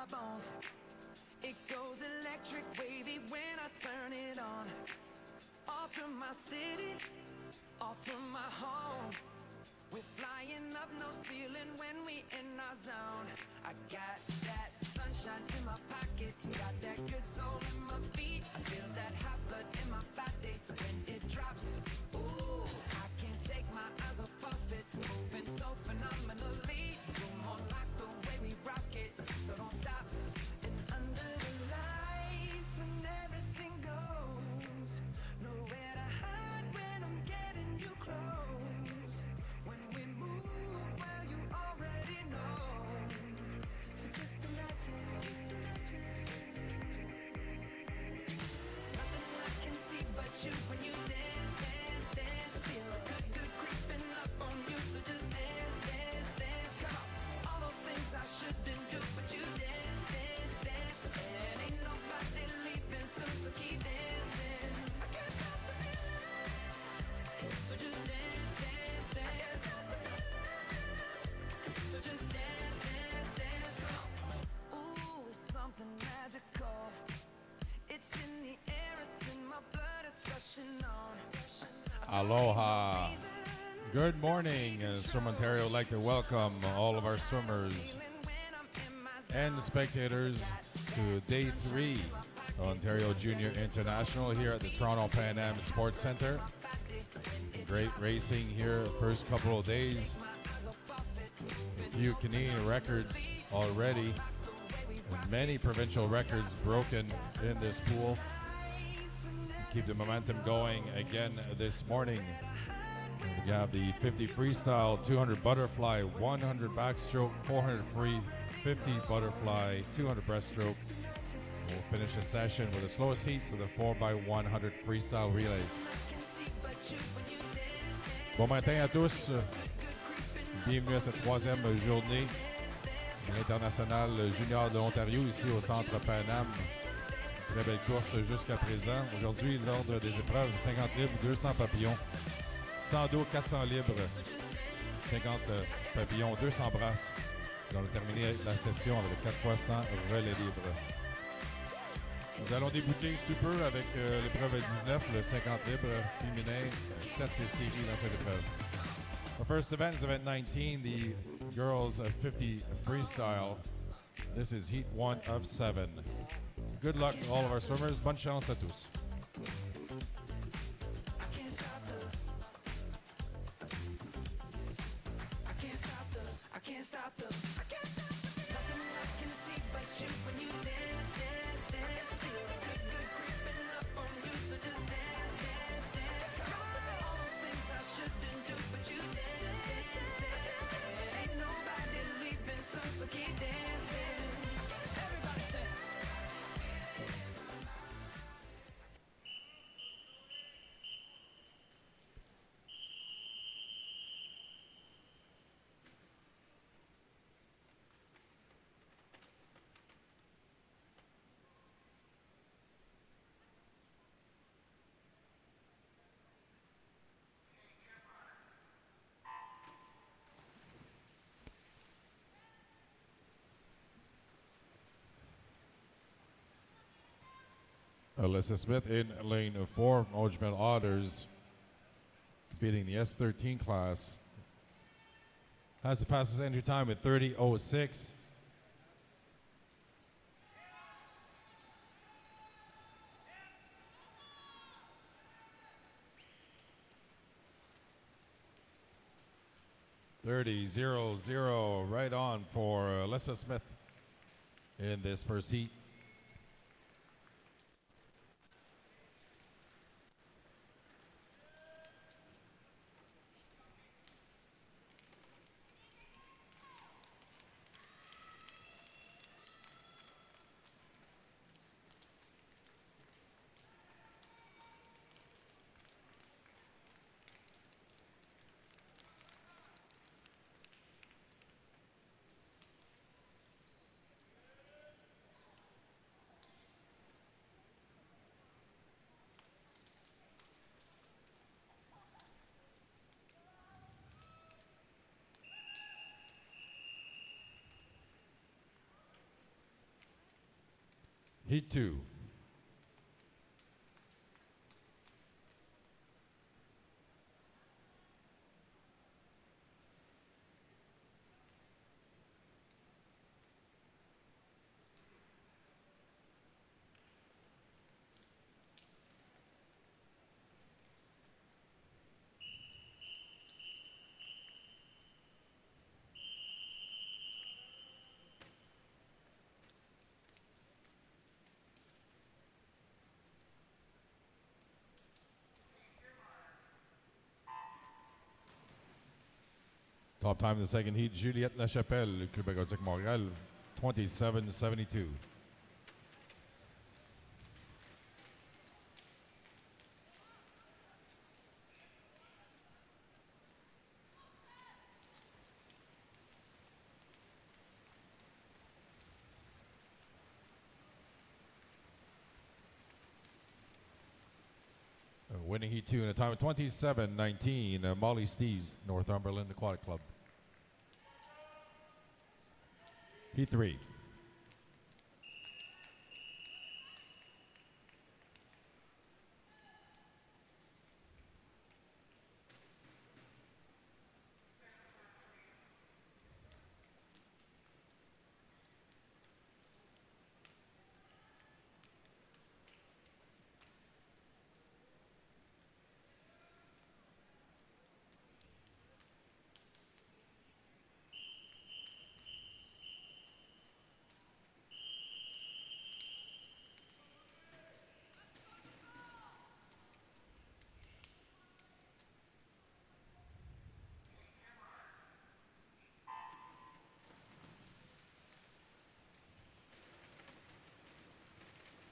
my bones. It goes electric wavy when I turn it on. Off from my city, off from my home. We're flying up, no ceiling when we in our zone. I got that sunshine in my pocket, got that good soul in my feet. I feel that hot blood in my body when it drops. Ooh, I can't take my eyes off of it, moving so phenomenally. You're more like the way we rock it, so don't stop. And under the lights when everything goes, nowhere to hide when I'm getting you close. When we move, well, you already know. So just imagine. Nothing I can see but you when you dance, dance, dance. Feel good, good creeping up on you. So just dance, dance, dance. Come on. All those things I shouldn't do, but you dance, dance, dance. And ain't nobody leaving soon, so keep dancing. I can't stop the feeling. So just dance, dance, dance. So just dance, dance, dance. Come on. Ooh, it's something magical. It's in the air, it's in my blood, it's rushing on. Aloha. Good morning. Swim Ontario would like to welcome all of our swimmers and spectators to day 3 of Ontario Junior International here at the Toronto Pan Am Sports Centre. Great racing here the first couple of days. A few Canadian records already, and many provincial records broken in this pool. Keep the momentum going again this morning. We have the 50 freestyle, 200 butterfly, 100 backstroke, 400 free, 50 butterfly, 200 breaststroke. We'll finish the session with the slowest heats of the 4x100 freestyle relays. Bon matin à tous. Bienvenue à cette 3e journée de l'International Junior de Ontario ici au Centre Pan Am. Très belle course jusqu'à présent. Aujourd'hui, l'ordre des épreuves, 50 libres, 200 papillons, 100 dos, 400 libres, 50 papillons, 200 brasses. Nous allons terminer la session avec 4x100 relais libres. Nous allons débuter sous peu avec l'épreuve 19, le 50 libres féminin, 7 séries dans cette épreuve. Our first event is event 19, the girls 50 freestyle. This is heat 1 of 7. Good luck to all of our swimmers. Bonne chance à tous. Alyssa Smith in lane 4, Ojeville Otters, beating the S13 class. Has the fastest entry time at 30:06. .30.00, right on for Alyssa Smith in this first heat. Heat 2. Top time in the second heat, Juliette Lachapelle, Club Aquatique Montréal, 27:72. Winning Heat 2 in a time of 27:19, Molly Steves, Northumberland Aquatic Club. Heat 3.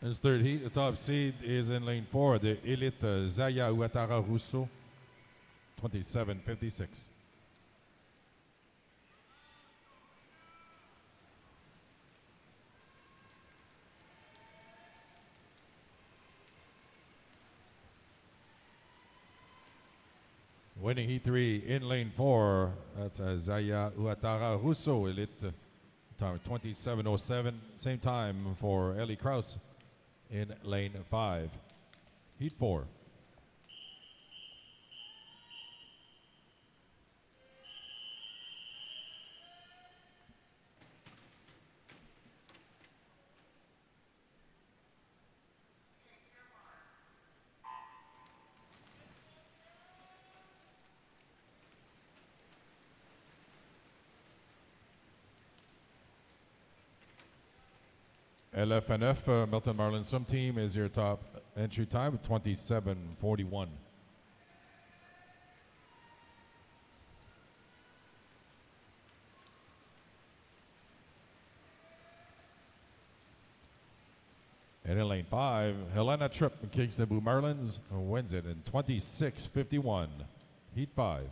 In this third heat, the top seed is in lane 4, the Elite Zaya Ouattara Rousseau, 27:56. Winning Heat 3 in lane 4, that's Zaya Ouattara Rousseau, Elite, time 27:07. Same time for Ellie Kraus in lane 5. Heat 4. LFNF, Milton Marlin Swim Team is your top entry time, 27:41. And in lane 5, Helena Tripp, Kingston Blue Marlins, wins it in 26:51. Heat 5.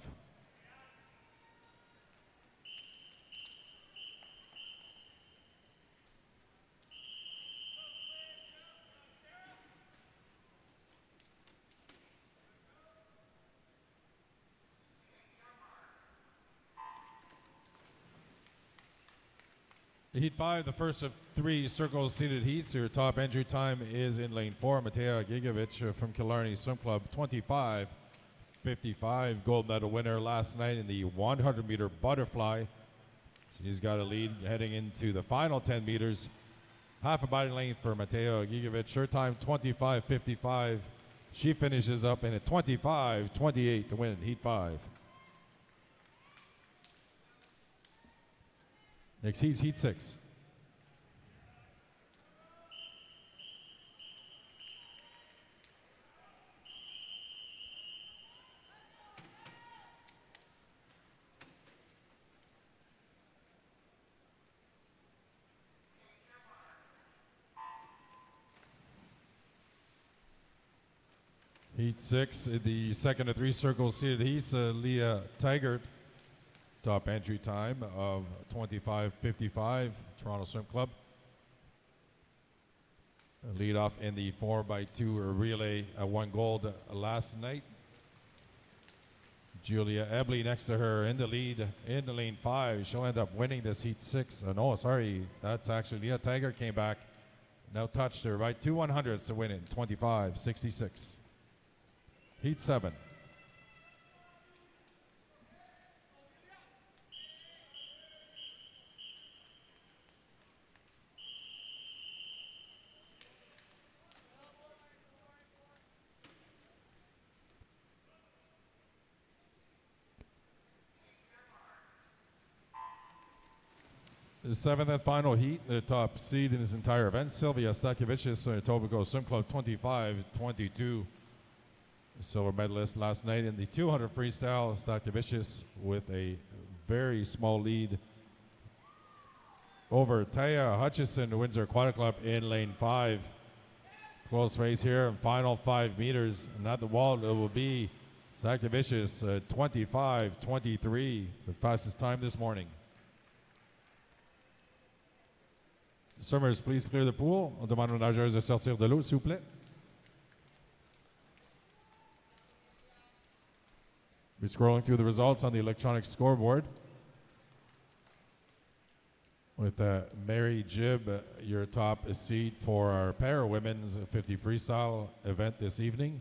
Heat 5, the first of 3 circle seated heats. Your top entry time is in lane 4. Matea Gigovich from Killarney Swim Club, 25:55. Gold medal winner last night in the 100-meter butterfly. She's got a lead heading into the final 10 meters. Half a body length for Matea Gigovich. Her time, 25:55. She finishes up in a 25:28 to win Heat 5. Next heat's Heat 6. Heat 6, the second of 3 circle seated heats, Leah Taggart. Top entry time of 25:55, Toronto Swim Club. Lead off in the 4x2 relay, won gold last night. Julia Ebley next to her in the lead in the lane 5. She'll end up winning this Heat 6. No, sorry, that's actually Leah Taggart came back Now touched her right 2/100ths to win it, 25-66. Heat 7. The seventh and final heat, the top seed in this entire event, Sylvia Stakevicius, Tobago Swim Club, 25-22. Silver medalist last night in the 200 freestyle. Stakevicius with a very small lead over Taya Hutchison, Windsor Aquatic Club in lane 5. Close race here, final 5 meters. And at the wall, it will be Stakevicius, 25-23, the fastest time this morning. Swimmers, please clear the pool. On demande aux nageuses de sortir de l'eau, s'il vous plaît. We're scrolling through the results on the electronic scoreboard. With Mary Jibb, your top seed for our para women's 50 freestyle event this evening.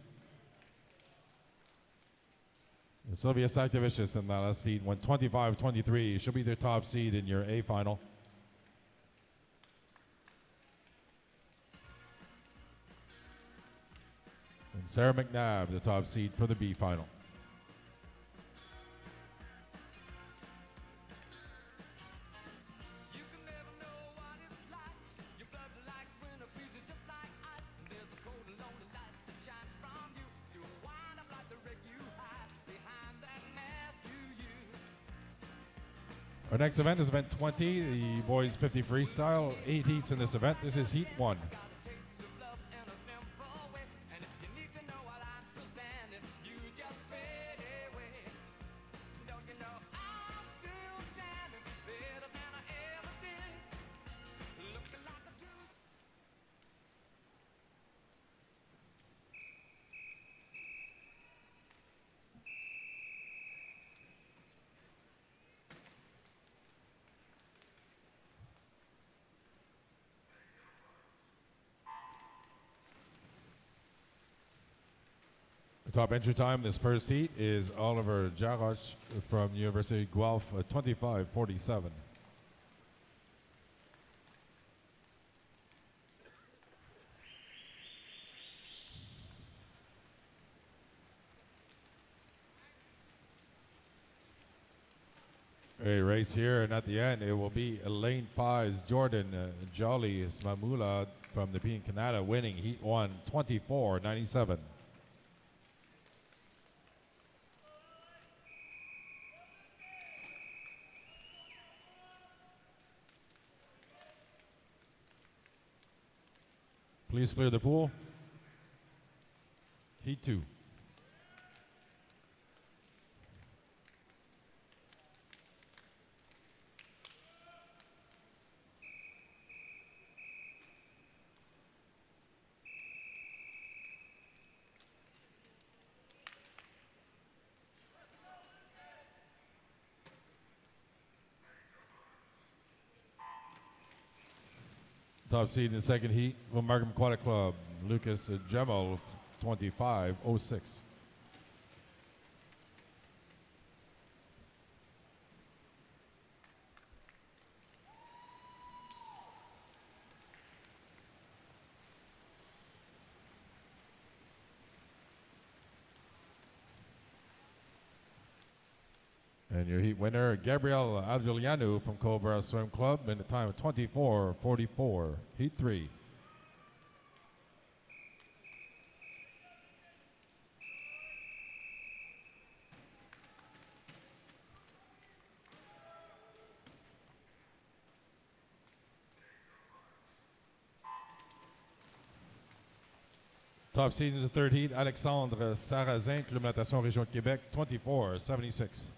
And Sylvia Stakevicius in that last seed went 25-23. She'll be the top seed in your A final. And Sarah McNabb, the top seed for the B final. Our next event is event 20, the boys 50 freestyle. 8 heats in this event. This is heat 1. The top entry time this first heat is Oliver Jarosz from University of Guelph, 25-47. A race here, and at the end it will be lane 5's Jordan Jolly Smamula from the Bean Canada winning heat 1, 24-97. Please clear the pool. Heat 2. Top seed in the second heat from Markham Aquatic Club, Lucas Gemel, 25-06. And your heat winner, Gabriel Adriano from Cobra Swim Club in a time of 24-44. Heat 3. Top seed in the third heat, Alexandre Sarrazin, Club Natation Région de Québec, 24-76.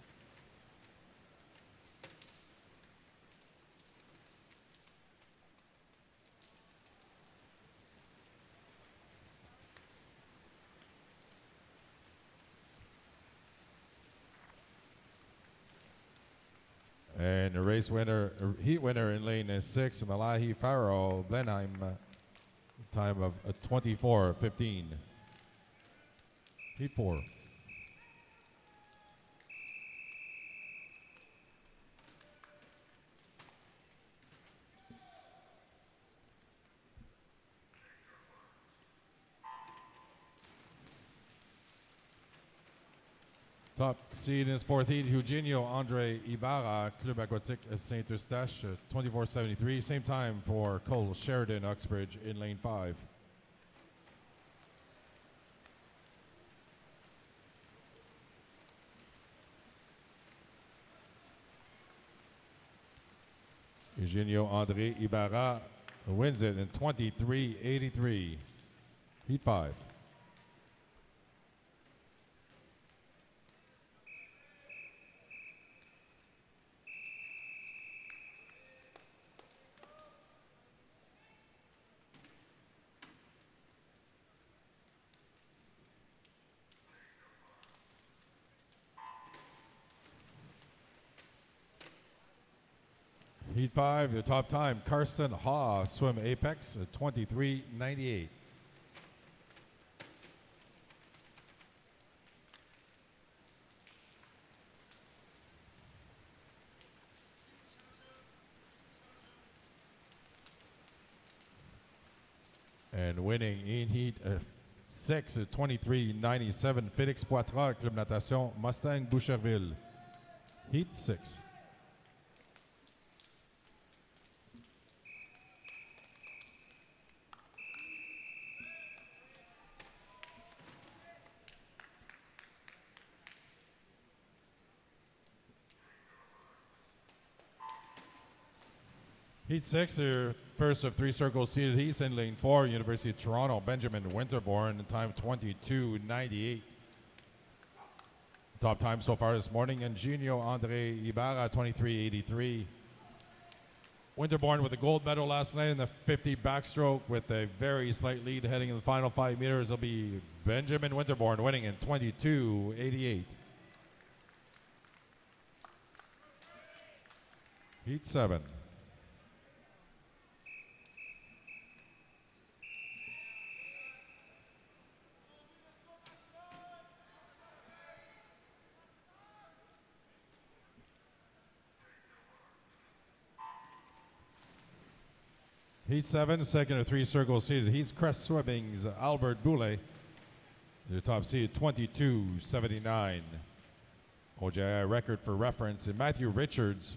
And the race winner, heat winner in lane 6, Malahi Farrell, Blenheim, time of 24:15. Heat 4. Top seed in his fourth heat, Eugenio Andre Ibarra, Club Aquatique Saint-Eustache, 24:73. Same time for Cole Sheridan, Uxbridge in lane 5. Eugenio Andre Ibarra wins it in 23:83. Heat 5. Heat 5, the top time, Karsten Haw, swim apex, 23:98. And winning in heat 6, 23:97, Félix Poitras, Club Natation Mustang Boucherville. Heat 6. Heat 6, your first of 3 circles seated heats in lane 4, University of Toronto, Benjamin Winterborn, time 22:98. Top time so far this morning, Eugenio Andre Ibarra, 23:83. Winterborn with a gold medal last night in the 50 backstroke with a very slight lead heading in the final 5 meters. It'll be Benjamin Winterborn winning in 22:88. Heat 7. Heat 7, second of 3 circles seated. Heat's Crest Swimming's Albert Boulay. Their top seed, 22:79. OJI record for reference in Matthew Richards,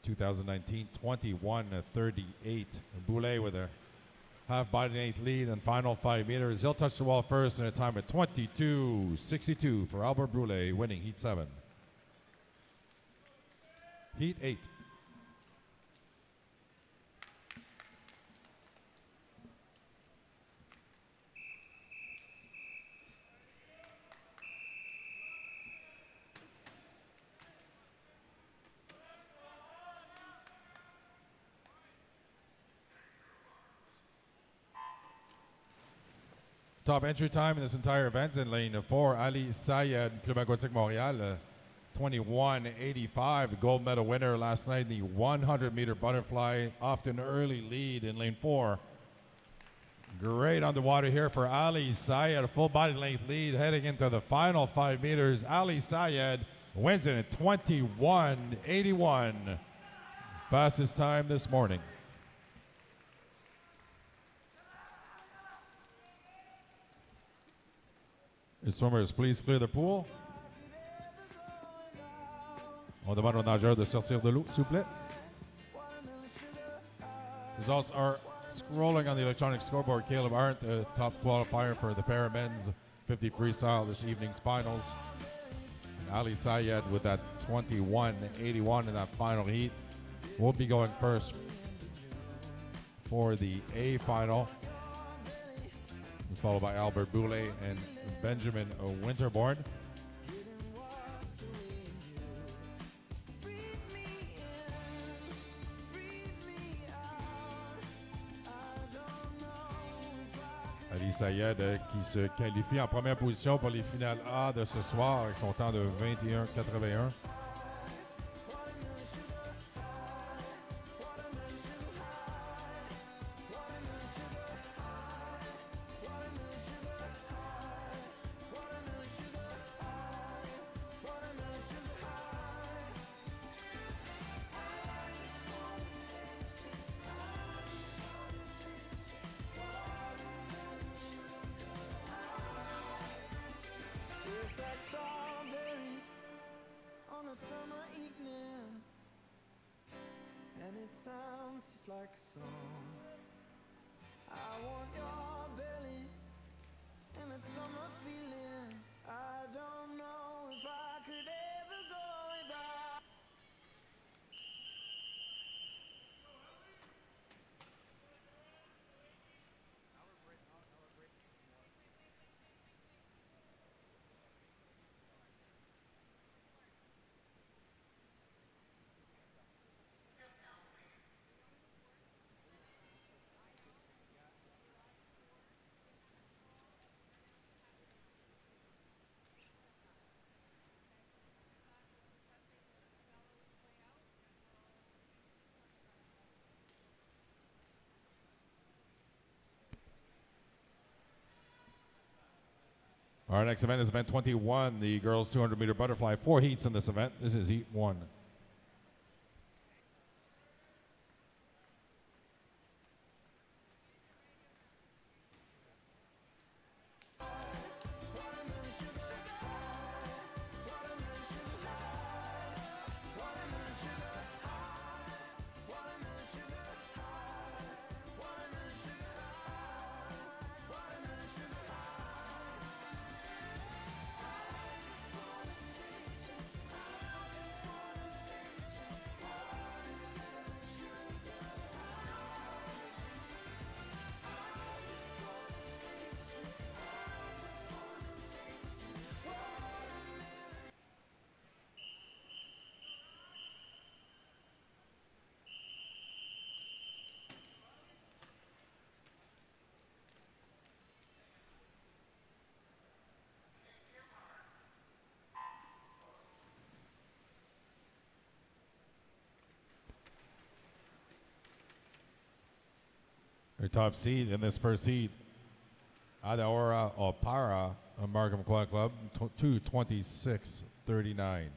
2019, 21:38. Boulay with a half body length lead in final 5 meters. He'll touch the wall first in a time of 22:62 for Albert Boulay, winning Heat 7. Heat 8. Top entry time in this entire event in lane 4, Ali Sayed, Club Aquatique Montréal, 21:85. The gold medal winner last night in the 100-meter butterfly, often early lead in lane 4. Great on the water here for Ali Sayed, a full body length lead heading into the final 5 meters. Ali Sayed wins it at 21:81. Fastest time this morning. Les swimmers, please clear the pool. On demande aux nageurs de sortir de l'eau, s'il vous plaît. Results are scrolling on the electronic scoreboard. Caleb Arndt, top qualifier for the para men's 50 freestyle this evening's finals. And Ali Sayed with that 21:81 in that final heat will be going first for the A final, followed by Albert Boulay and Benjamin Winterborn. Ali Sayed qui se qualifie en première position pour les finales A de ce soir avec son temps de 21:81. sounds just like a song. I want your belly and that summer feeling. I don't know if I could ever go without. Our next event is event 21, the girls 200-meter butterfly. 4 heats in this event. This is heat 1. Our top seed in this first heat, Adaora Opara, Markham Aquatic Club, 2:26:39.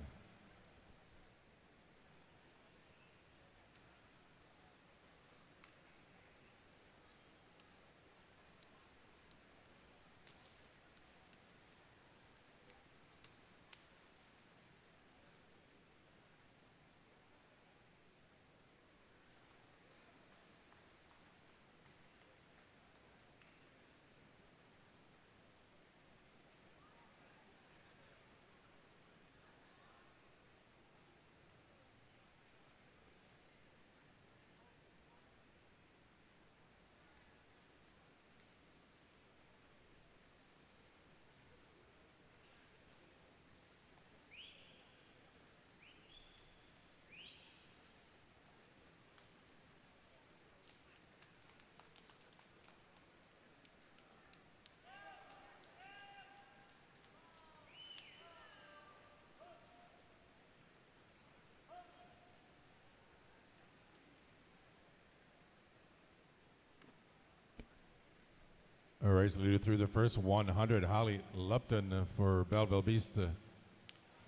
All right, so leader through the first 100, Holly Lupton for Belleville Beast. The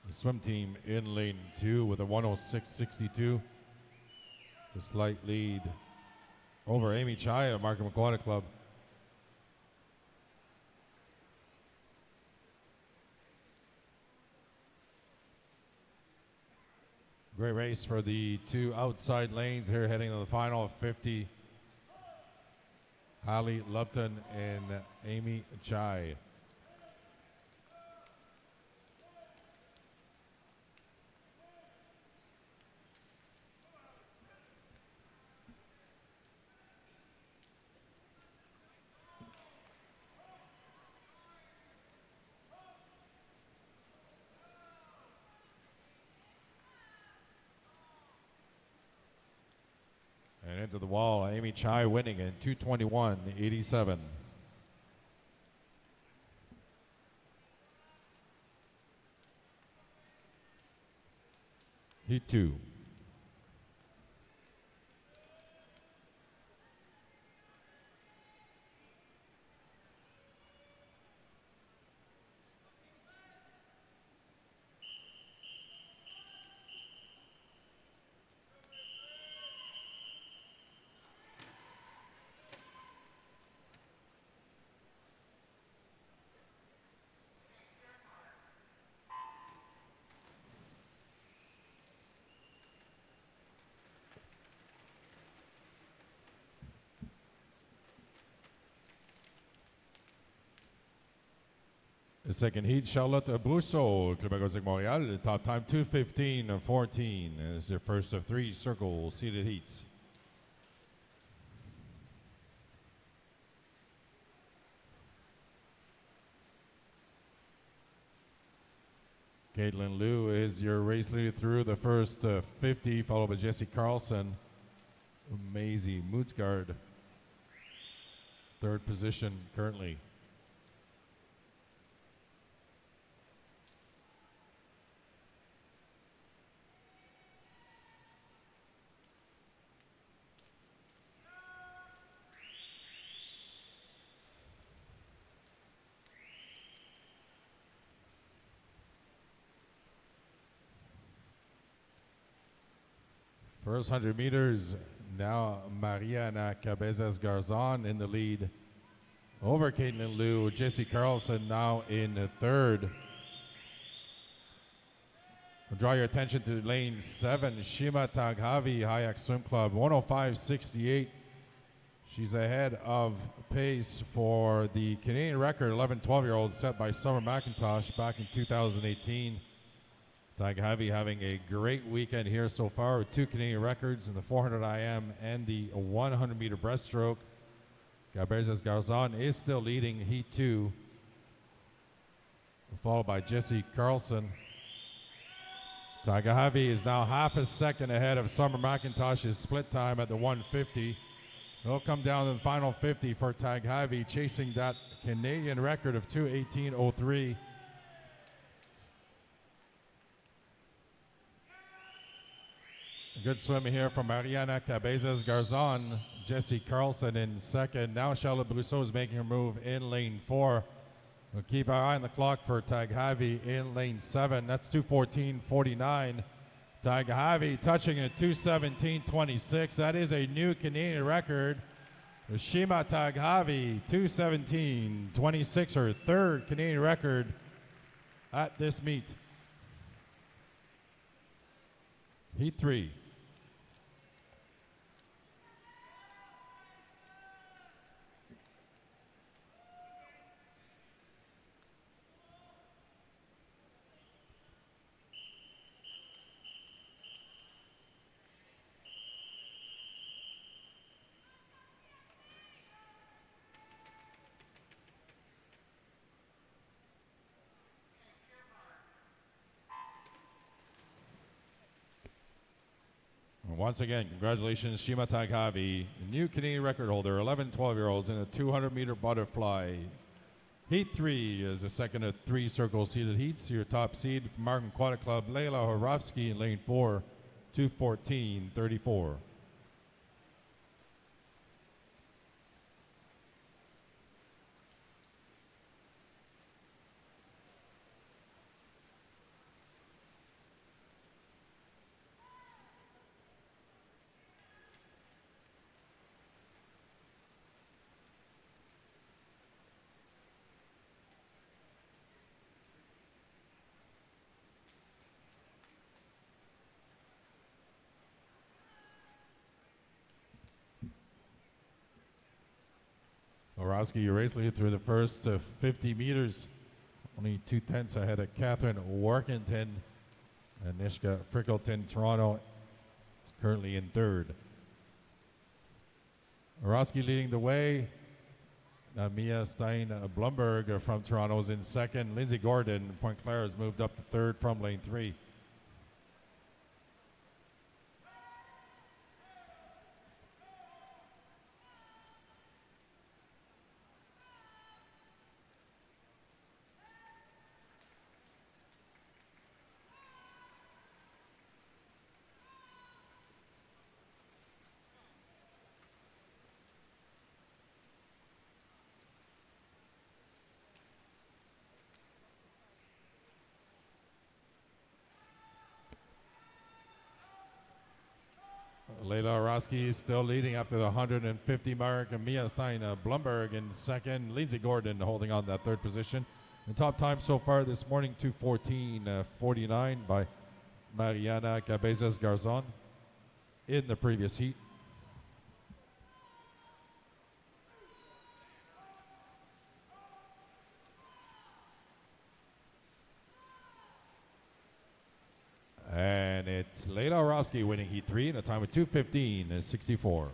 swim team in lane 2 with a 106.62. A slight lead over Amy Chai of Markham Aquatic Club. Great race for the 2 outside lanes here heading to the final of 50. Holly Lupton and Amy Chai. And into the wall, Amy Chai winning in 2:21.87. Heat 2. The second heat, Charlotte Brousseau, Club Aquatique Montréal. The top time 2:15:14. This is their first of 3 circle seated heats. Caitlin Liu is your race leader through the first 50, followed by Jesse Carlson. Maisie Mootsgaard, third position currently. First 100 meters, now Mariana Cabezas Garzon in the lead over Caitlin Liu. Jesse Carlson now in third. Draw your attention to lane 7, Shima Taghavi, Hayak Swim Club, 105.68. She's ahead of pace for the Canadian record 11-12-year-old set by Summer McIntosh back in 2018. Taghavi having a great weekend here so far with 2 Canadian records in the 400 IM and the 100-meter breaststroke. Cabezas Garzon is still leading Heat 2, followed by Jesse Carlson. Taghavi is now half a second ahead of Summer McIntosh's split time at the 150. It'll come down to the final 50 for Taghavi, chasing that Canadian record of 2:18:03. Good swimming here from Mariana Cabezas Garzon. Jesse Carlson in second. Now Charlotte Brousseau is making her move in lane 4. We'll keep our eye on the clock for Taghavi in lane 7. That's 2:14:49. Taghavi touching at 2:17:26. That is a new Canadian record. Shima Taghavi, 2:17:26, her third Canadian record at this meet. Heat 3. Once again, congratulations, Shima Taghavi, new Canadian record holder, 11-12-year-olds in a 200-meter butterfly. Heat 3 is the second of 3 circle seeded heats. Your top seed from Markham Aquatic Club, Leila Horovsky in lane 4, 2:14:34. Orowski, your race leader through the first 50 meters. Only 2/10 ahead of Catherine Workington. And Nishka Frickleton, Toronto, is currently in third. Orowski leading the way. Mia Stein Blumberg from Toronto is in second. Lindsay Gordon, Point Claire, has moved up to third from lane 3. Leila Orowski is still leading after the 150 mark. And Mia Stein Blumberg in second. Lindsay Gordon holding on that third position. The top time so far this morning, 2:14:49 by Mariana Cabezas Garzon in the previous heat. And it's Leila Orowski winning Heat 3 in a time of 2:15.64.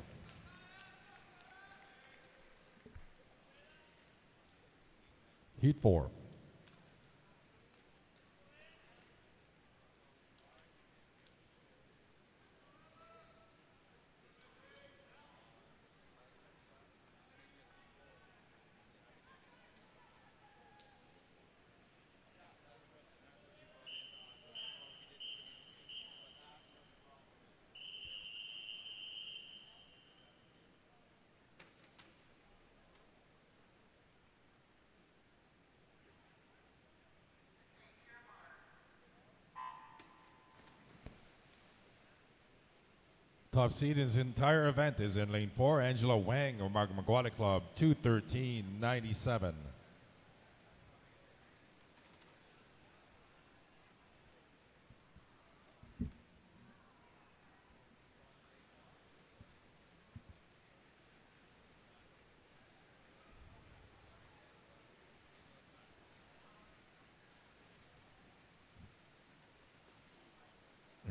Heat 4. Top seed in this entire event is in lane 4, Angela Wang of Magwada Club, 2:13.97.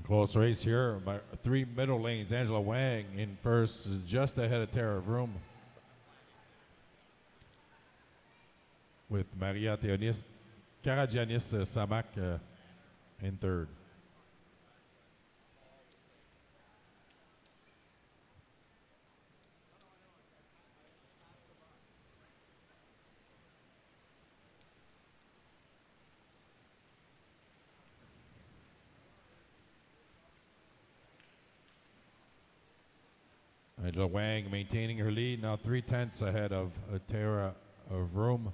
Close race here by 3 middle lanes. Angela Wang in first, just ahead of Tara Vroom, with Maria Karagianis Samak in third. Angela Wang maintaining her lead, now 3/10 ahead of Tara Vroom.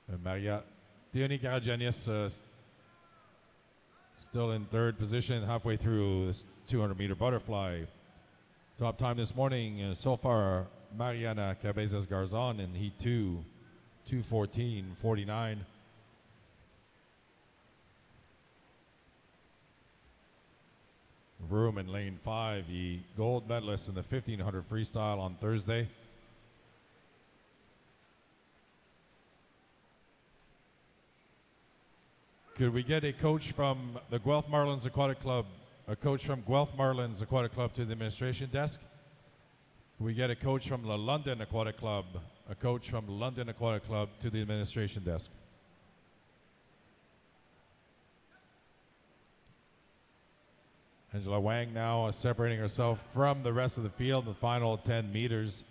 And Maria Theoni Karagianis still in third position, halfway through this 200-meter butterfly. Top time this morning so far, Mariana Cabezas Garzon in Heat 2, 2:14.49. Vroom in lane 5, the gold medalist in the 1500 freestyle on Thursday. Could we get a coach from the Guelph Marlins Aquatic Club, a coach from Guelph Marlins Aquatic Club to the administration desk? Could we get a coach from the London Aquatic Club, a coach from London Aquatic Club to the administration desk? Angela Wang now separating herself from the rest of the field in the final 10 meters.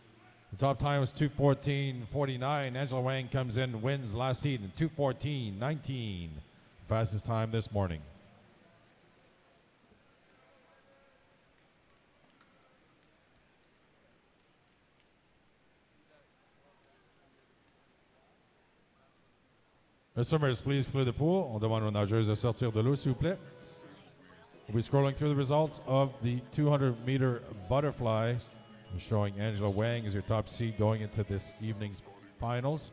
The top time was 2:14.49. Angela Wang comes in and wins last heat in 2:14.19. Fastest time this morning. Les swimmers, please clear the pool. On demande aux nageuses de sortir de l'eau, s'il vous plaît. We'll be scrolling through the results of the 200-meter butterfly, showing Angela Wang as your top seed going into this evening's finals.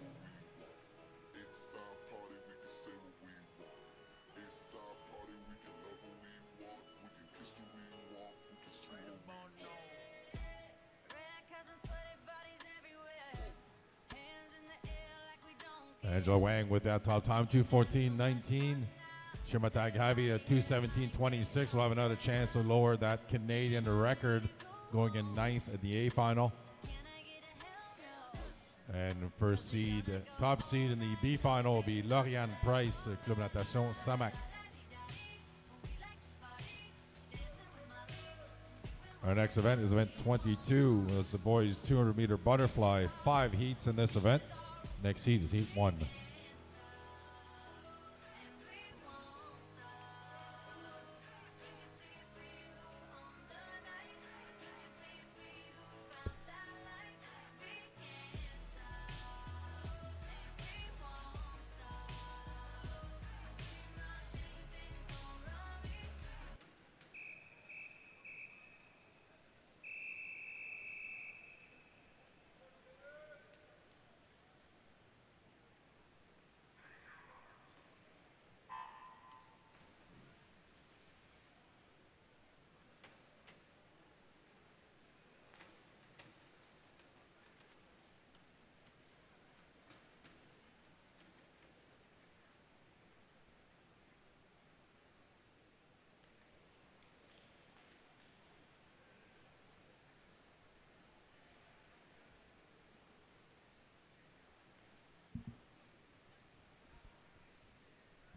Angela Wang with that top time, 2:14.19. Shirmatag Havi at 2:17.26 will have another chance to lower that Canadian record, going in 9th at the A final. And first seed, top seed in the B final will be Lauriane Price, Club Natation Samac. Our next event is event 22. It's the boys 200-meter butterfly. 5 heats in this event. Next heat is heat 1.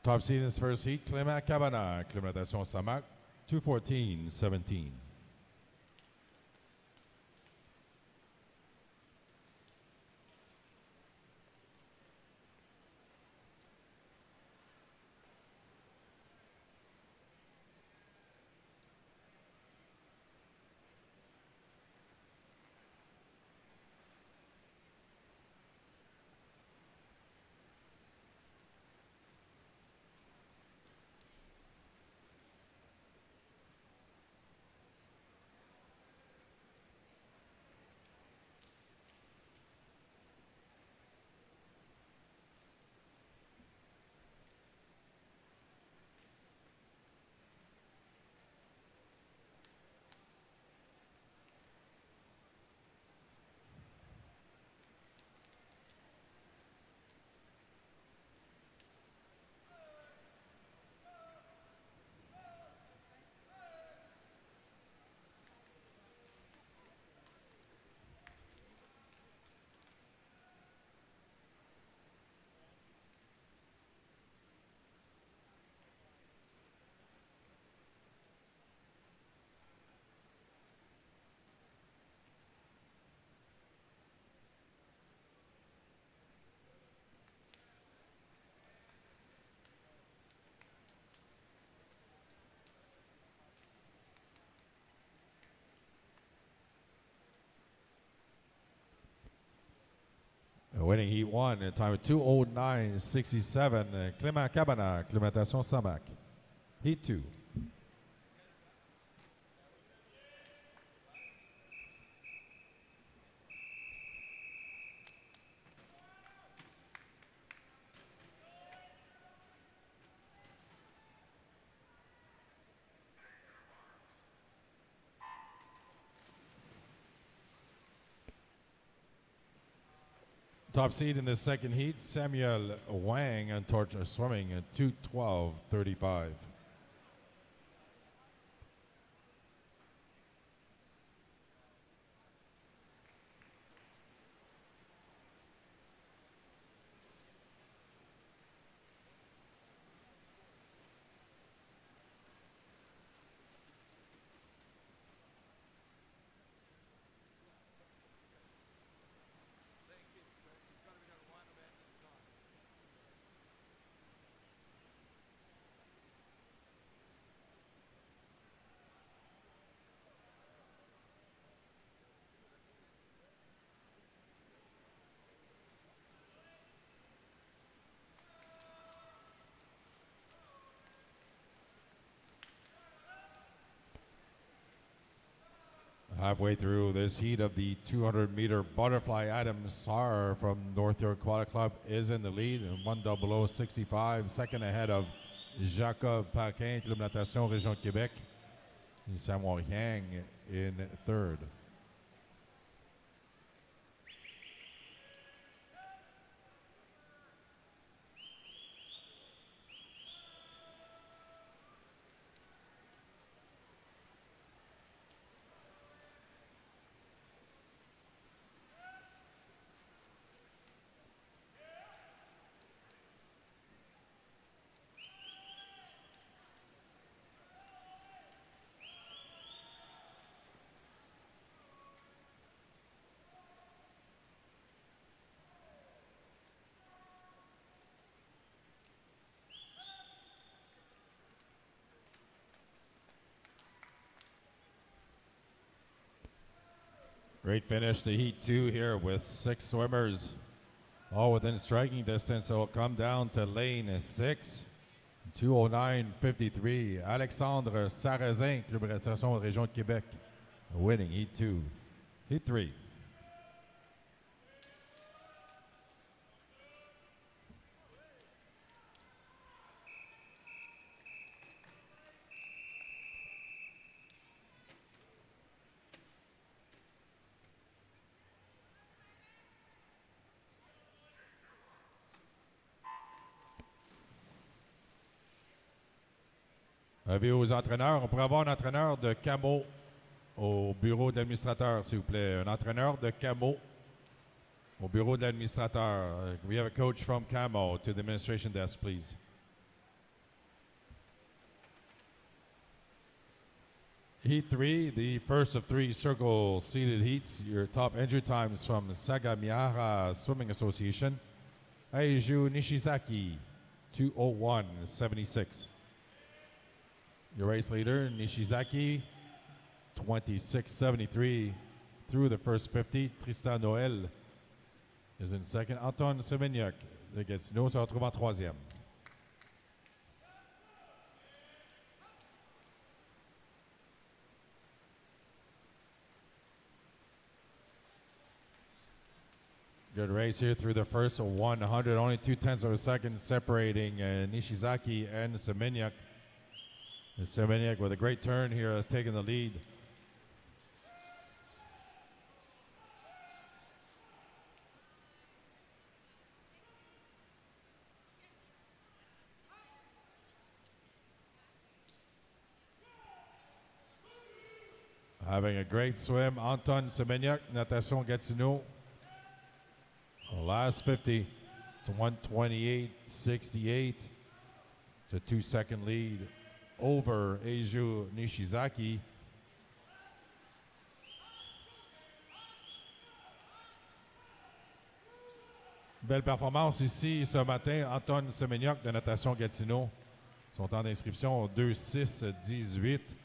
Top seed in his first heat, Clément Cabana, acclimatation Samac, 2:14.17. Winning Heat 1 in time of 2:09.67. Clément Cabana, acclimatation Samac. Heat 2. Top seed in the second heat, Samuel Wang on torch swimming at 2:12.35. Halfway through this heat of the 200-meter butterfly, Adam Sarr from North York Aquatic Club is in the lead, 1:00.65, second ahead of Jacob Paquin, Club Natation Région de Québec, and Samuel Yang in third. Great finish to Heat 2 here with 6 swimmers, all within striking distance. So it'll come down to lane 6, 2:09.53. Alexandre Sarrazin, Club Natation Région de Québec, winning Heat 2. Heat 3. Avis aux entraîneurs, on pourrait avoir un entraîneur de camo au bureau de l'administrateur, s'il vous plaît. Un entraîneur de camo au bureau de l'administrateur. We have a coach from camo to the administration desk, please. Heat 3, the first of 3 circle seated heats. Your top entry times from Sagamihara Swimming Association. Aiju Nishizaki, 2:01.76. Your race leader, Nishizaki, 26.73 through the first 50. Tristan Noël is in second. Anton Semeniuk de Gatineau se retrouve en troisième. Good race here through the first 100. Only 0.2 of a second separating Nishizaki and Semeniuk. Semeniuk with a great turn here has taken the lead. Having a great swim, Anton Semeniuk, Natation Gatineau. Last 50 to 1:28.68. It's a 2-second lead over Eiju Nishizaki. Belle performance ici ce matin. Anton Semeniuk de Natation Gatineau. Son temps d'inscription 2:06.18.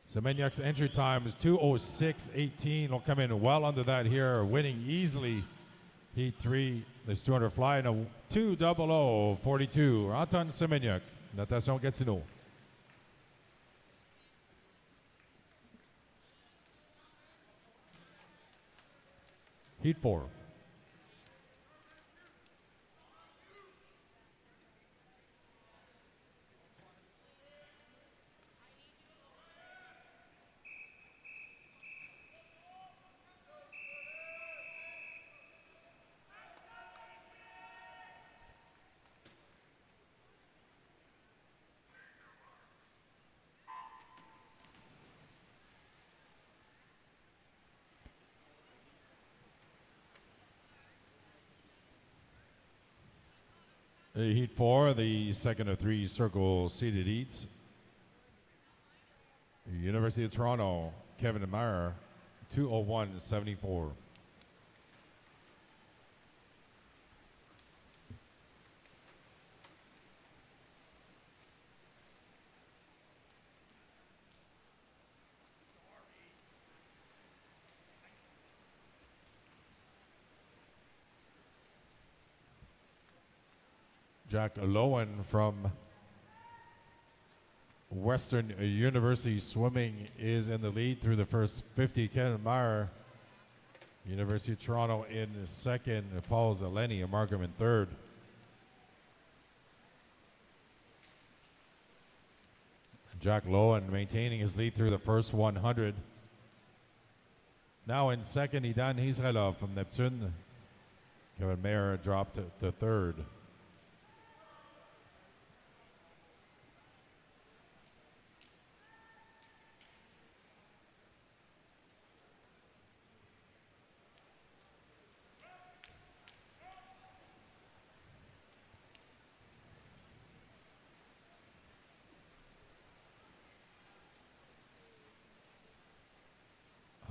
Semeniuk's entry time is 2:06.18. Will come in well under that here, winning easily. Heat 3, this 200 fly in a 2:00.42. Anton Semeniuk, Natation Gatineau. Heat 4. Heat 4, the second of 3 circle seated heats. University of Toronto, Kevin Meyer, 2:01.74. Jack Lowen from Western University Swimming is in the lead through the first 50. Ken Meyer, University of Toronto in second. Paul Zeleny and Markham in third. Jack Lowen maintaining his lead through the first 100. Now in second, Idan Israelov from Neptune. Kevin Mayer dropped to third.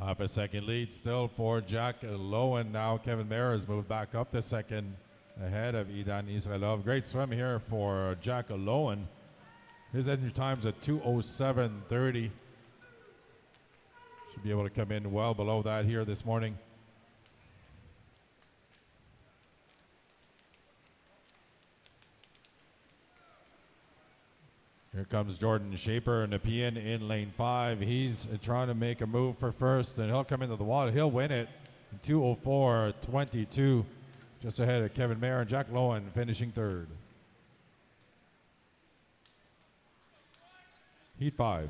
Half a second lead still for Jack Lowen. Now Kevin Mayer has moved back up to second ahead of Idan Israelov. Great swim here for Jack Lowen. His entry time's at 2:07.30. Should be able to come in well below that here this morning. Here comes Jordan Shaper, Nepean in lane 5. He's trying to make a move for first, and he'll come into the water. He'll win it in 2:04.22, just ahead of Kevin Mayer and Jack Lowen finishing third. Heat 5.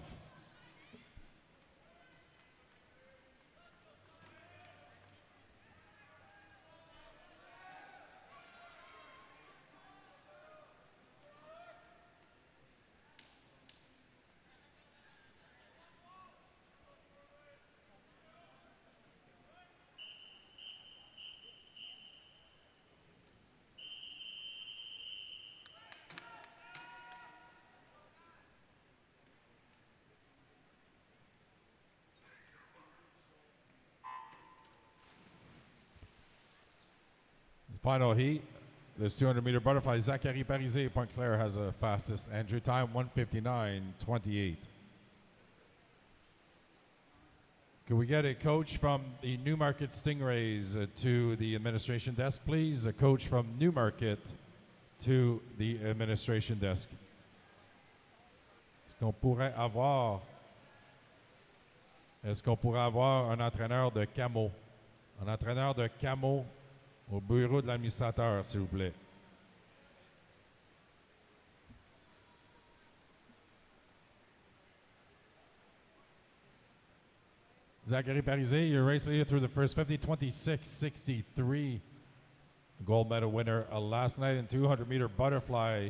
Final heat. This 200-meter butterfly, Zachary Parizet, Pointe-Claire, has the fastest entry time, 1:59.28. Can we get a coach from the Newmarket Stingrays to the administration desk, please? A coach from Newmarket to the administration desk. Est-ce qu'on pourrait avoir un entraîneur de camo? Un entraîneur de camo au bureau de l'administrateur, s'il vous plaît. Zachary Parizet, your race leader through the first 50, 26:63. Gold medal winner last night in 200-meter butterfly.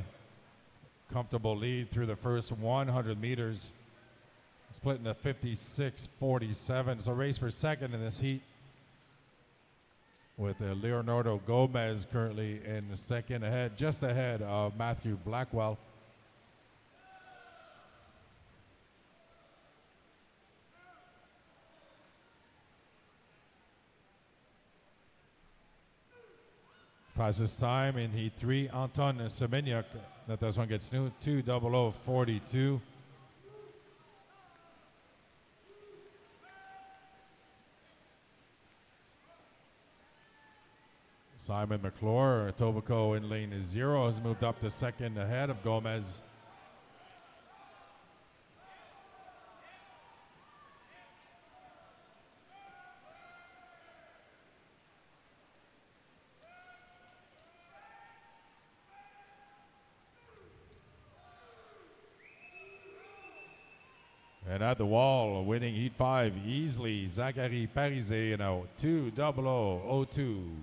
Comfortable lead through the first 100 meters. Split into 56:47. So race for second in this heat, with Leonardo Gomez currently in second, just ahead of Matthew Blackwell. Fastest time in heat 3, Anton Semeniuk. That this one gets new, 2:00:42. Simon McClure, Etobicoke in lane 0, has moved up to second ahead of Gomez. And at the wall, winning heat 5 easily, Zachary Parizet now 2:00:02.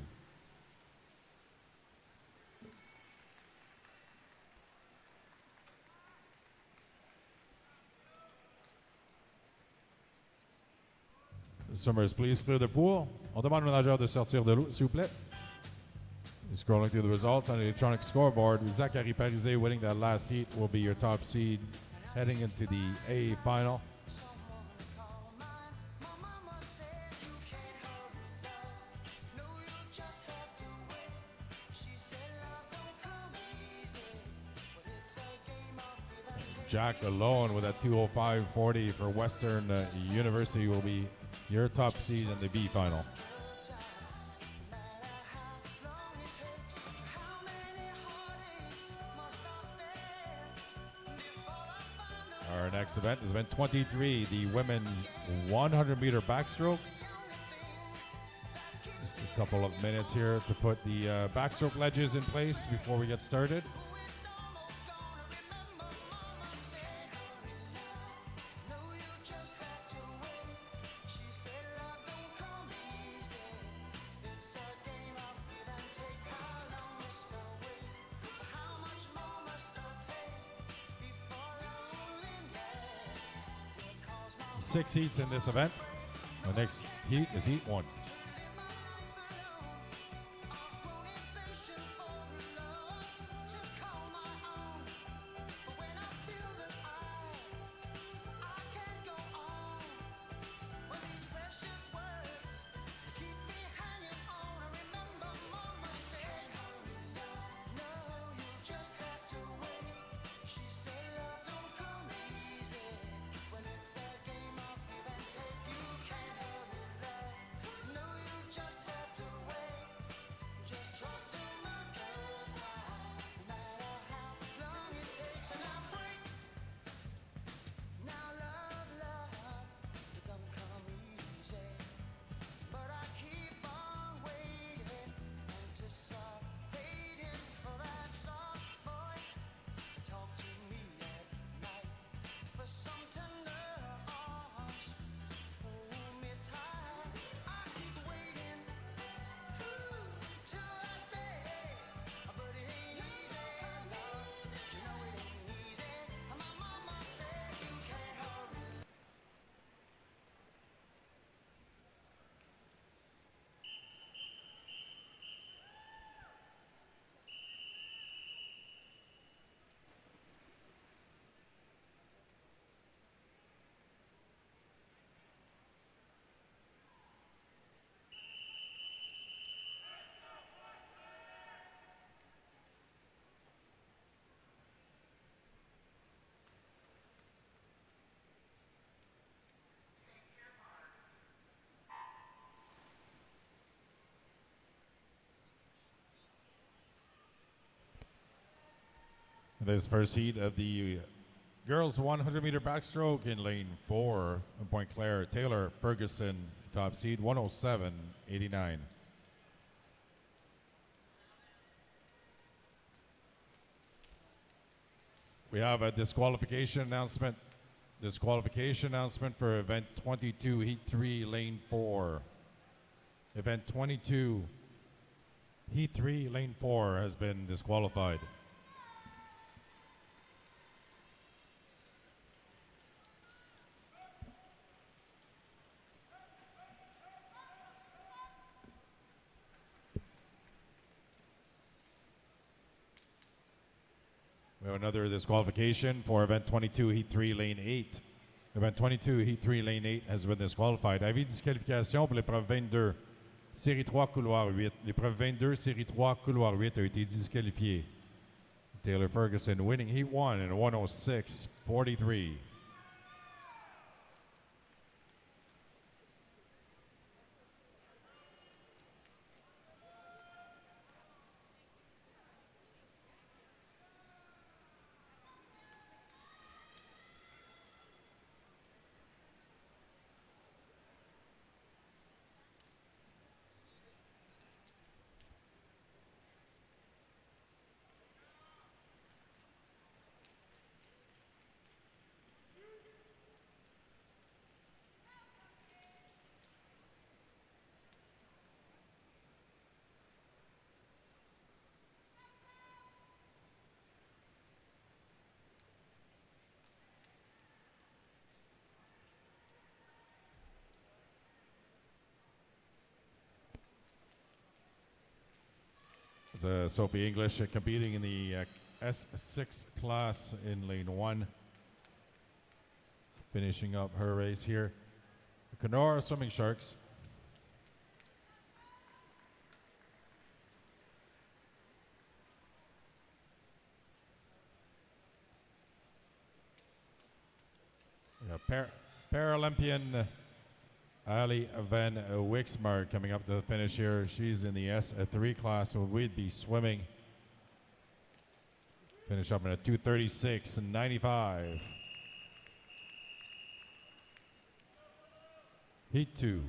Summers, please clear the pool. On demande au nageur de sortir de l'eau, s'il vous plaît. Scrolling through the results on the electronic scoreboard, Zachary Parizet winning that last heat will be your top seed heading into the A final. Jack alone with a 2:05:40 for Western University will be your top seed in the B final. Our next event is event 23, the women's 100-meter backstroke. Just a couple of minutes here to put the backstroke ledges in place before we get started. Six heats in this event. The next heat is heat 1. This first heat of the girls 100-meter backstroke in lane 4, Point Claire Taylor Ferguson, top seed 107.89. We have a disqualification announcement. Disqualification announcement for event 22, heat 3, lane 4. Event 22, heat 3, lane 4 has been disqualified. We have another disqualification for event 22, heat 3, lane 8. Event 22, heat 3, lane 8 has been disqualified. Avis de disqualification pour l'épreuve 22, série 3, couloir 8. L'épreuve 22, série 3, couloir 8 a été disqualifiée. Taylor Ferguson winning heat 1 in 106.43. Sophie English competing in the S6 class in lane 1. Finishing up her race here. The Kenora Swimming Sharks. Paralympian Ali Van Wixmar coming up to the finish here. She's in the S3 class, so we'd be swimming. Finish up in a 2:36.95. Heat 2.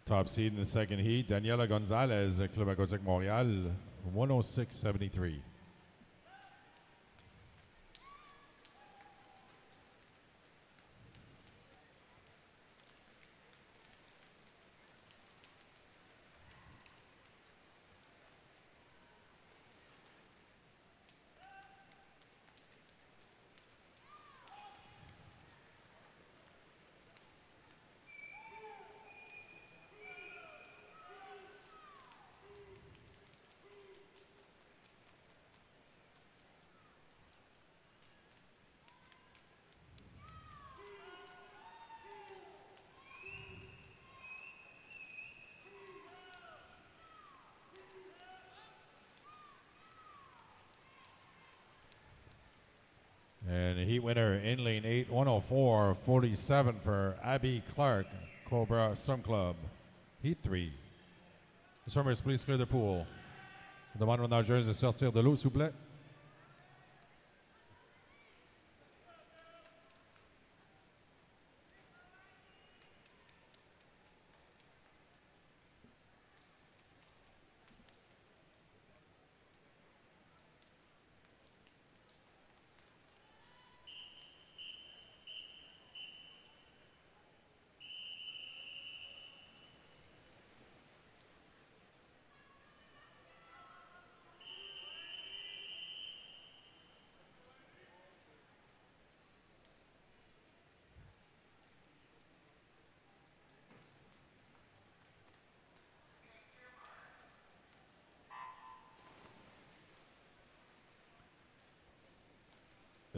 Top seed in the second heat, Daniela Gonzalez, Club Aquatique Montréal, 106.73. And a heat winner in lane 8, 104.47 for Abby Clark, Cobra Swim Club. Heat 3. The swimmers, please clear the pool. On demande aux nageuses de sortir de l'eau, s'il vous plaît.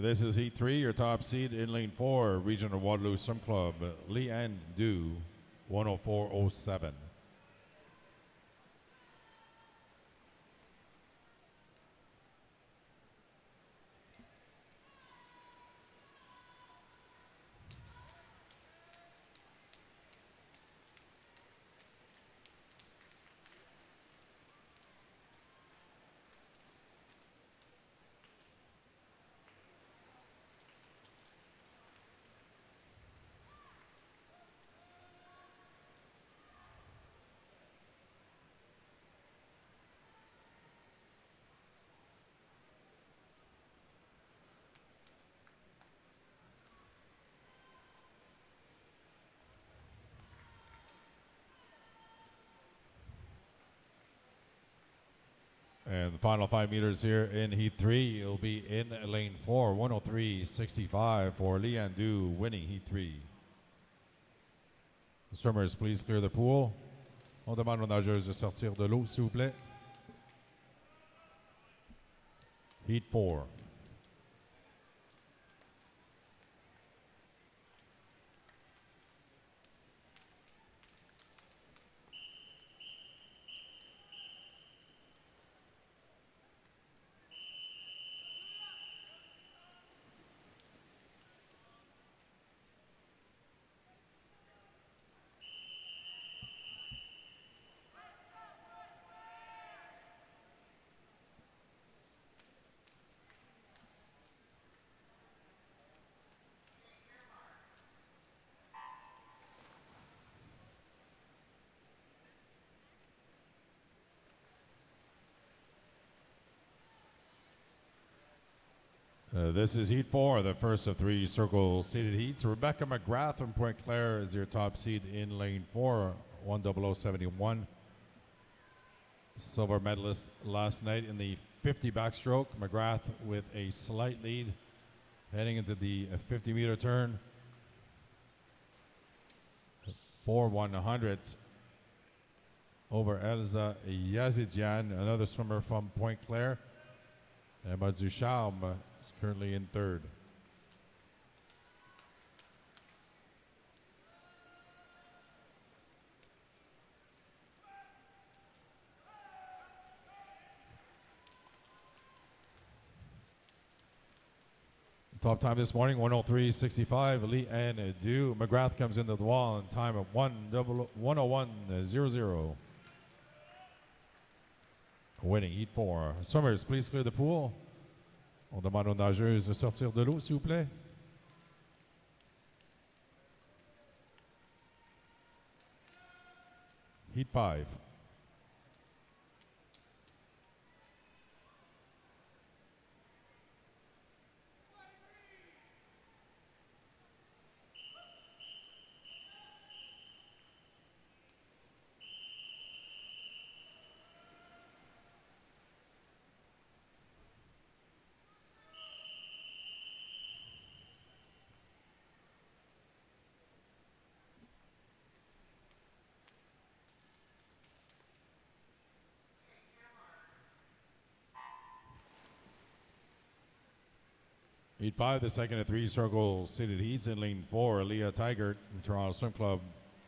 This is Heat 3, your top seed in Lane 4, Regional Waterloo Swim Club, Leanne Du, 104.07. And the final 5 meters here in Heat 3 will be in Lane 4, 103.65 for Leanne Du, winning Heat 3. Swimmers, please clear the pool. On demande aux nageuses de sortir de l'eau, s'il vous plaît. Heat 4. This is Heat 4, the first of 3 circle seeded heats. Rebecca McGrath from Point Claire is your top seed in Lane 4, 10071. Silver medalist last night in the 50 backstroke. McGrath with a slight lead heading into the 50-meter turn. 4 100s over Elsa Yazidian, another swimmer from Point Claire. Emma Ducharme is currently in third. Top time this morning, 103.65. Leanne Du. McGrath comes into the wall on time of 101.00. Winning Heat 4. Swimmers, please clear the pool. On demande aux nageuses de sortir de l'eau, s'il vous plaît. Heat 5. Heat 5, the second of 3 circle seated heats in Lane 4. Leah Tigert from Toronto Swim Club,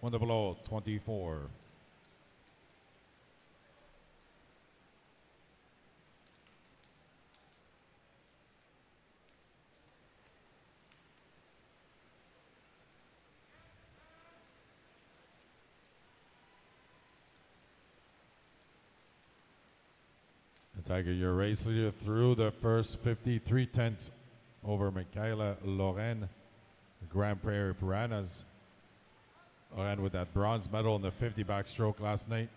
100.24. Tiger, your race leader through the first 53 tenths over Michaela Loren, Grand Prairie Piranhas. Loren with that bronze medal in the 50 backstroke last night.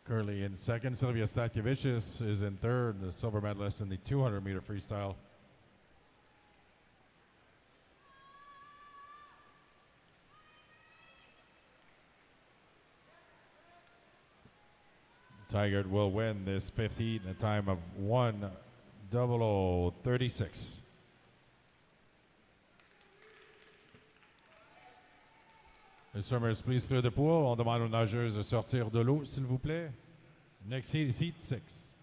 Currently in second. Sylvia Statkiewicz is in third, the silver medalist in the 200-meter freestyle. Tiger will win this fifth heat in a time of 1:00:36. Les swimmers, please clear the pool. On demande aux nageuses de sortir de l'eau, s'il vous plaît. Next heat is heat 6.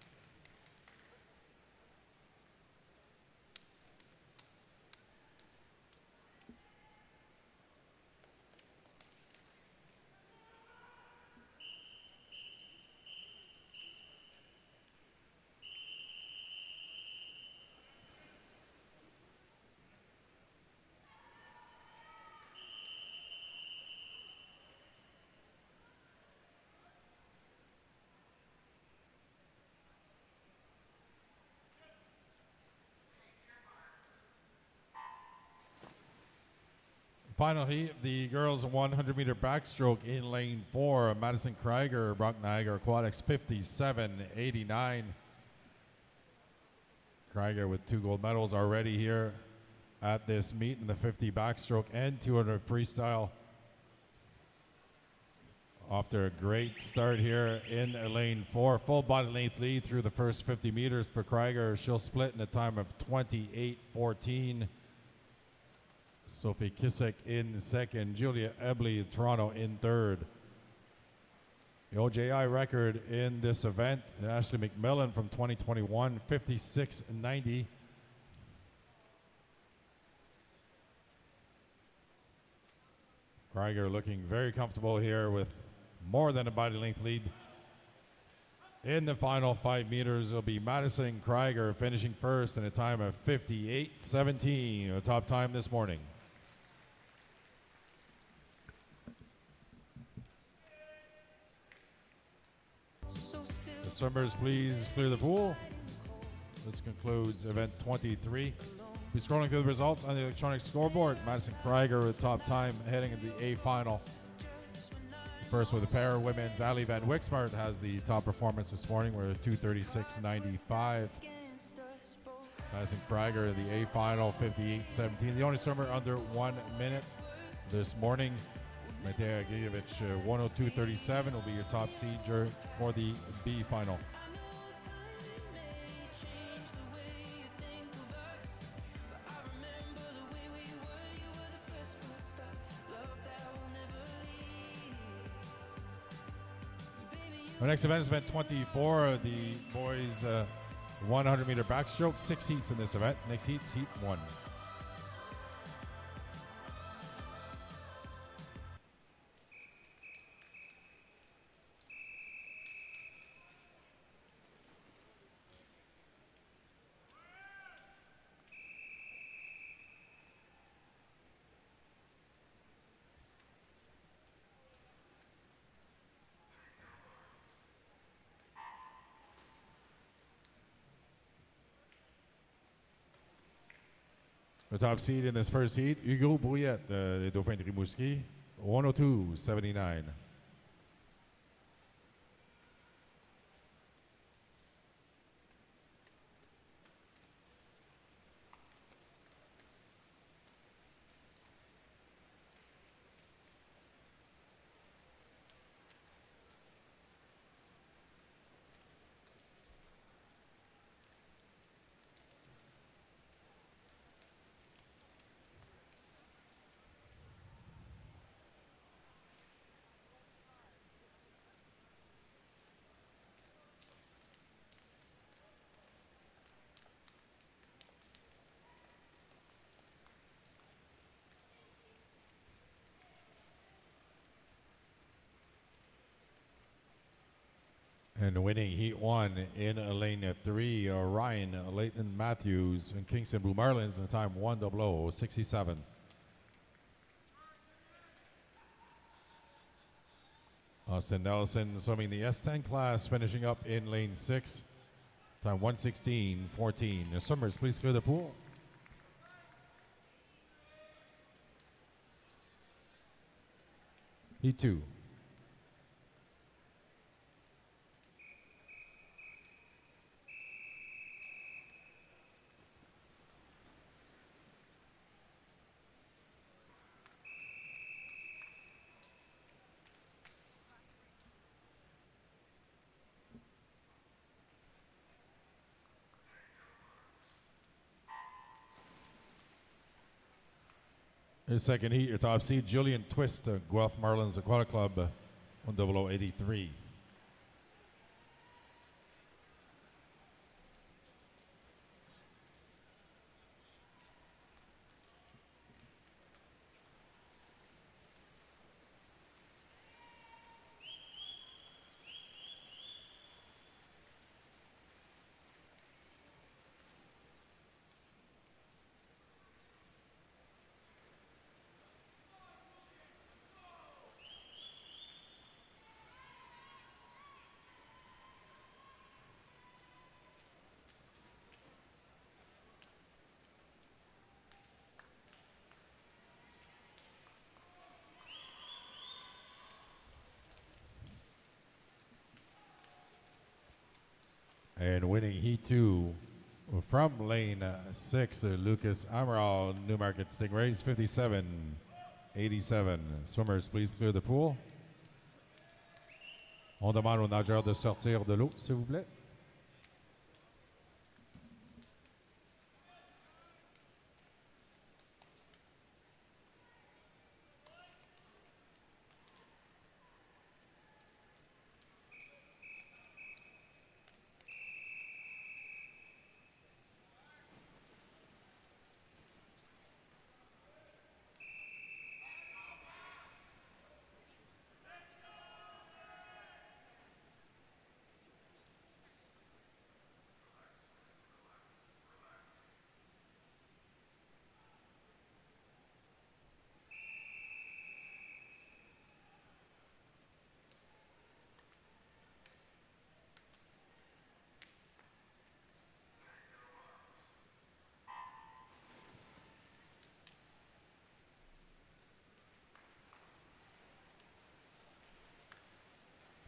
Final heat, the girls 100-meter backstroke in lane 4. Madison Krieger, Brock Niagara Aquatics, 57.89. Krieger with 2 gold medals already here at this meet in the 50 backstroke and 200 freestyle. After a great start here in lane 4. Full body length lead through the first 50 meters for Krieger. She'll split in a time of 28.14. Sophie Kissick in second. Julia Ebley, Toronto, in third. The OJI record in this event, Ashley McMillan from 2021, 56.90. Krieger looking very comfortable here with more than a body length lead. In the final 5 meters, it'll be Madison Krieger finishing first in a time of 58.17, a top time this morning. The swimmers, please clear the pool. This concludes event 23. We're scrolling through the results on the electronic scoreboard. Madison Krieger with top time heading into the A final. First with the pair, women's Ali Van Wixmart has the top performance this morning. We're at 2:36.95. Madison Krieger, the A final, 58.17. The only swimmer under 1 minute this morning. Mateja Gijovic, 1:02.37 will be your top seed for the B final. Our next event is event 24, the boys 100-meter backstroke. 6 heats in this event. Next heat is heat 1. The top seed in this first heat, Hugo Brouillette, les Dauphins de Rimouski, 1:02.79. And winning heat 1 in lane 3, Ryan Leighton Matthews and Kingston Blue Marlins in the time 1:00:67. Austin Nelson swimming the S10 class, finishing up in lane 6. Time 1:16:14. The swimmers, please clear the pool. Heat 2. The second heat, your top seed, Julian Twist, Guelph Marlins Aquatic Club, 10083. And winning Heat 2 from lane 6, Lucas Amaral, Newmarket Stingrays, 57-87. Swimmers, please clear the pool. On demande aux nageurs de sortir de l'eau, s'il vous plaît.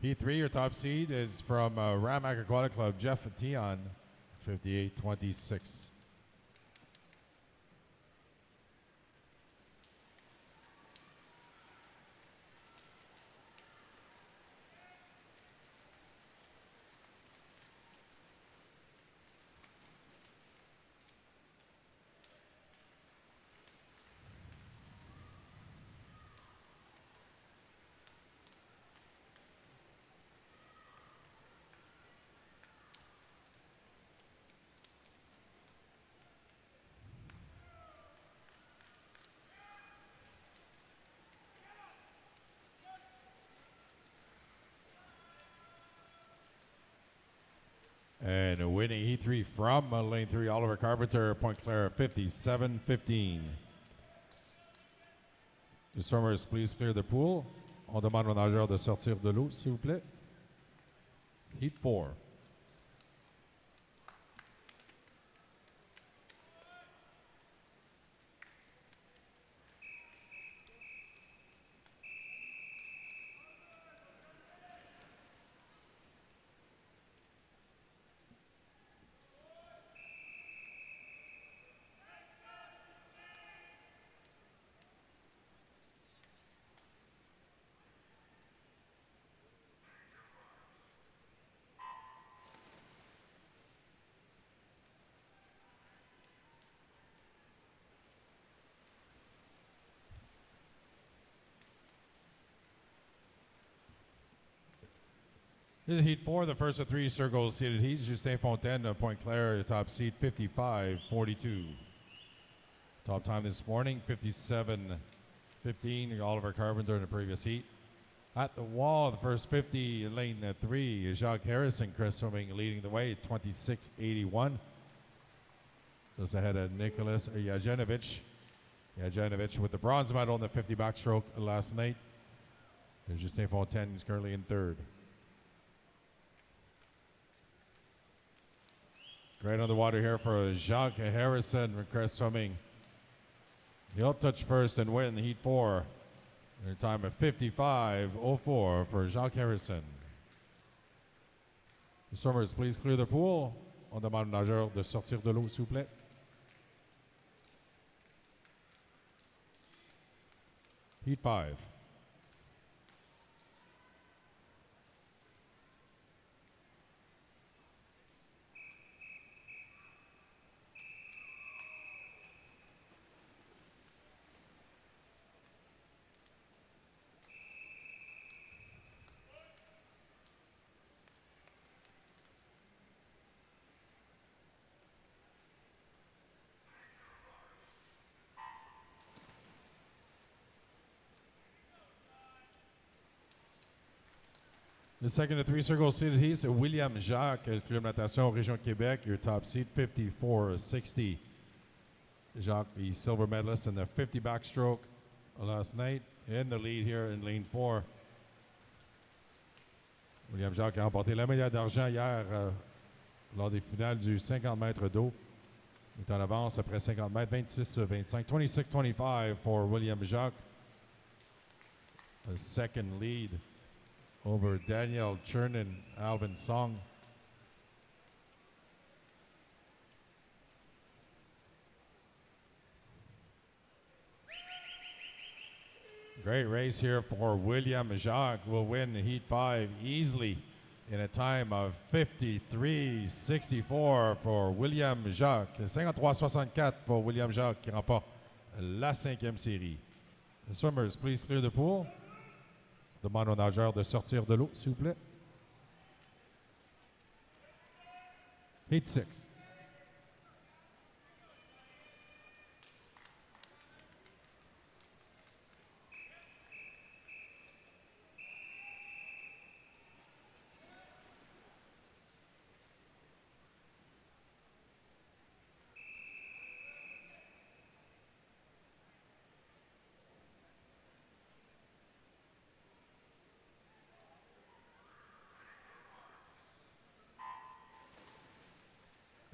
P3, your top seed is from Ramac Aquatic Club, Jeff Tion, 58-26. And winning Heat 3 from lane 3, Oliver Carpenter, Point Claire, 57-15. The swimmers, please clear the pool. On demande aux nageurs de sortir de l'eau, s'il vous plaît. Heat 4. This is Heat 4, the first of 3 circles seeded heats. Justin Fontaine of Point Claire, your top seed, 55-42. Top time this morning, 57-15. Oliver Carpenter in the previous heat. At the wall, the first 50, lane 3, Jacques Harrison, Chris Swimming leading the way, 26-81. Just ahead of Nicholas Yajenovic. Yajenovic with the bronze medal in the 50 backstroke last night. There's Justin Fontaine, who's currently in third. Great on the water here for Jacques Harrison for crest swimming. He'll touch first and win Heat 4. Their time of 55.04 for Jacques Harrison. The swimmers, please clear the pool. On demande aux nageurs de sortir de l'eau, s'il vous plaît. Heat 5. The second of three circle seated heats, William Jacques, Club Natation Région Québec, your top seed, 54.60. Jacques, the silver medalist in the 50 backstroke last night, in the lead here in lane 4. William Jacques a remporté la médaille d'argent hier lors des finales du 50 mètres d'eau. Il est en avance après 50 mètres, 26-25, 26-25 for William Jacques. A second lead over Daniel Chernin, Alvin Song. Great race here for William Jacques. Will win Heat 5 easily in a time of 53.64 for William Jacques. 53.64 pour William Jacques qui remporte la 5e série. The swimmers, please clear the pool. Demande aux nageurs de sortir de l'eau, s'il vous plaît. Heat 6.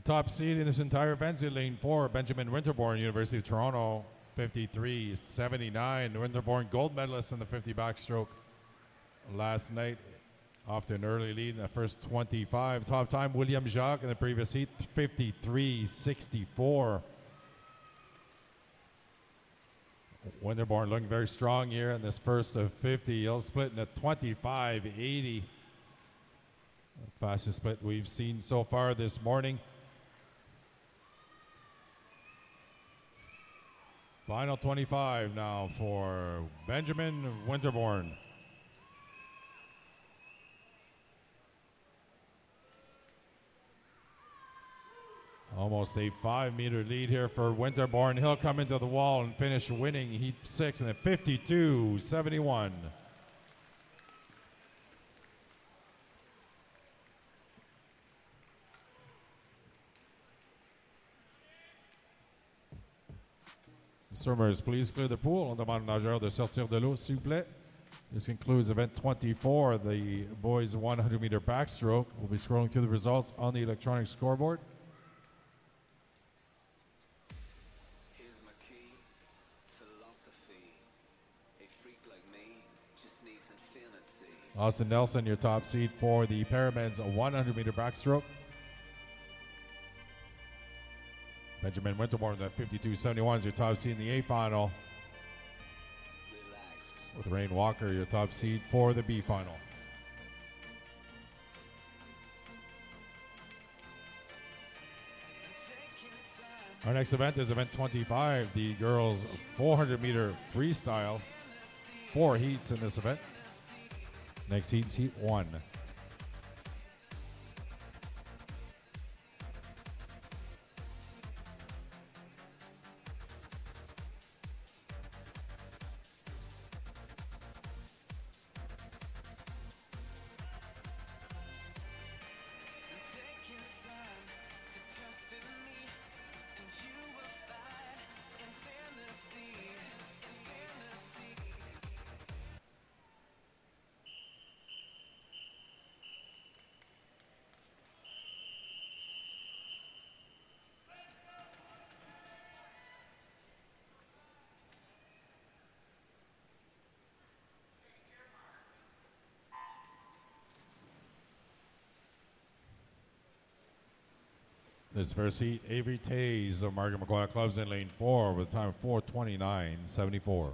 Top seed in this entire event is lane 4, Benjamin Winterborn, University of Toronto, 53.79. Winterborn, gold medalist in the 50 backstroke last night, off to an early lead in the first 25. Top time, William Jacques in the previous heat, 53.64. Winterborn looking very strong here in this first of 50. He'll split in a 25.80. Fastest split we've seen so far this morning. Final 25 now for Benjamin Winterborn. Almost a 5-meter lead here for Winterborn. He'll come into the wall and finish winning Heat 6 in a 52.71. Swimmers, please clear the pool. On demande aux nageurs de sortir de l'eau, s'il vous plaît. This concludes event 24, the boys 100-meter backstroke. We'll be scrolling through the results on the electronic scoreboard. Here's my key, philosophy. A freak like me just needs infinity. Austin Nelson, your top seed for the Paramen's 100-meter backstroke. Benjamin Winterborn at 52.71 is your top seed in the A final. Relax. With Rain Walker, your top seed for the B final. Our next event is event 25, the girls 400-meter freestyle. 4 heats in this event. Next heat is heat 1. This first heat, Avery Tays of Margaret McGuire Clubs in lane 4 with a time of 4:29.74.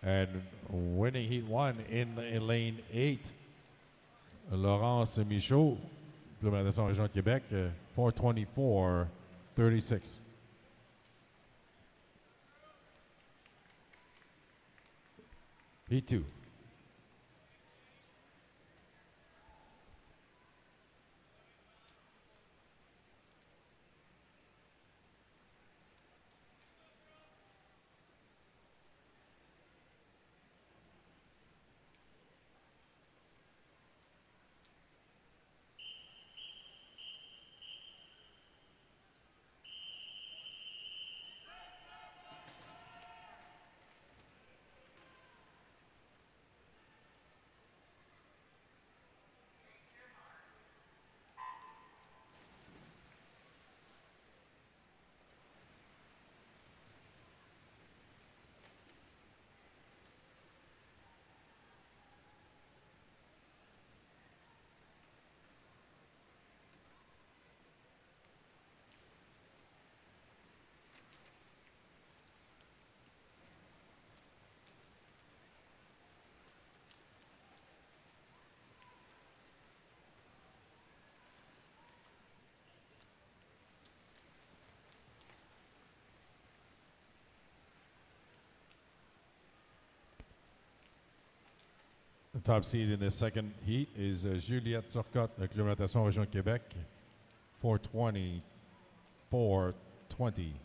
And winning heat 1 in lane 8, Laurence Michaud, Club Natation Région de Québec, 4:24.36. Heat 2. The top seed in the second heat is Juliette Turcotte de Club Natation Région de Québec, 420, 420.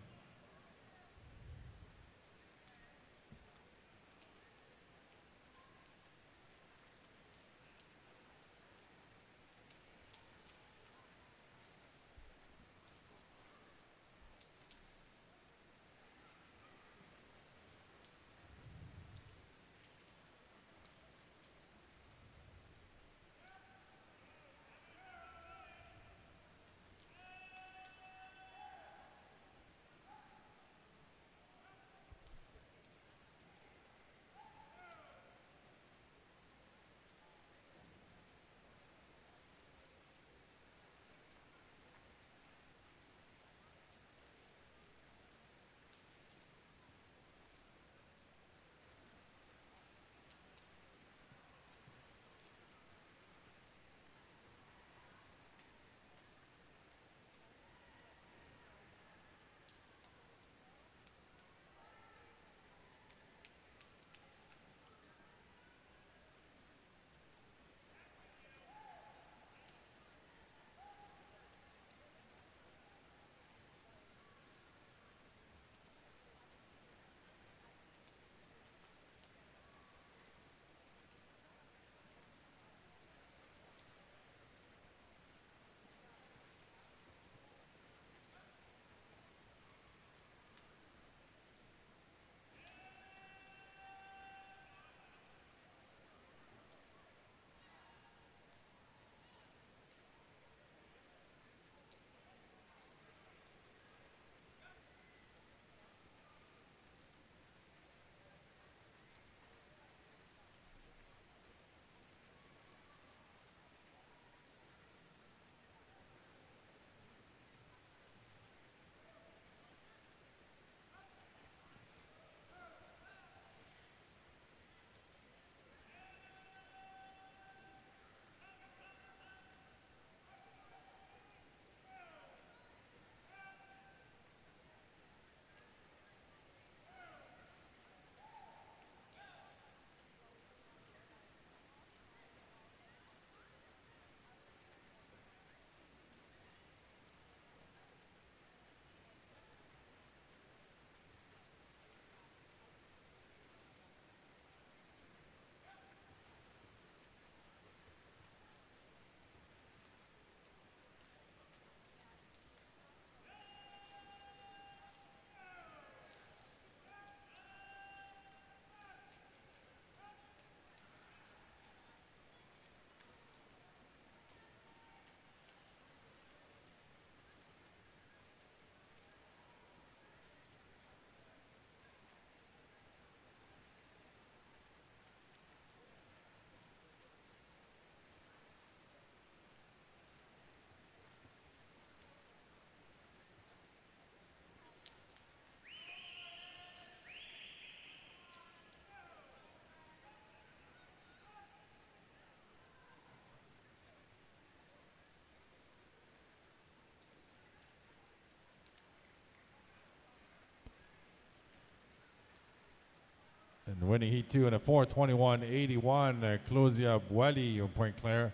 And winning Heat 2 in a 4:21.81, Claudia Boily of Point Claire,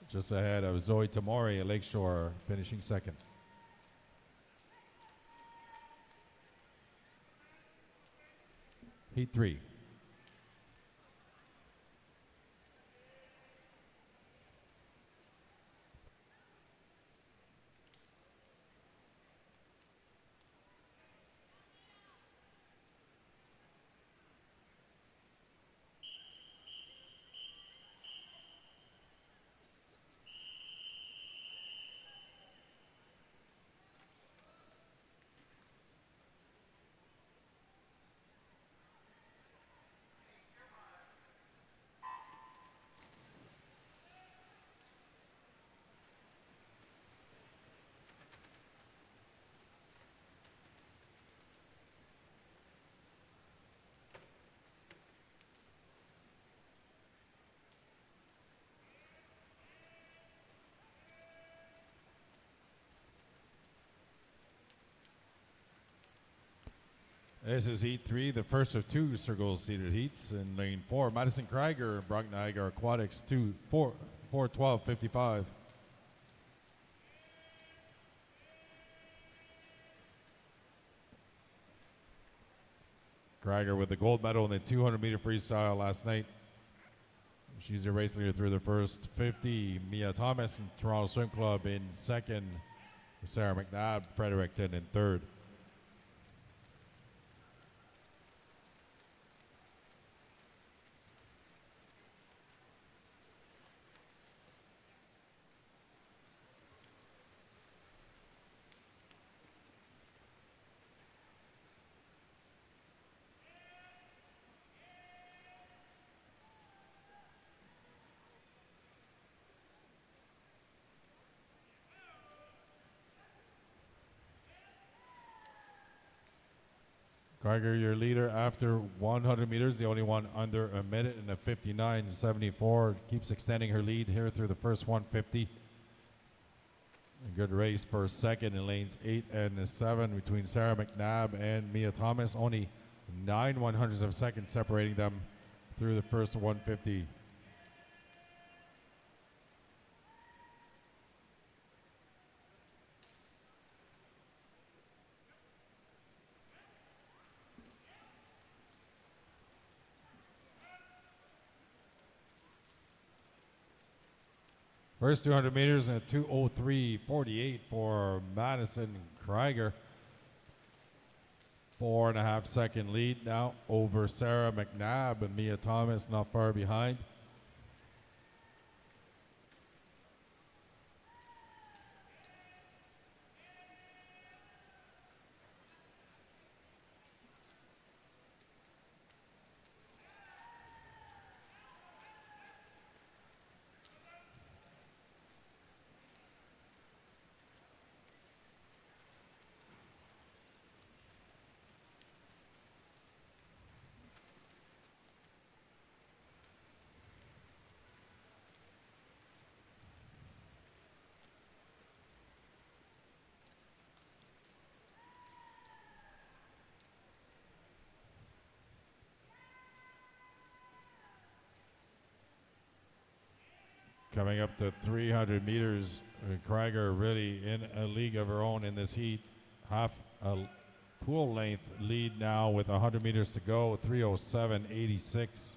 just ahead of Zoe Tamori at Lakeshore, finishing second. Heat 3. This is Heat 3, the first of two circle seated heats. In lane 4, Madison Krieger, Brock Niagara Aquatics, 4:12:55. Krieger with the gold medal in the 200-meter freestyle last night. She's a race leader through the first 50. Mia Thomas and Toronto Swim Club in second. Sarah McNabb, Fredericton in third. Krieger, your leader after 100 meters, the only one under a minute in a 59.74. Keeps extending her lead here through the first 150. A good race for second in lanes 8 and 7 between Sarah McNabb and Mia Thomas. Only 9/100ths of a second separating them through the first 150. First 200 meters in a 2:03.48 for Madison Krieger. 4.5 second lead now over Sarah McNabb, and Mia Thomas not far behind. Coming up to 300 meters, Krieger really in a league of her own in this heat. Half a pool length lead now with 100 meters to go, 3:07.86.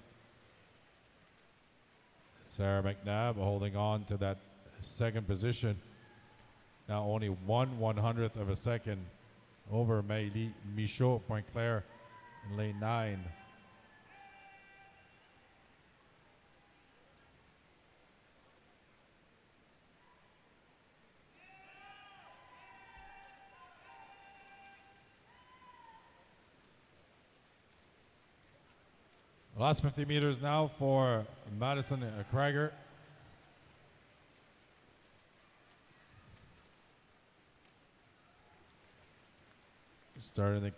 Sarah McNabb holding on to that second position. Now only 1/100th of a second over Maëlie Michaud Pointe-Claire in lane 9. Last 50 meters now for Madison Krieger. Starting to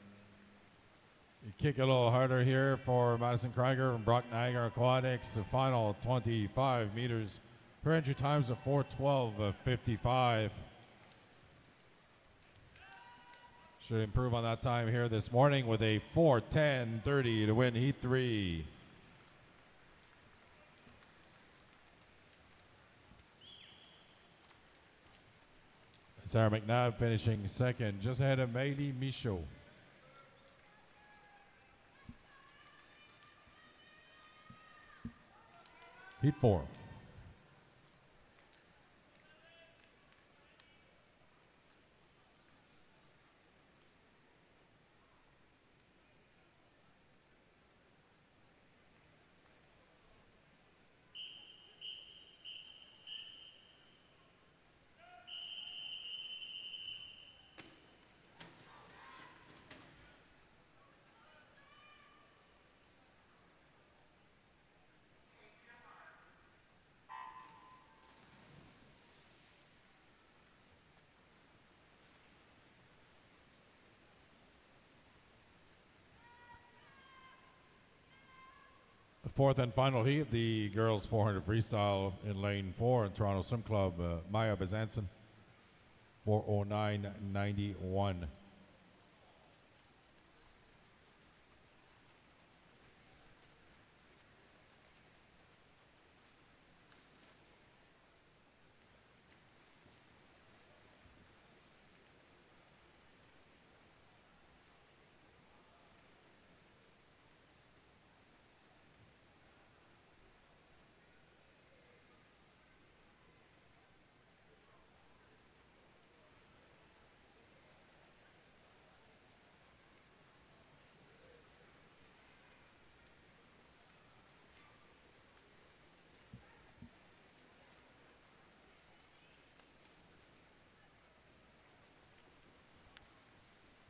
kick a little harder here for Madison Krieger from Brock Niagara Aquatics. The final 25 meters. Her entry times are 4:12.55. Should improve on that time here this morning with a 4:10.30 to win Heat 3. Sarah McNabb finishing second, just ahead of Maëlie Michaud. Heat 4. Fourth and final heat, the girls 400 freestyle in lane 4 in Toronto Swim Club. Maya Bezanson, 4:09.91.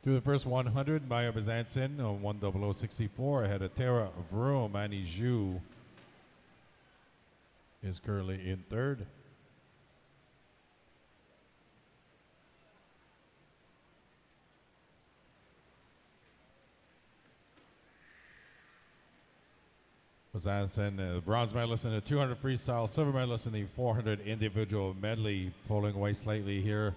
Through the first 100, Maya Bazanson on 10064 ahead of Tara Vroom. Annie Zhu is currently in third. Bazanson, bronze medalist in the 200 freestyle, silver medalist in the 400 individual medley, pulling away slightly here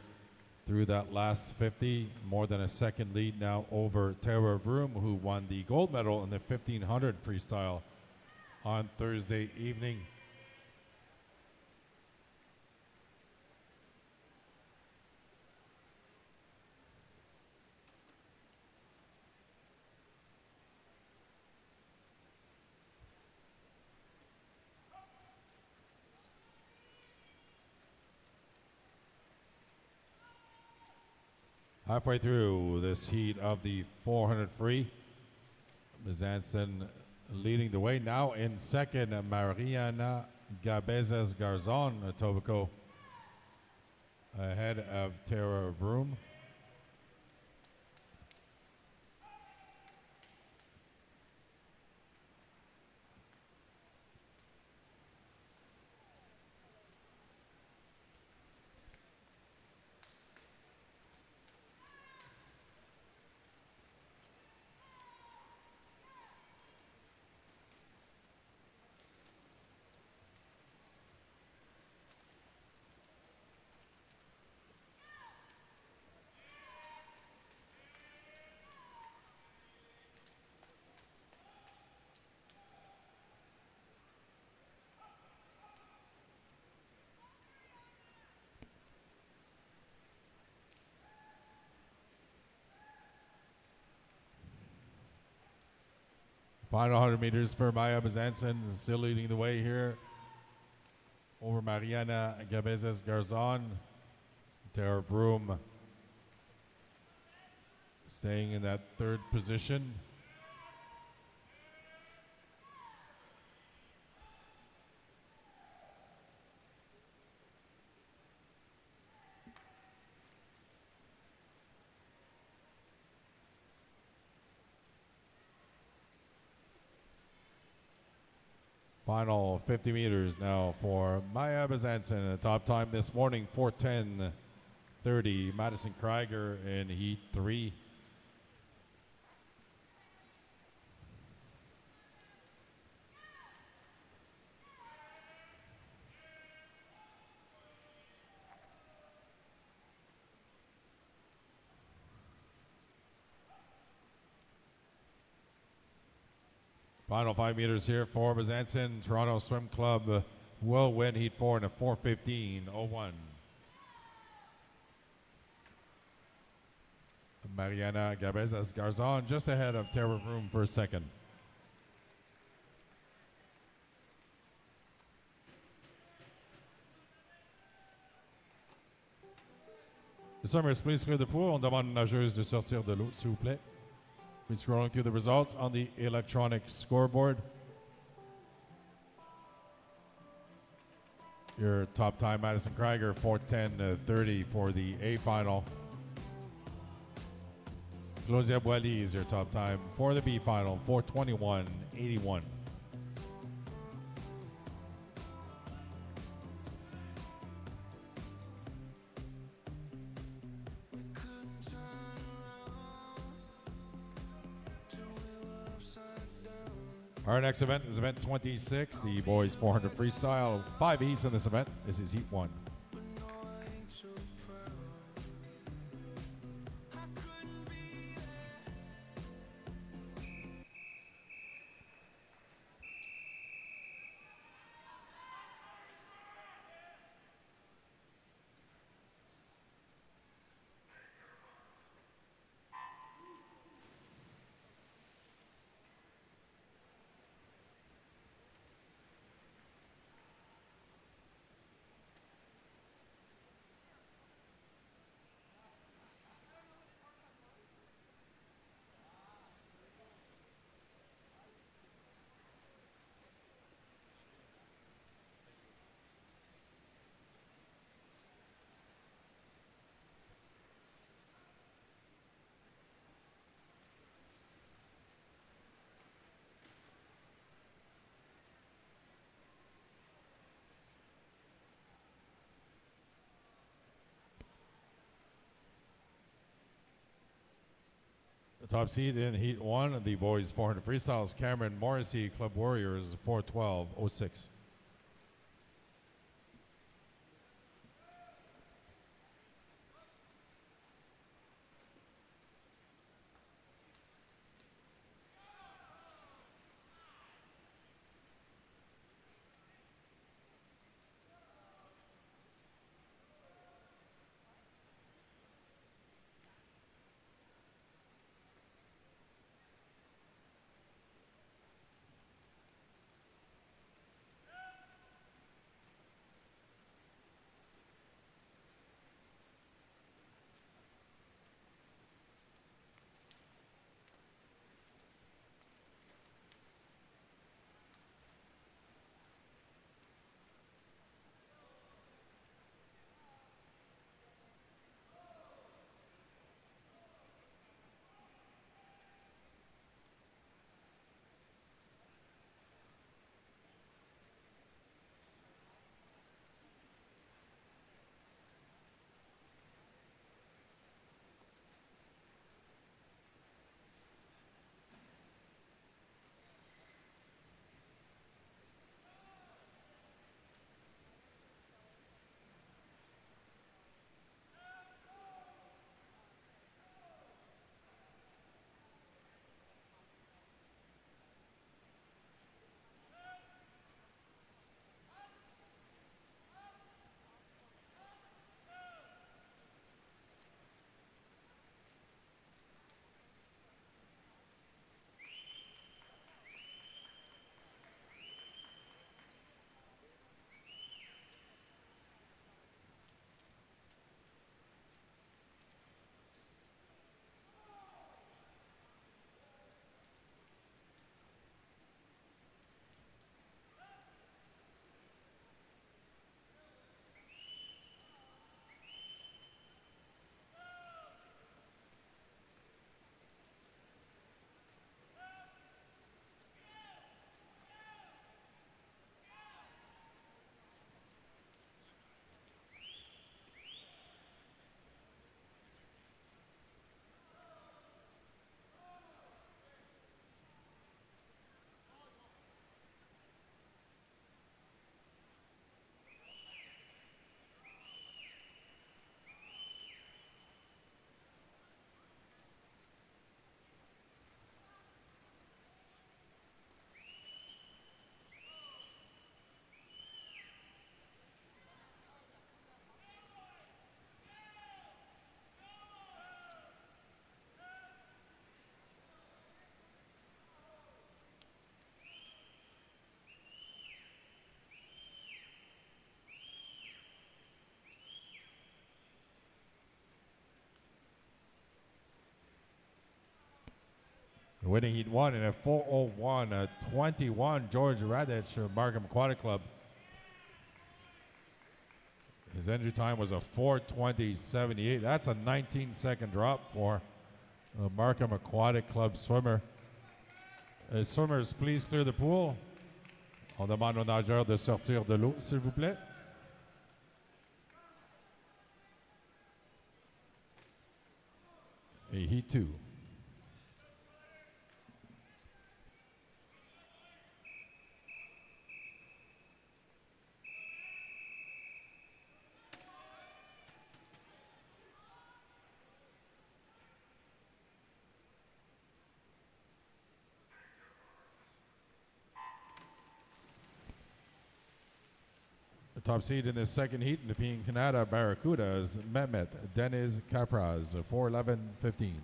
through that last 50. More than a second lead now over Tara Vroom, who won the gold medal in the 1500 freestyle on Thursday evening. Halfway through this heat of the 400 free, Bazanson leading the way. Now in second, Mariana Gabezas Garzon, Etobicoke, ahead of Tara Vroom. Final 100 meters for Maya Bazanson, still leading the way here over Mariana Gabezas Garzon. Tara Vroom staying in that third position. Final 50 meters now for Maya Bazanson. The top time this morning, 4:10:30. Madison Krieger in heat 3. Final 5 meters here for Bazanson. Toronto Swim Club will win heat 4 in a 4:15:01. Mariana Gabezas Garzon just ahead of Tara Vroom for a second. The swimmers, please clear the pool. On demande une nageuse de sortir de l'eau, s'il vous plaît. We're scrolling through the results on the electronic scoreboard. Your top time, Madison Krieger, 4:10:30 for the A final. Claudia Boily is your top time for the B final, 4:21:81. Our next event is event 26, the boys 400 freestyle. 5 heats in this event. This is heat 1. top seed in Heat 1, the boys 400 freestyles, Cameron Morrissey, Club Warriors, 4:12.06. Winning Heat 1 in a 4:01.21, George Radich of Markham Aquatic Club. His entry time was a 4:20.78. That's a 19-second drop for the Markham Aquatic Club swimmer. Swimmers, please clear the pool. On demande aux nageurs de sortir de l'eau, s'il vous plaît. Et Heat 2. The top seed in the second heat in the Team Canada Barracudas, Mehmet Deniz Kapraz, 4:11.15.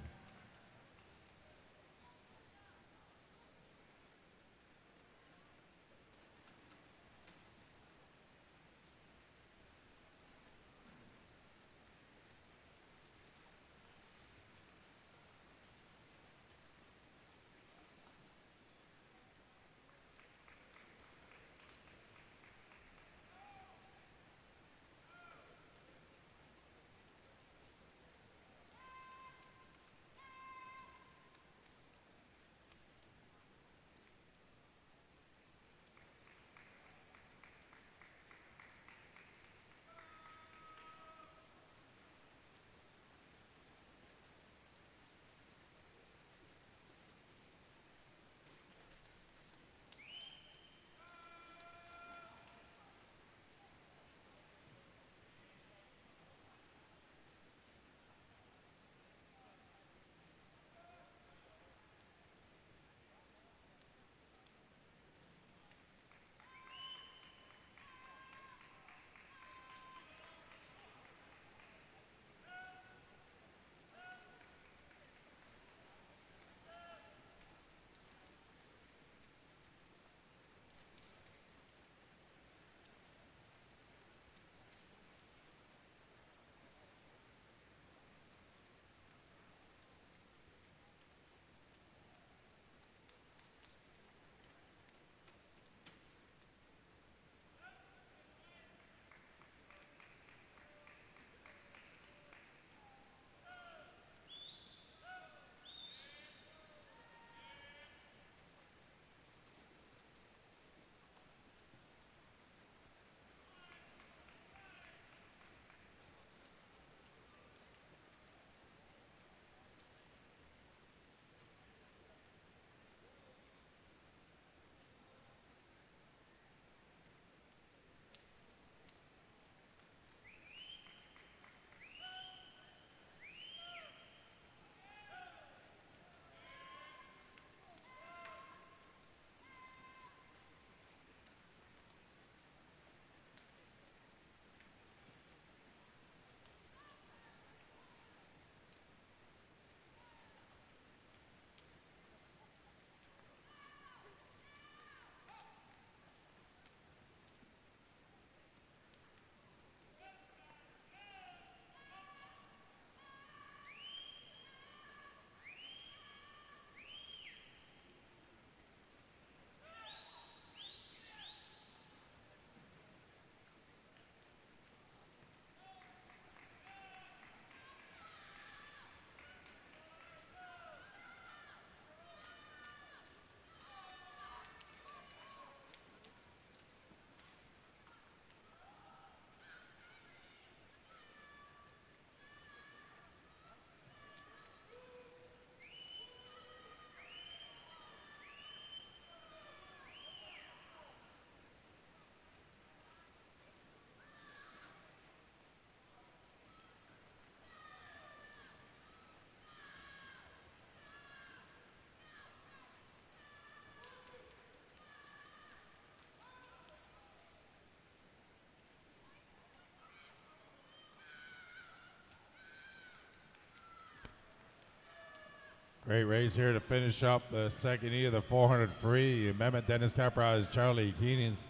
Great race here to finish up the second heat of the 400 free. Mehmet Dennis Capraz, Charlie Keenans.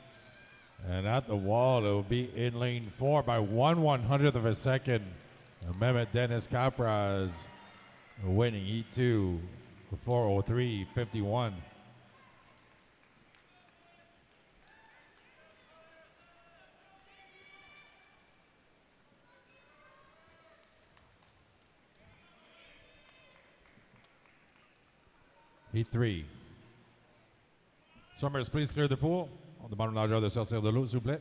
And at the wall, it will be in lane 4 by 1/100th of a second. Mehmet Dennis Capraz winning heat 2, 4:03.51. Heat 3. Swimmers, please clear the pool. On demande aux nageurs de sortir de l'eau, s'il vous plaît.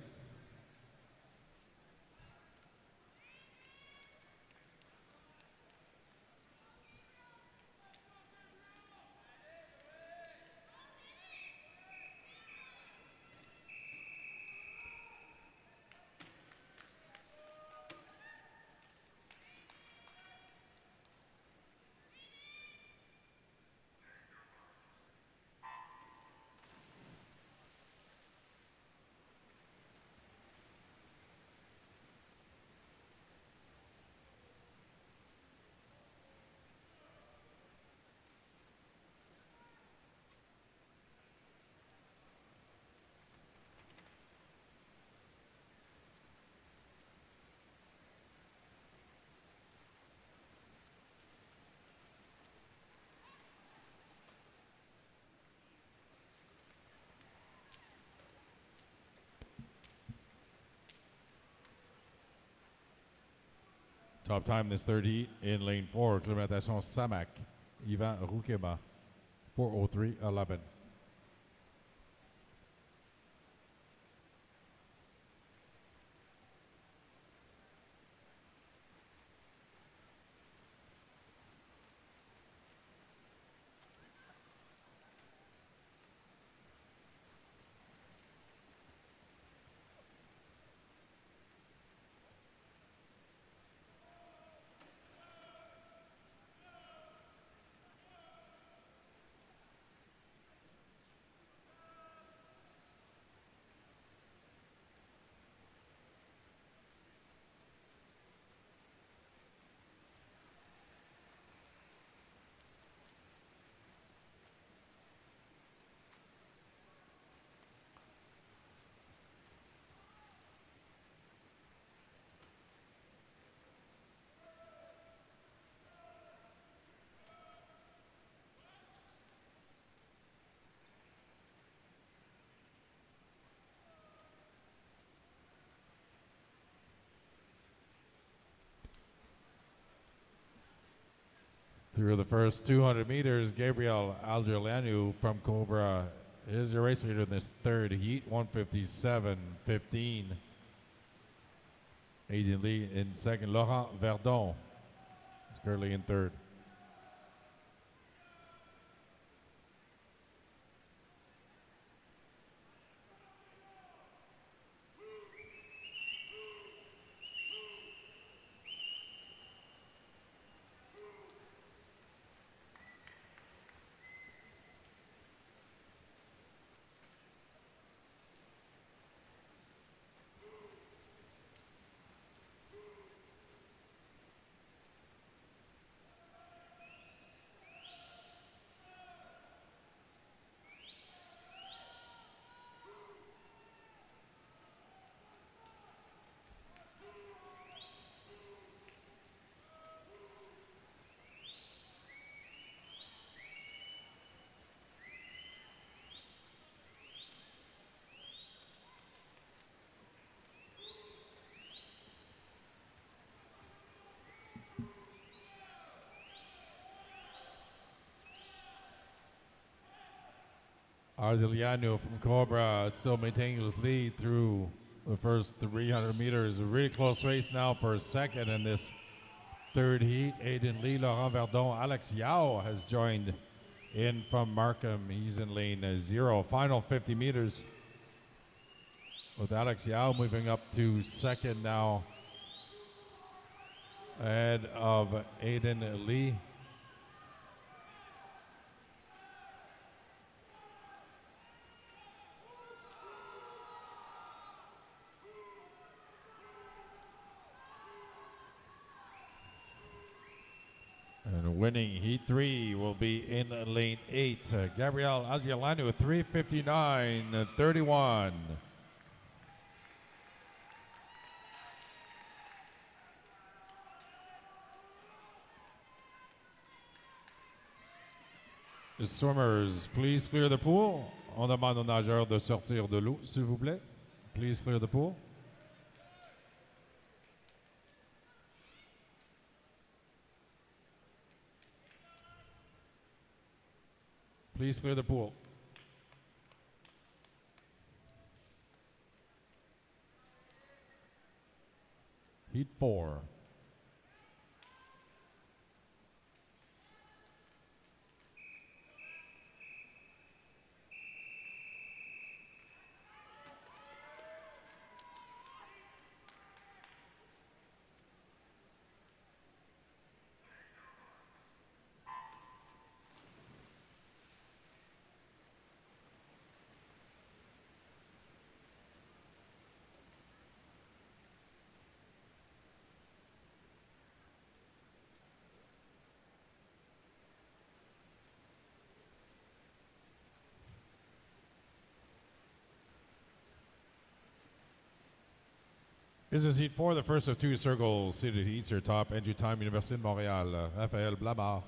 Top time this third heat in lane 4, Climatation Samak, Ivan Roukema, 4:03.11. Through the first 200 meters, Gabriel Algerlanu from Cobra is your race leader in this third heat, 1:57.15. Aiden Lee in second. Laurent Verdon is currently in third. Ardiliano from Cobra still maintaining his lead through the first 300 meters. A really close race now for second in this third heat. Aiden Lee, Laurent Verdon, Alex Yao has joined in from Markham. He's in lane 0. Final 50 meters with Alex Yao moving up to second now ahead of Aiden Lee. And winning Heat 3 will be in lane 8. Gabriel Adriolano, 3:59.31. The swimmers, please clear the pool. On demande aux nageurs de sortir de l'eau, s'il vous plaît. Please clear the pool. Please clear the pool. Heat 4. This is Heat 4, the first of 2 circle-seated heats. Your top entry time, Université de Montréal. Raphaël Blamard,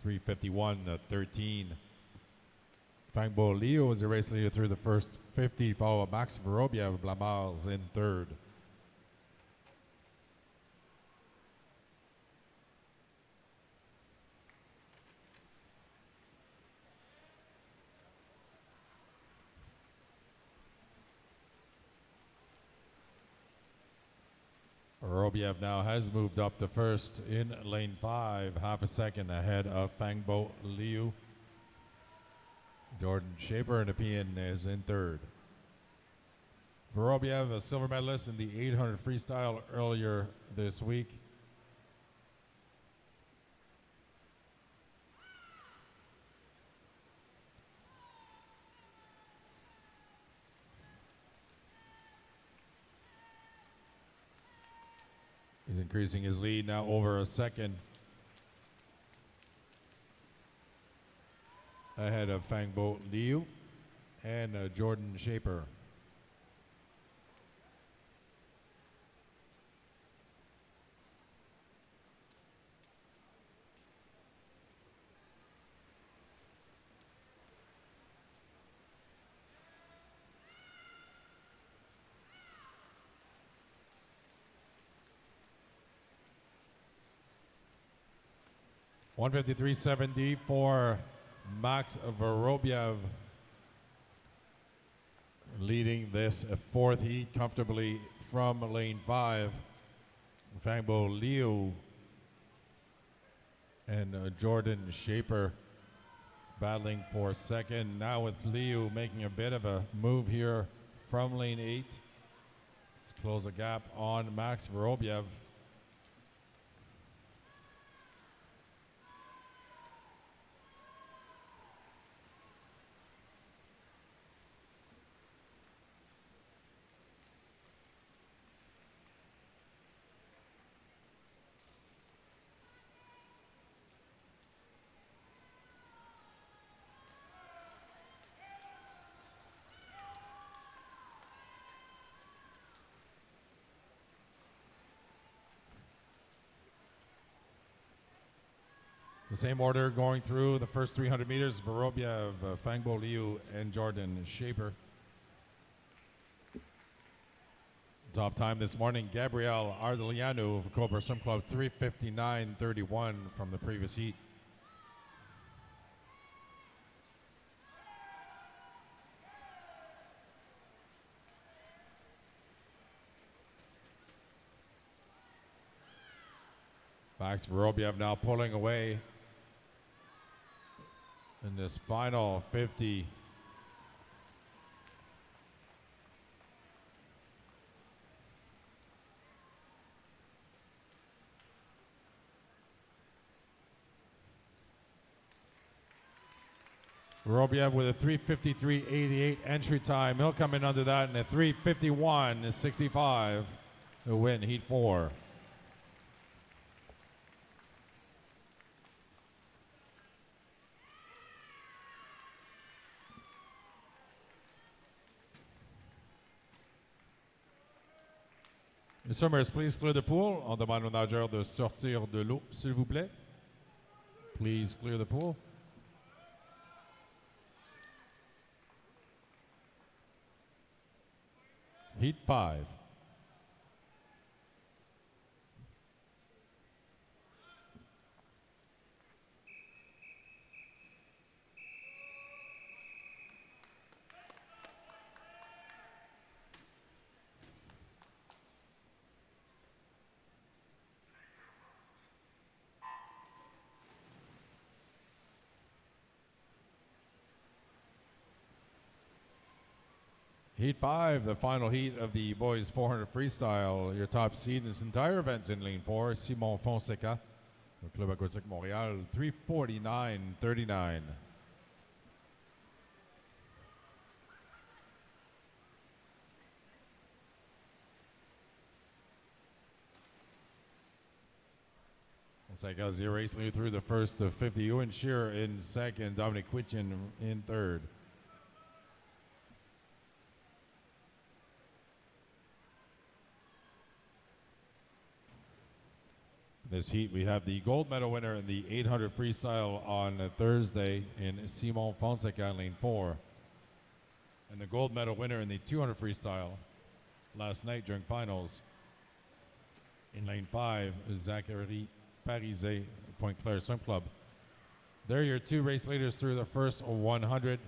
3:51.13. Fangbo Leo is the race leader through the first 50, followed by Max Vorobiev. Blamard's in third. Vorobiev now has moved up to first in lane 5, half a second ahead of Fangbo Liu. Jordan Shaper in the PN is in third. Vorobiev, a silver medalist in the 800 freestyle earlier this week. He's increasing his lead now over a second ahead of Fangbo Liu and Jordan Shaper. $153.70 for Max Vorobiev, leading this fourth heat comfortably from lane 5. Fangbo Liu and Jordan Shaper battling for second. Now with Liu making a bit of a move here from lane 8. Let's close the gap on Max Vorobiev. The same order going through the first 300 meters, Vorobiev, Fangbo Liu, and Jordan Shaper. Top time this morning, Gabriel Ardeliano of Cobra Swim Club, 3:59.31 from the previous heat. Max Vorobiev now pulling away in this final 50. Vorobiev with a 3:53.88 entry time. He'll come in under that in a 3:51.65 to win Heat 4. Swimmers, please clear the pool. On demande aux nageurs de sortir de l'eau, s'il vous plaît. Please clear the pool. Heat 5. Heat 5, the final heat of the boys 400 freestyle. Your top seed in this entire event in lane 4, Simon Fonseca, le Club Aquatique Montréal, 349.39. Fonseca is racing through the first of 50. Ewan Shearer in second, Dominic Quitchen in third. This heat, we have the gold medal winner in the 800 freestyle on Thursday in Simon Fonseca in lane 4. And the gold medal winner in the 200 freestyle last night during finals in lane 5 is Zachary Parizet, Pointe Claire Swim Club. They're your two race leaders through the first 100.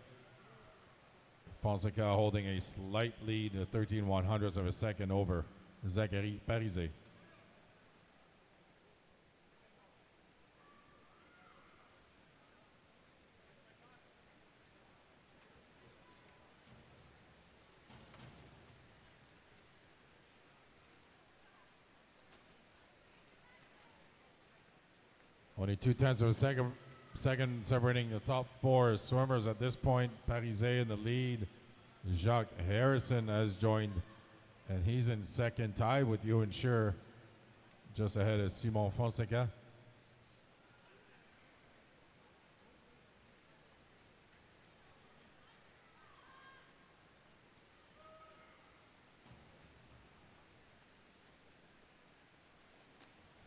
Fonseca holding a slight lead, 13/100ths of a second over Zachary Parizet. Only 0.2 of a second separating the top four swimmers at this point. Parizet in the lead. Jacques Harrison has joined, and he's in second, tied with Ewan Shearer, just ahead of Simon Fonseca.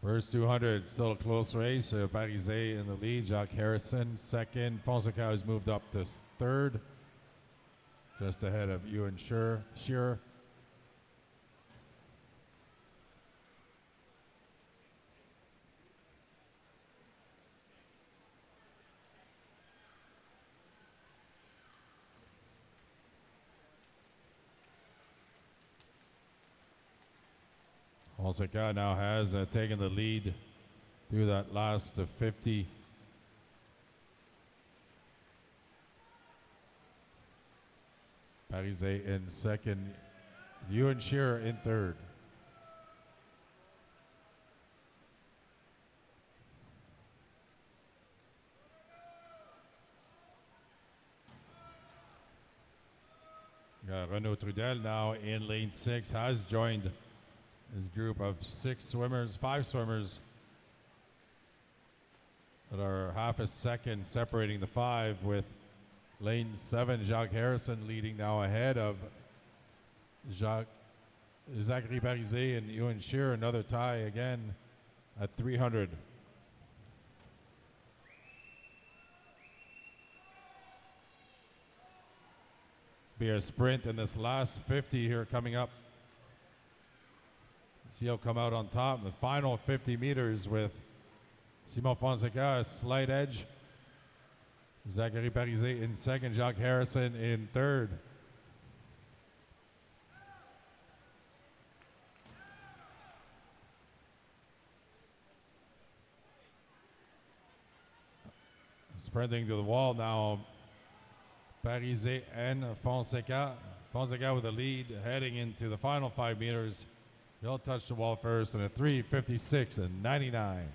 First 200, still a close race. Parizet in the lead, Jacques Harrison second. Fonseca has moved up to third, just ahead of Ewan Shearer. Fonseca now has taken the lead through that last 50. Parizet in second, Ewan Shearer in third. Renaud Trudel now in lane 6 has joined his group of 5 swimmers that are half a second separating the 5, with lane 7, Jacques Harrison leading now ahead of Zachary Parizet and Ewan Shearer. Another tie again at 300. Be a sprint in this last 50 here coming up. See he'll come out on top in the final 50 meters with Simon Fonseca a slight edge. Zachary Parizet in second, Jacques Harrison in third. Sprinting to the wall now, Parizet and Fonseca. Fonseca with the lead heading into the final 5 meters. He'll touch the wall first in a 3:56.99.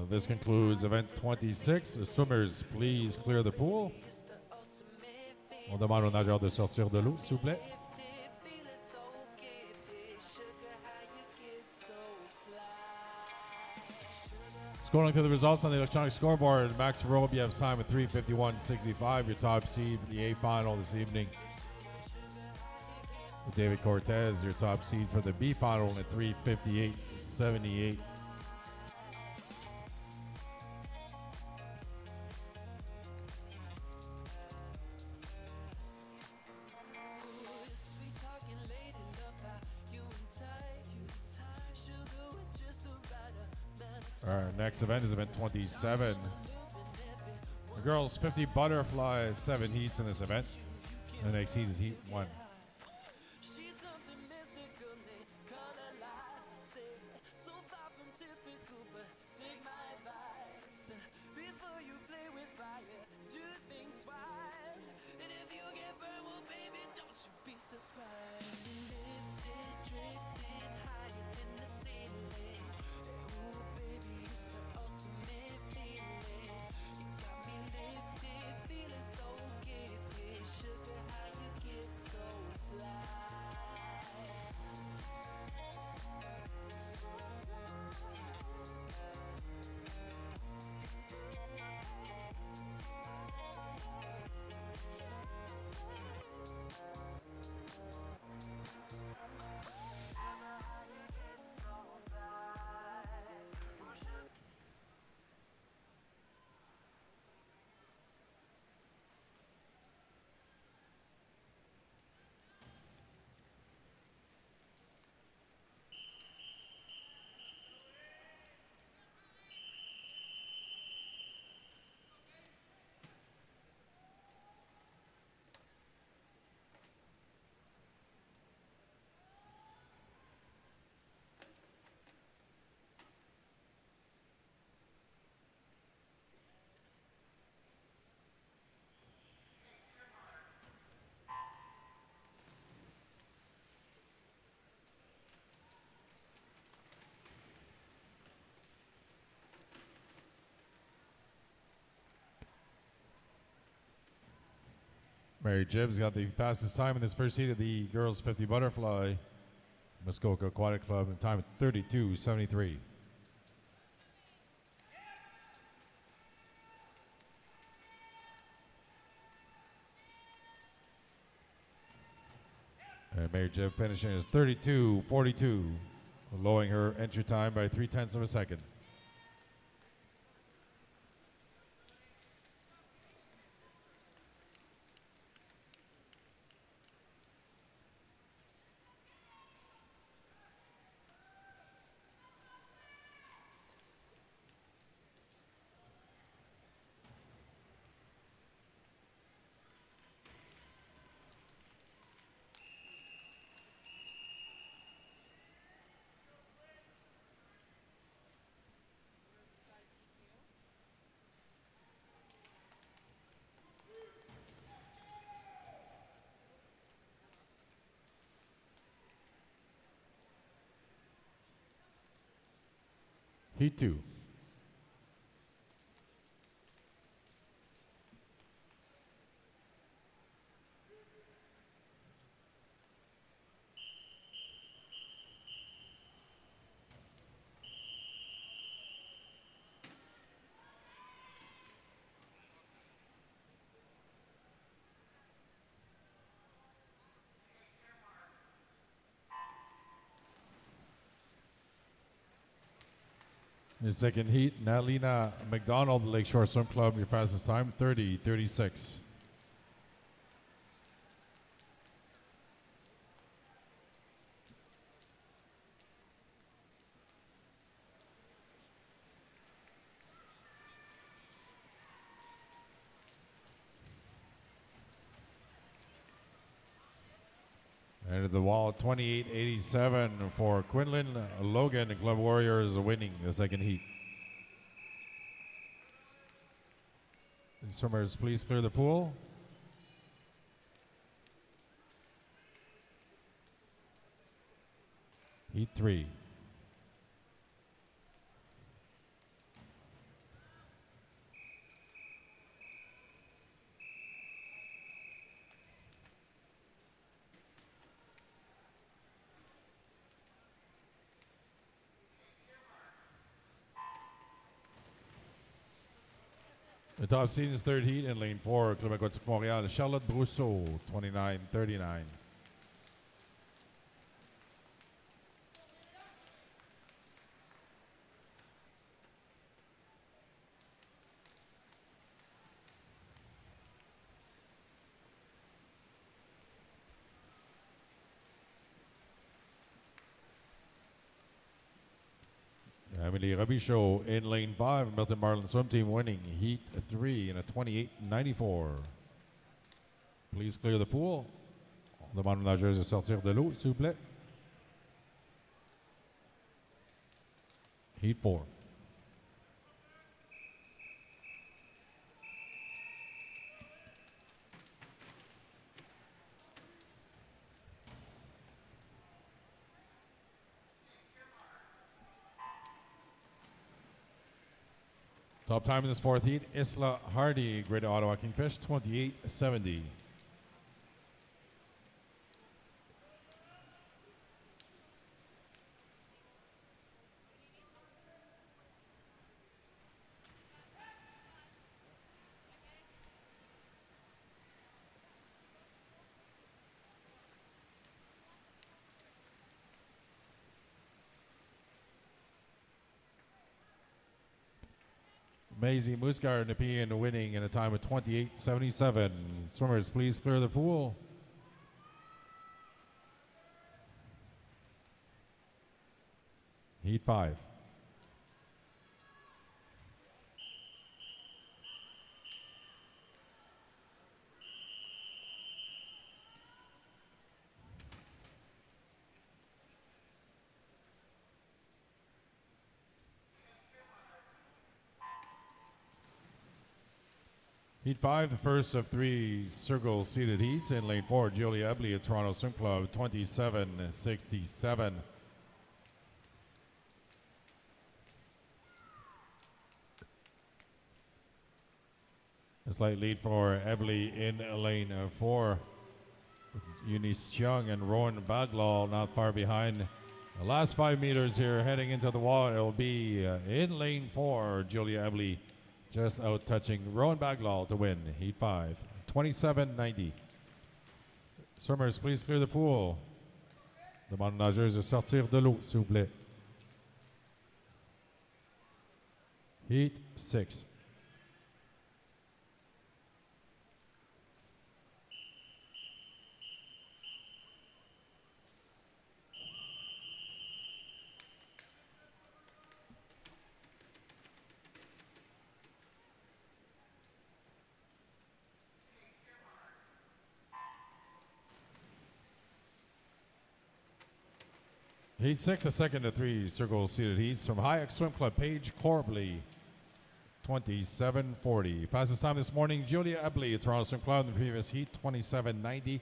This concludes event 26. The swimmers, please clear the pool. On demande aux nageurs de sortir de l'eau, s'il vous plaît. Scrolling through the results on the electronic scoreboard, Max Vorobyev's time at 3:51.65, your top seed for the A final this evening. David Cortez, your top seed for the B final at 3:58.78. Our next event is event 27. The girls 50 butterfly, 7 heats in this event. The next heat is heat 1. Mary Jibbs got the fastest time in this first heat of the girls 50 butterfly. Muskoka Aquatic Club in time at 32.73. And Mary Jibb finishing as 32.42, lowering her entry time by 0.3 of a second. Heat 2. In the second heat, Nalina McDonald, Lakeshore Swim Club, your fastest time, 30.36. And at the wall, 28.87 for Quinlan Logan, and Club Warriors winning the second heat. And swimmers, please clear the pool. Heat 3. The top seed is third heat in lane 4, Club Aquatique Montréal, Charlotte Brousseau, 29-39. Emily Robichaud in lane 5, Milton Marlin Swim Team winning heat 3 in a 28-94. Please clear the pool. On demande aux nageuses de sortir de l'eau, s'il vous plaît. Heat 4. Top time in this fourth heat, Isla Hardy, Greater Ottawa Kingfish, 28-70. Maisie Musgar Nepean winning in a time of 28-77. Swimmers, please clear the pool. Heat 5. Heat 5, the first of 3 circle seated heats in lane 4, Julia Ebley of Toronto Swim Club, 27-67. A slight lead for Ebley in lane 4, with Eunice Chung and Rowan Baglaw not far behind. The last 5 meters here heading into the wall, it will be in lane 4, Julia Ebley just out touching Rowan Baglaw to win heat 5, 27-90. Swimmers, please clear the pool. Demande aux nageuses de sortir de l'eau, s'il vous plaît. Heat 6. Heat 6, a second of 3 circle seated heats from Hayek Swim Club, Paige Corbley, 27-40. Fastest time this morning, Julia Ebley, Toronto Swim Club in the previous heat, 27-90.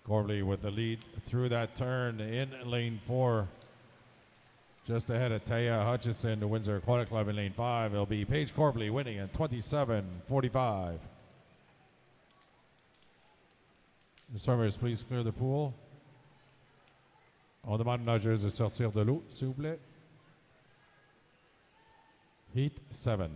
Corbley with the lead through that turn in lane 4. Just ahead of Taya Hutchison, the Windsor Aquatic Club in lane 5. It'll be Paige Corbley winning at 27-45. The swimmers, please clear the pool. On demande aux nageuses de sortir de l'eau, s'il vous plaît. Heat 7.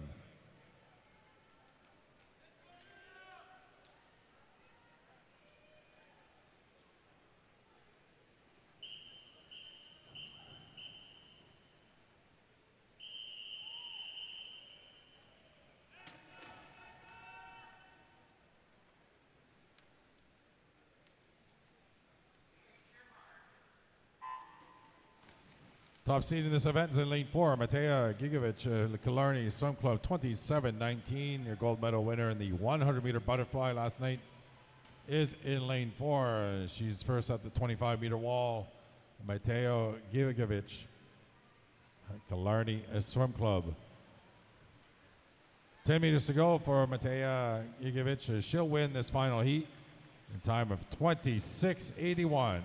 Top seed in this event is in lane 4, Matea Gigovic, Killarney Swim Club, 27-19. Your gold medal winner in the 100-meter butterfly last night is in lane 4. She's first at the 25-meter wall. Mateo Gigovic, Killarney Swim Club. 10 meters to go for Matea Gigovic. She'll win this final heat in time of 26:81.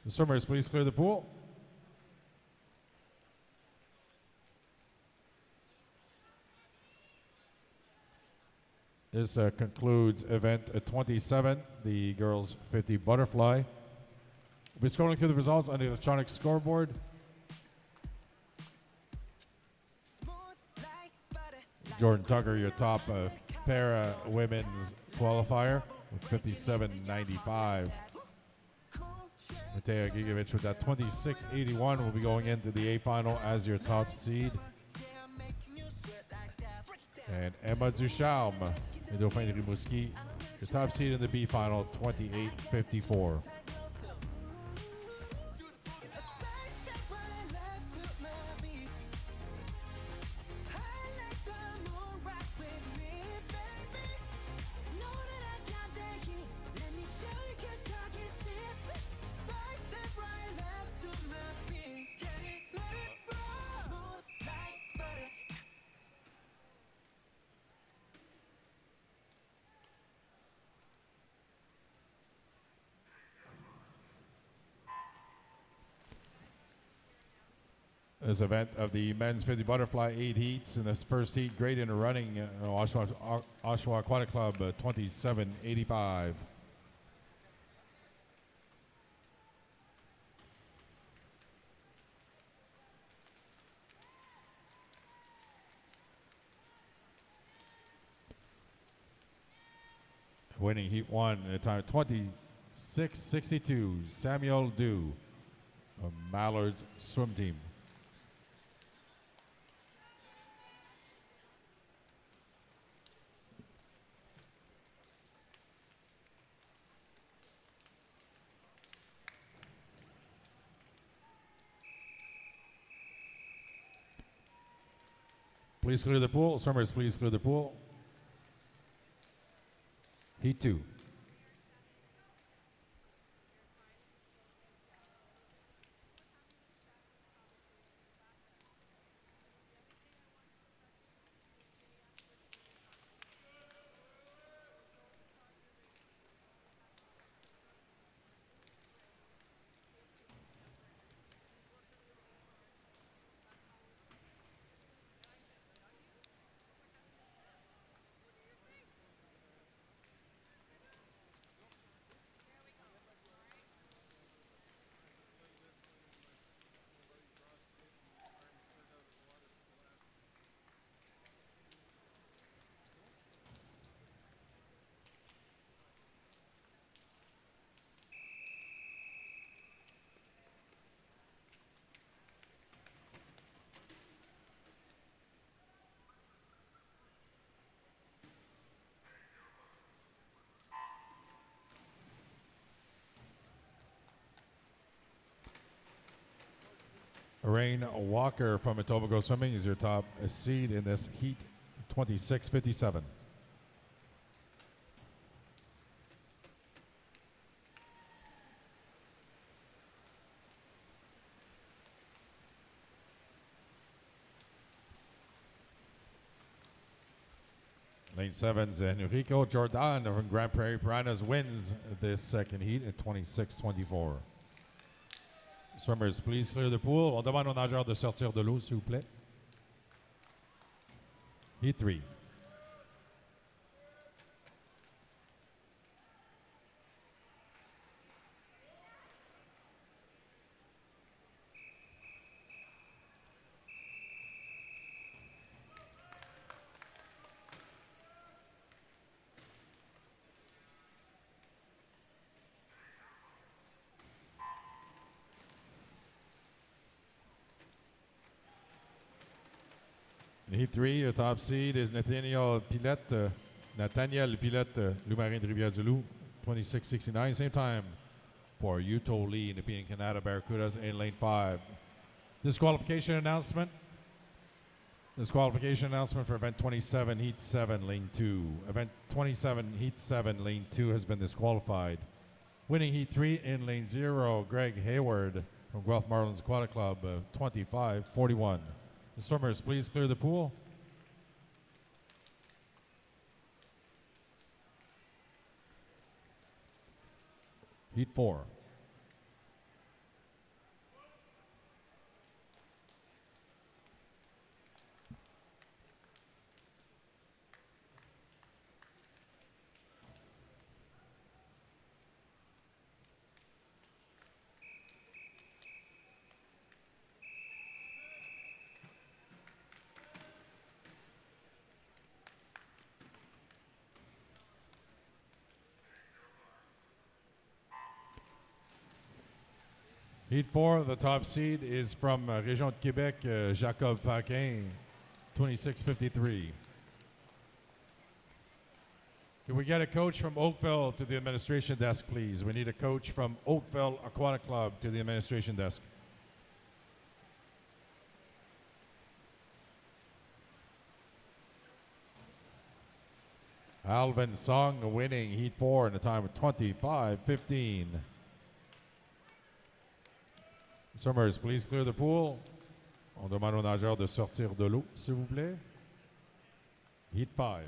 The swimmers, please clear the pool. This concludes event 27, the girls 50 butterfly. We'll be scrolling through the results on the electronic scoreboard. Jordan Tucker, your top para women's qualifier with 57.95. Matea Gigovic with that 26.81 will be going into the A final as your top seed. And Emma Ducharme, the Dauphin de Rimouski, your top seed in the B final, 28.54. This event of the men's 50 butterfly 8 heats. In this first heat, great in running, Oshawa Aquatic Club, 27.85. Winning heat 1 at a time 26.62, Samuel Dew of Mallard's swim team. Please clear the pool. Swimmers, please clear the pool. Heat 2. Rain Walker from Etobicoke Swimming is your top seed in this heat, 26.57. Lane 7's Enrico Jordan from Grand Prairie Piranhas wins this second heat at 26.24. Swimmers, please clear the pool. On demande aux nageurs de sortir de l'eau, s'il vous plaît. Heat 3. In Heat 3, your top seed is Nathaniel Pilette, Loup-Marin de Rivière-du-Loup, 26.69. Same time for Yuto Lee, Nepean Canada Barracudas in lane 5. Disqualification announcement. Disqualification announcement for event 27, heat 7, lane 2. Event 27, heat 7, lane 2 has been disqualified. Winning heat 3 in lane 0, Greg Hayward from Guelph Marlins Aquatic Club, 25.41. The swimmers, please clear the pool. Heat 4. Heat 4, the top seed is from Région de Québec, Jacob Paquin, 2653. Can we get a coach from Oakville to the administration desk, please? We need a coach from Oakville Aquatic Club to the administration desk. Alvin Song winning Heat 4 in a time of 25:15. Summers, please clear the pool. On demande aux nageurs de sortir de l'eau, s'il vous plaît. Heat 5.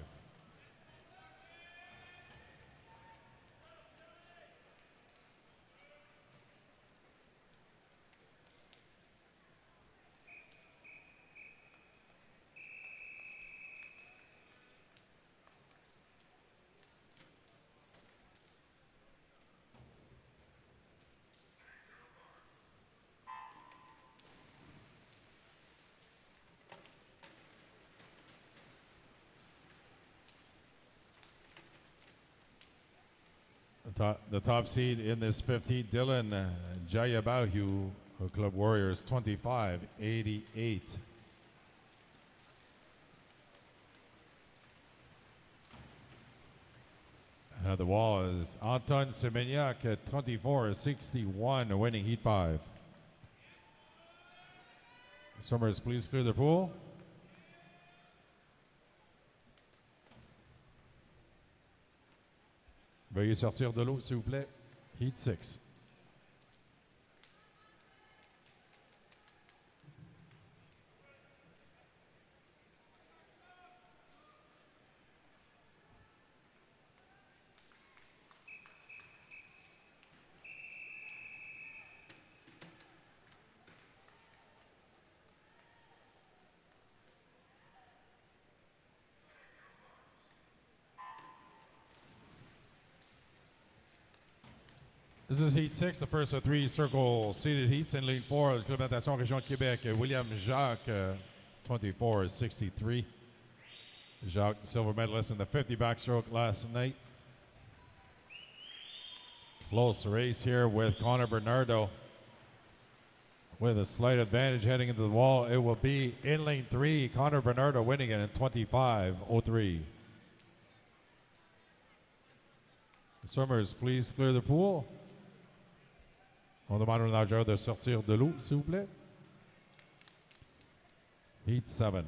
The top seed in this 15th, Dylan Jayabahu, Club Warriors, 25:88. The wall is Anton Semeniak at 24:61, winning Heat 5. Summers, please clear the pool. Veuillez sortir de l'eau, s'il vous plaît. Heat 6. This is Heat 6, the first of three circle seated heats in League 4. Le Club Natation Région de Québec, William Jacques, 24:63. Jacques, the silver medalist in the 50 backstroke last night. Close race here with Connor Bernardo. With a slight advantage heading into the wall, it will be in lane 3. Connor Bernardo winning it in 25:03. Swimmers, please clear the pool. On demande aux nageurs de sortir de l'eau, s'il vous plaît. Heat 7.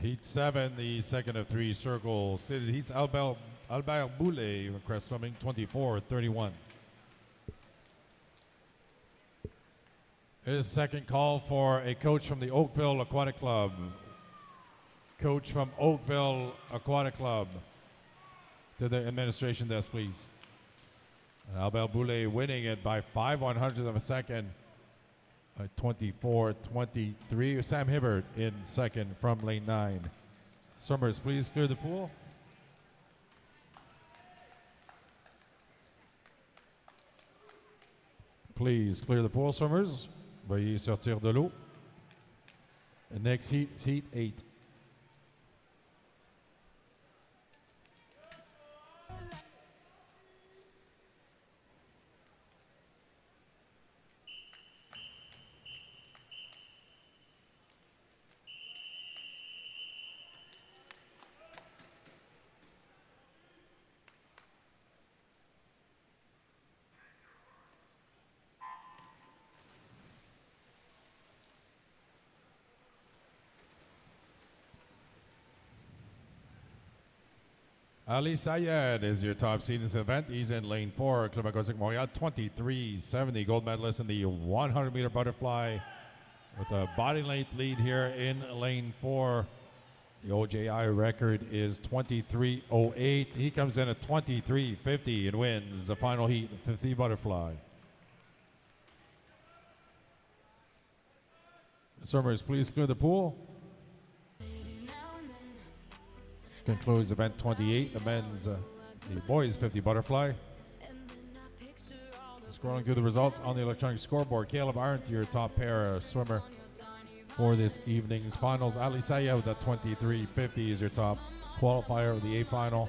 Heat 7, the second of three circle seated heats. Albert Boulet, crest swimming, 24:31. It is second call for a coach from the Oakville Aquatic Club. Coach from Oakville Aquatic Club to the administration desk, please. Albert Boulet winning it by 5/100 of a second. 24:23. Sam Hibbert in second from lane 9. Summers, please clear the pool. Please clear the pool, Summers. Veuillez sortir de l'eau. The next heat, Heat 8. Ali Sayed is your top seed in this event. He's in lane 4, Club Aquatic Montréal, 23:70. Gold medalist in the 100-meter butterfly with a body length lead here in lane 4. The OJI record is 23:08. He comes in at 23:50 and wins the final heat, 50 butterfly. Swimmers, please clear the pool. This concludes event 28, the men's, the boys 50 butterfly. Scrolling through the results on the electronic scoreboard, Caleb Arndt, your top pair swimmer for this evening's finals. Ali Sayed at 23:50 is your top qualifier of the A final.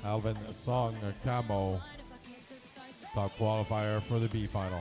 Alvin Song Camo, top qualifier for the B final.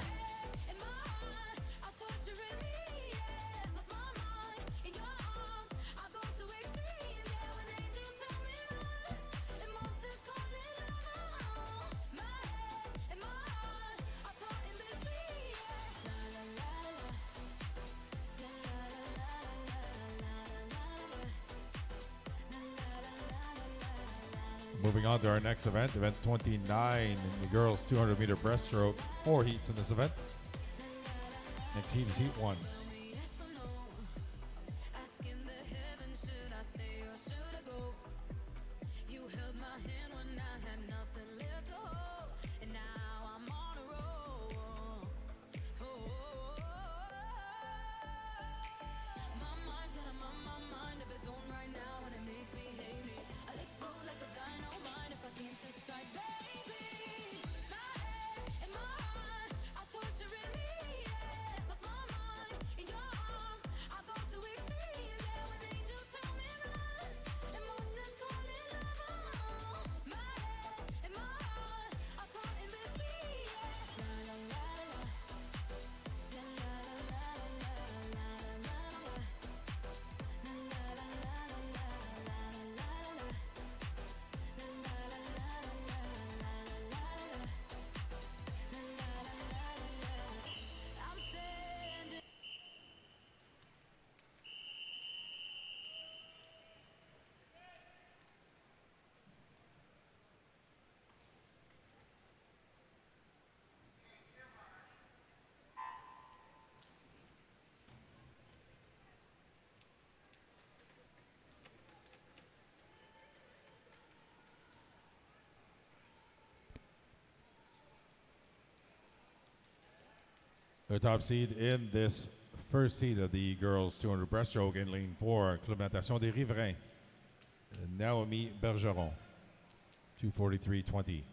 Moving on to our next event, event 29 in the girls 200 meter breaststroke. 4 heats in this event. Next heat is heat 1. The top seed in this first heat of the girls 200 breaststroke in lane 4, Club Natation des Riverains, Naomi Bergeron, 2:43.20.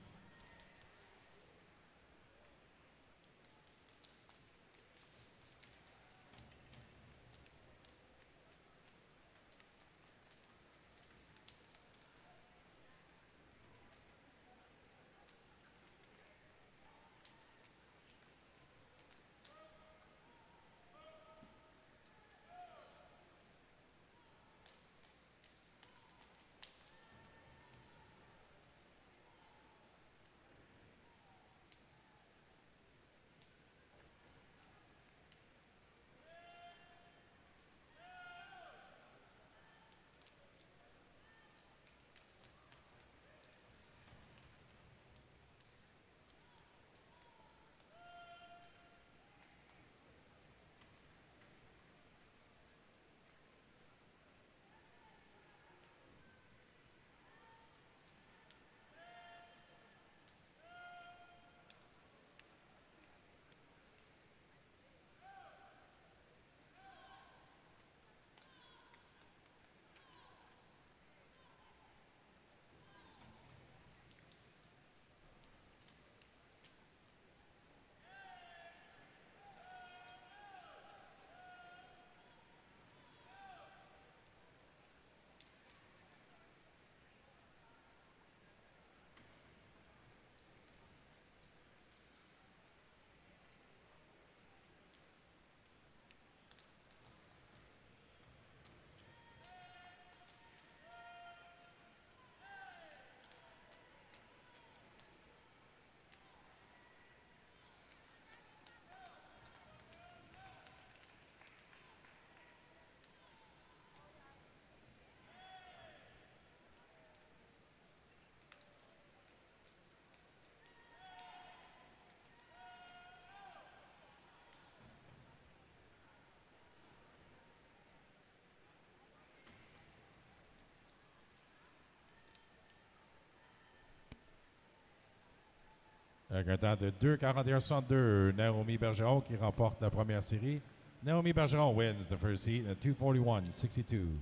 Avec un temps de 2:41.62, Naomi Bergeron qui remporte la première série. Naomi Bergeron wins the first heat at 2:41.62.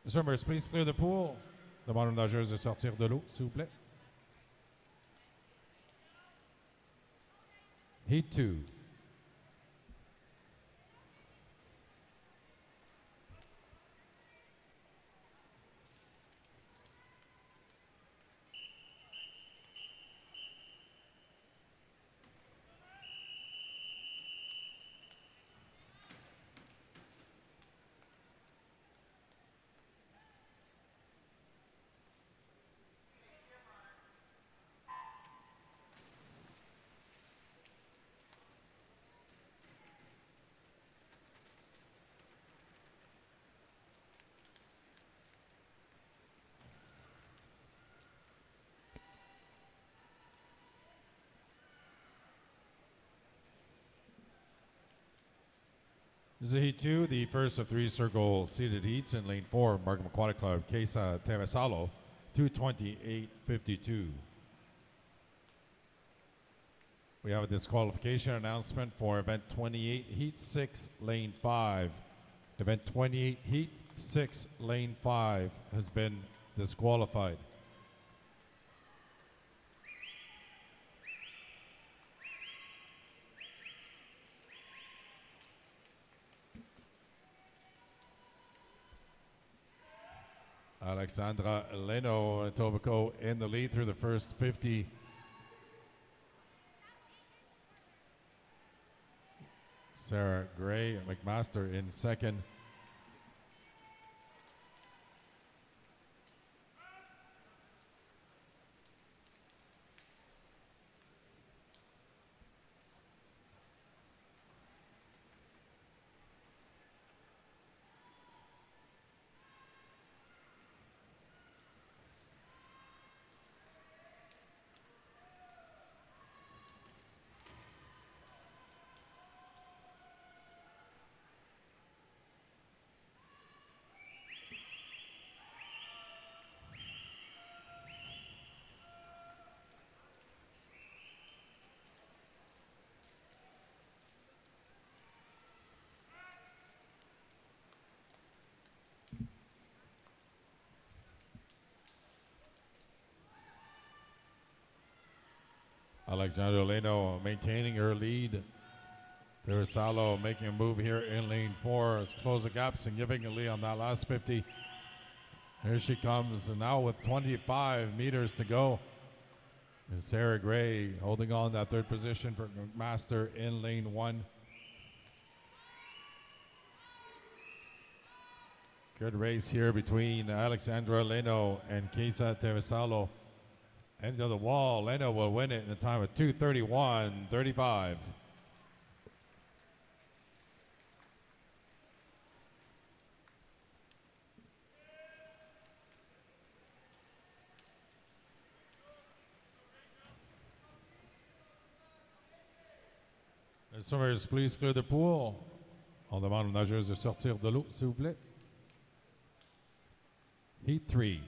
Swimmers, please clear the pool. Demande aux nageuses de sortir de l'eau, s'il vous plaît. Heat 2. This is Heat 2, the first of three circle seated heats in lane 4, Markham Aquatic Club, Casa Terrasalo, 2:28.52. We have a disqualification announcement for event 28, heat 6, lane 5. Event 28, heat 6, lane 5 has been disqualified. Alexandra Leno Tobacco in the lead through the first 50. Sarah Gray McMaster in second. Alexandra Leno maintaining her lead. Terrasalo making a move here in lane 4. Has closed the gap significantly on that last 50. Here she comes now with 25 meters to go. And Sarah Gray holding on that third position for McMaster in lane 1. Good race here between Alexandra Leno and Casa Terrasalo. End of the wall. Leno will win it in a time of 2:31.35. Les swimmers, please clear the pool. On demande aux nageuses de sortir de l'eau, s'il vous plaît. Heat 3.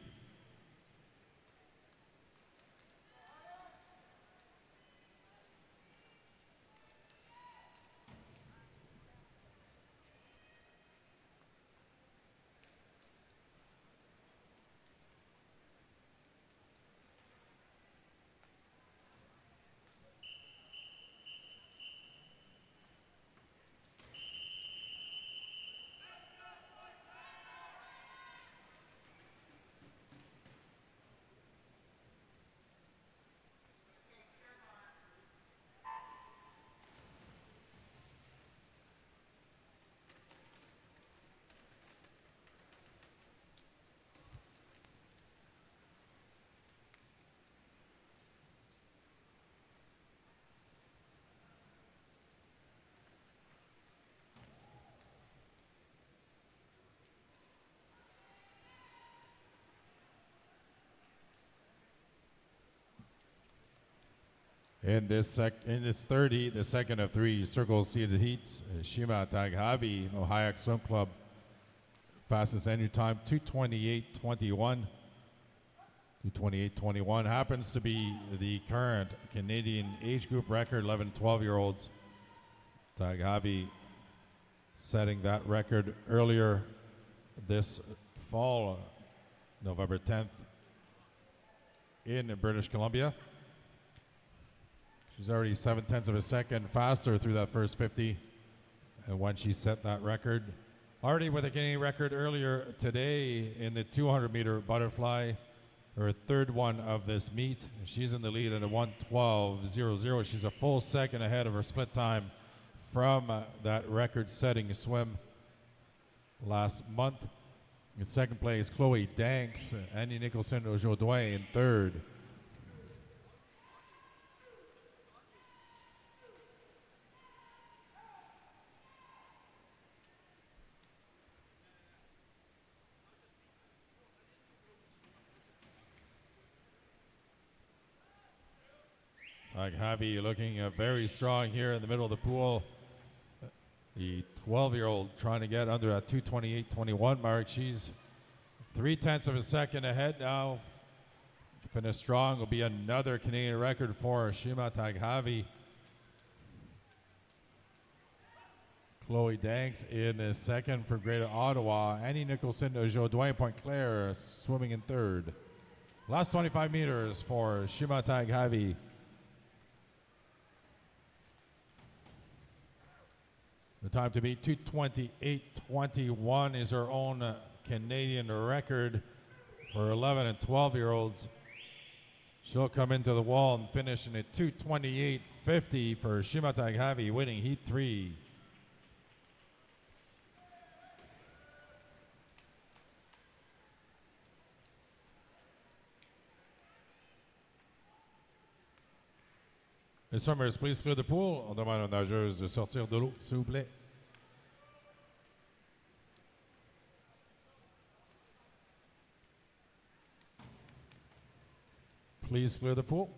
In this 30, the second of three circle seated heats, Shima Taghavi, Ohio Swim Club, fastest entry time 2:28.21. 2:28:21 happens to be the current Canadian age group record, 11 12-year-olds. Taghavi setting that record earlier this fall, November 10th, in British Columbia. She's already 7/10 of a second faster through that first 50 and when she set that record. Already with a Canadian record earlier today in the 200-meter butterfly, her third one of this meet. She's in the lead at a 1:12.00. She's a full second ahead of her split time from that record-setting swim last month. In second place, Chloe Danks, Annie Nicholson-Ojodouin in third. Taghavi looking very strong here in the middle of the pool. The 12-year-old trying to get under that 2:28:21 mark. She's 0.3 of a second ahead now. Finish strong will be another Canadian record for Shima Taghavi. Chloe Danks in second for Greater Ottawa. Annie Nicholson-Ojodouin, Point Claire, swimming in third. Last 25 meters for Shima Taghavi. The time to beat 2:28:21 is her own Canadian record for 11 and 12-year-olds. She'll come into the wall and finish in a 2:28:50 for Shima Taghavi, winning Heat 3. Les swimmers, please clear the pool. On demande aux nageuses de sortir de l'eau, s'il vous plaît. Please clear the pool.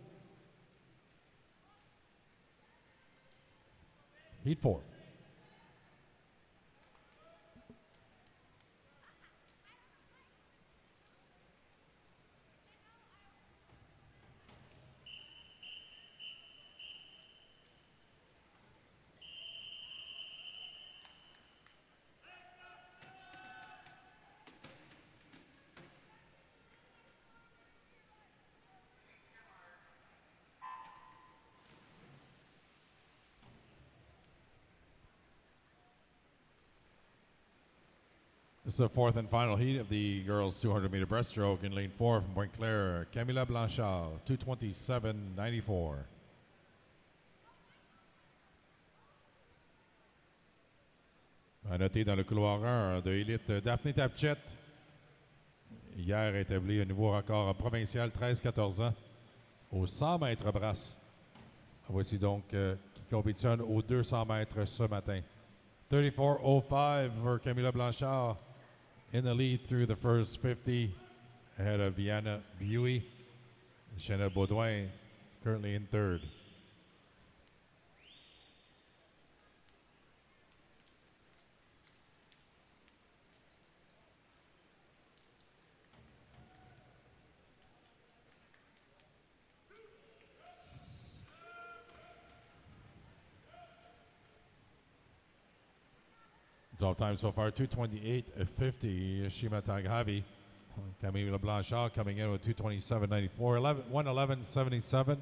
Heat 4. This is the fourth and final heat of the girls' 200-meter breaststroke in lane 4 from Point Claire. Camila Blanchard, 2:27.94. À noter dans le couloir 1 de élite, Daphné Tapchet, hier établi un nouveau record provincial 13-14 ans aux 100 mètres brasse. Voici donc qui compétitionne aux 200 mètres ce matin. 34.05 for Camila Blanchard in the lead through the first 50 ahead of Vienna Buey. Chanel Baudouin is currently in third. Top time so far, 2:28.50. Shima Taghavi. Camila Blanchard coming in with 2:27.94. 1:11.77.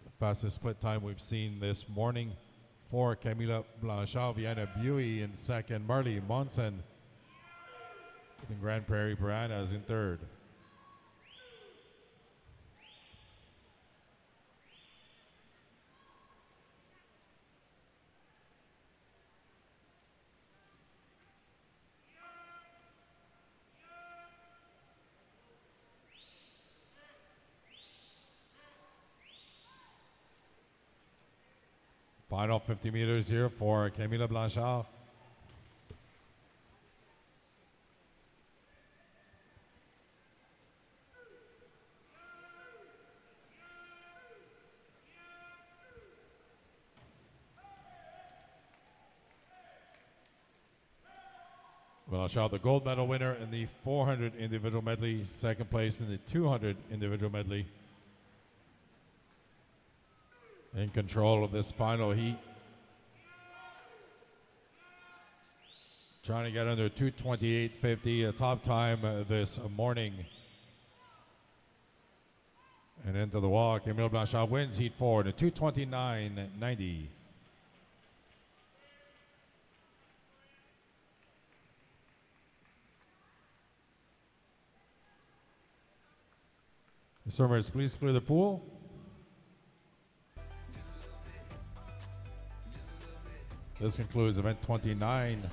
The fastest split time we've seen this morning for Camila Blanchard. Vienna Buey in second. Marley Monson in Grand Prairie Piranhas in third. Final 50 meters here for Camila Blanchard. Blanchard, the gold medal winner in the 400 individual medley, second place in the 200 individual medley. In control of this final heat. Trying to get under 2:28.50, a top time this morning. And into the walk, Emile Blanchard wins heat 4 to 2:29.90. Swimmers, please clear the pool. This concludes event 29.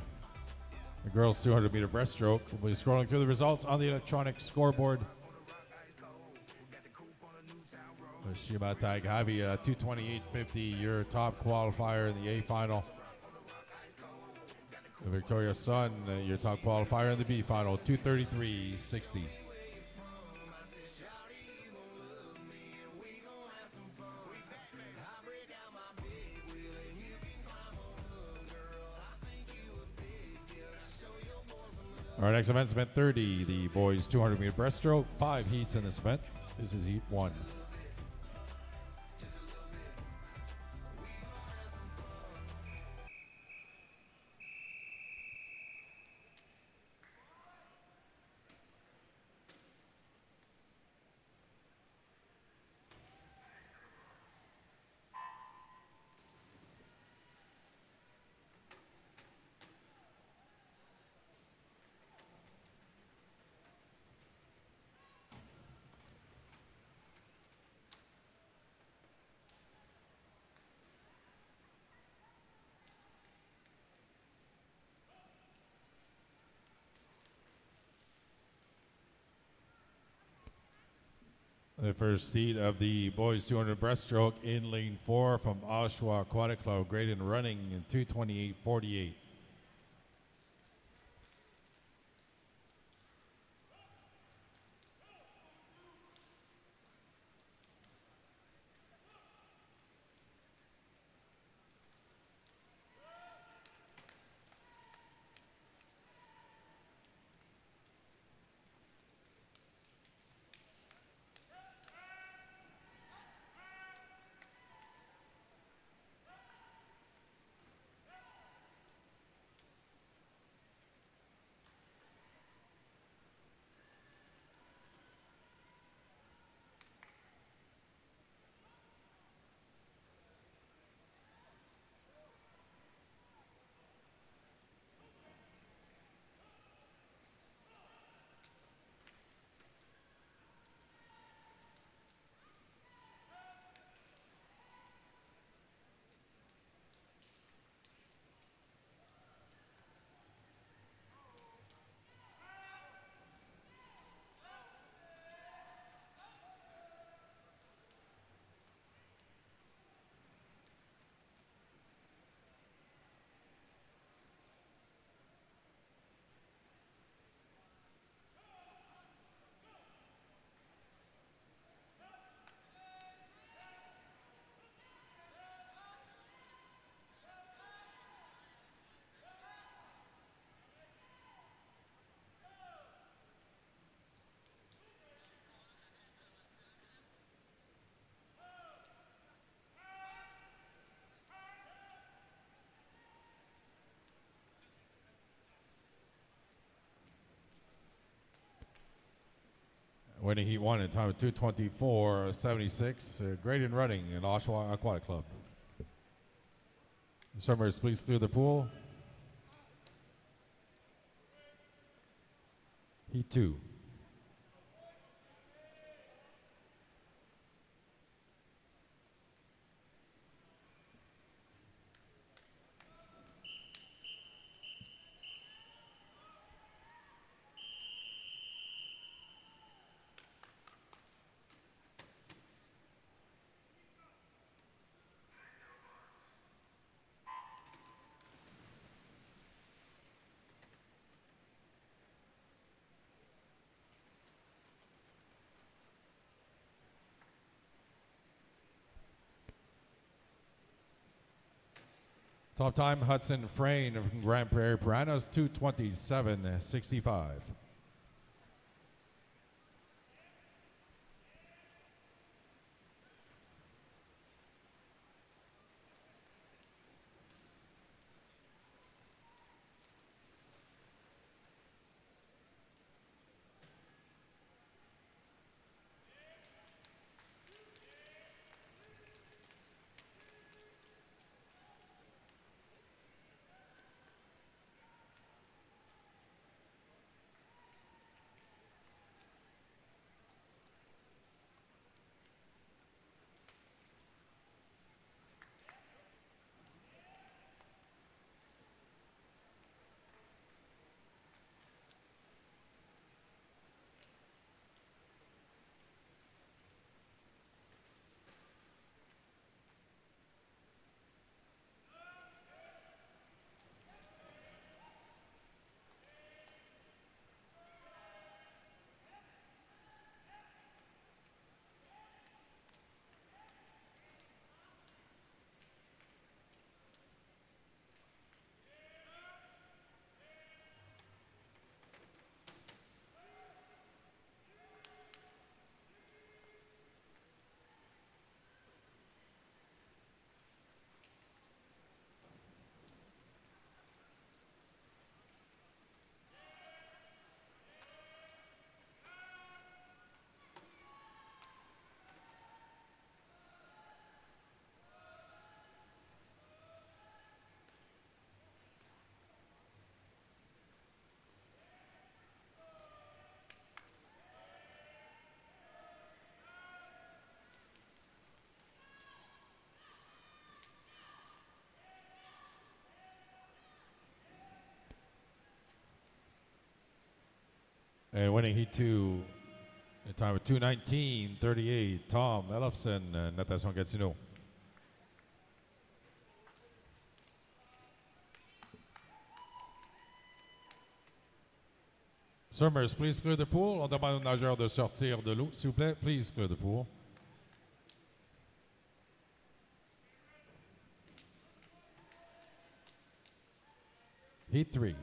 The girls' 200-meter breaststroke. We'll be scrolling through the results on the electronic scoreboard. Shima Taighavi, 2:28.50, your top qualifier in the A final. Victoria Sun, your top qualifier in the B final, 2:33.60. Our next event is event 30, the boys 200-meter breaststroke. 5 heats in this event. This is heat 1. The first heat of the boys 200 breaststroke in lane 4 from Oshawa Aquatic Club, graded and running in 2:28.48. Winning heat 1 in time of 2:24.76, graded and running in Oshawa Aquatic Club. Swimmers, please clear the pool. Heat 2. Top time, Hudson Frayne from Grand Prairie Piranhas, 2:27.65. And winning Heat 2, a time of 2:19.38, Tom Ellefson, Natation Gatineau. Swimmers, please clear the pool. On demande aux nageurs de sortir de l'eau, s'il vous plaît. Please clear the pool. Heat 3.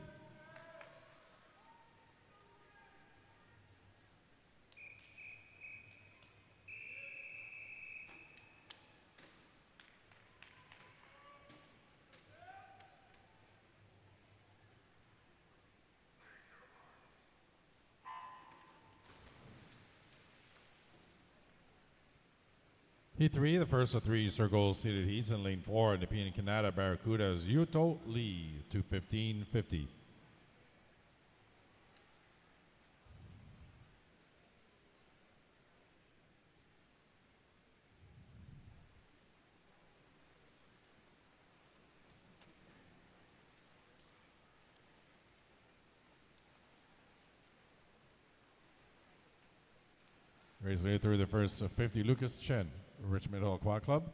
Heat 3, the first of three circle seated heats in lane 4, Nepean Canada Barracudas, Yuto Lee, 2:15.50. Race leader through the first of 50, Lucas Chen, Richmond Hill Aqua Club.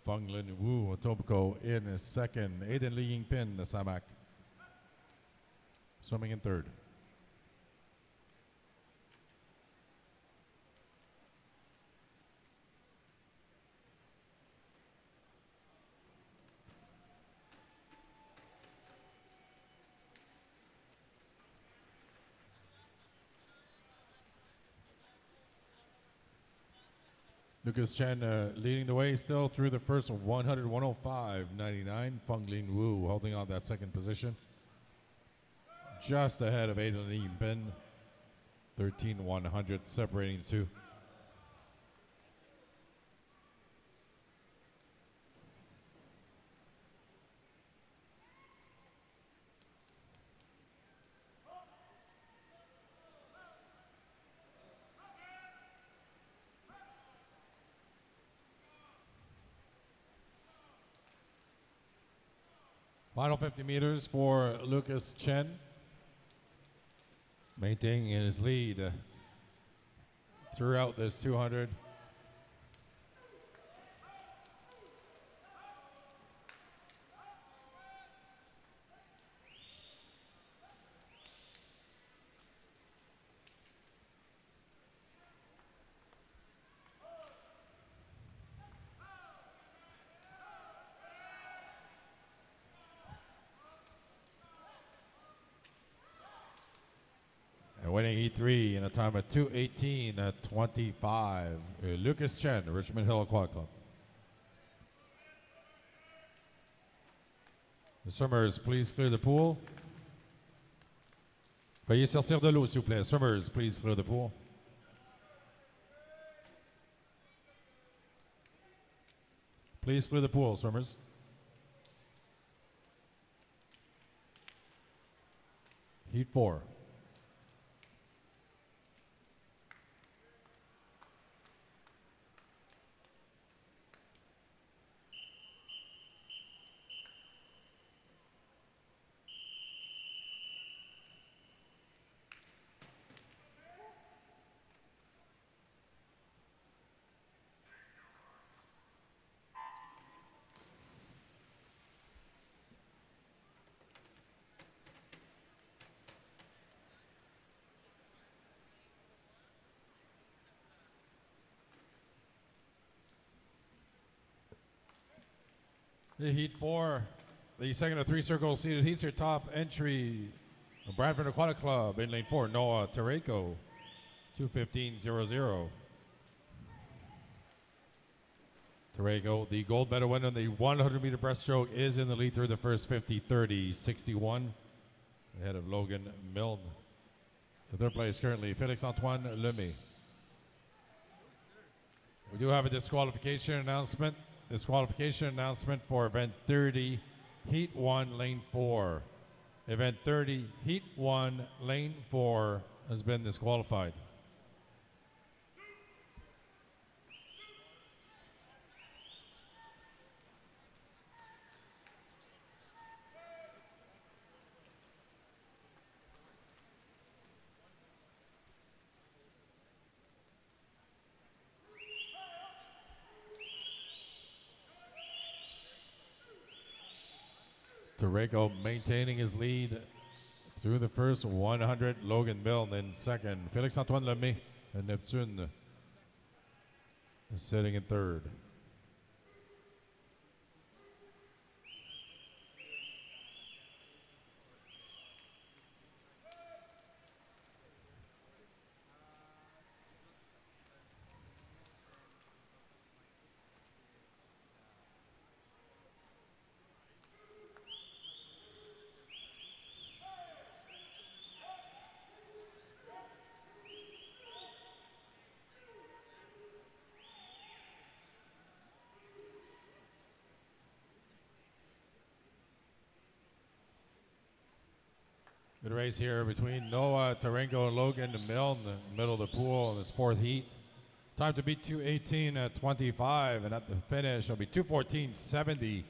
Feng Lin Wu, Etobicoke in second. Aiden Li Yingpin, Samak, swimming in third. Lucas Chen leading the way still through the first 100, 105.99. Feng Lin Wu holding on that second position. Just ahead of Aiden Li Yingpin. 13,100 separating the two. Final 50 meters for Lucas Chen. Maintaining his lead throughout this 200. winning Heat 3 in a time of 2:18:25. Lucas Chen, Richmond Hill Aquatic Club. The swimmers, please clear the pool. Veuillez sortir de l'eau, s'il vous plaît. Swimmers, please clear the pool. Please clear the pool, swimmers. Heat 4. The Heat 4, the second of three circle seated heats. Your top entry, Bradford Aquatic Club in lane 4, Noah Tareko, 2:15.00. Tareko, the gold medal winner in the 100-meter breaststroke, is in the lead through the first 50, 30, 61, ahead of Logan Milne. The third place currently Félix-Antoine Lemay. We do have a disqualification announcement. Disqualification announcement for event 30, heat 1, lane 4. Event 30, heat 1, lane 4 has been disqualified. Tareko maintaining his lead through the first 100. Logan Milne in second. Félix-Antoine Lemay and Neptune is sitting in third. Good race here between Noah Tarenko and Logan Milne in the middle of the pool in this fourth heat. Time to beat 2:18.25, and at the finish it'll be 2:14.70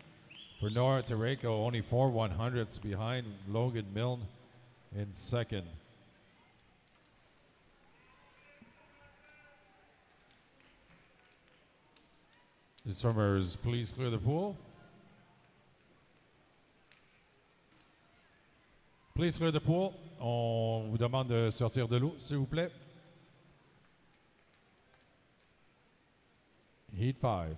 for Noah Tarenko, only 4 100ths behind Logan Milne in second. The swimmers, please clear the pool. Please clear the pool. On vous demande de sortir de l'eau, s'il vous plaît. Heat 5.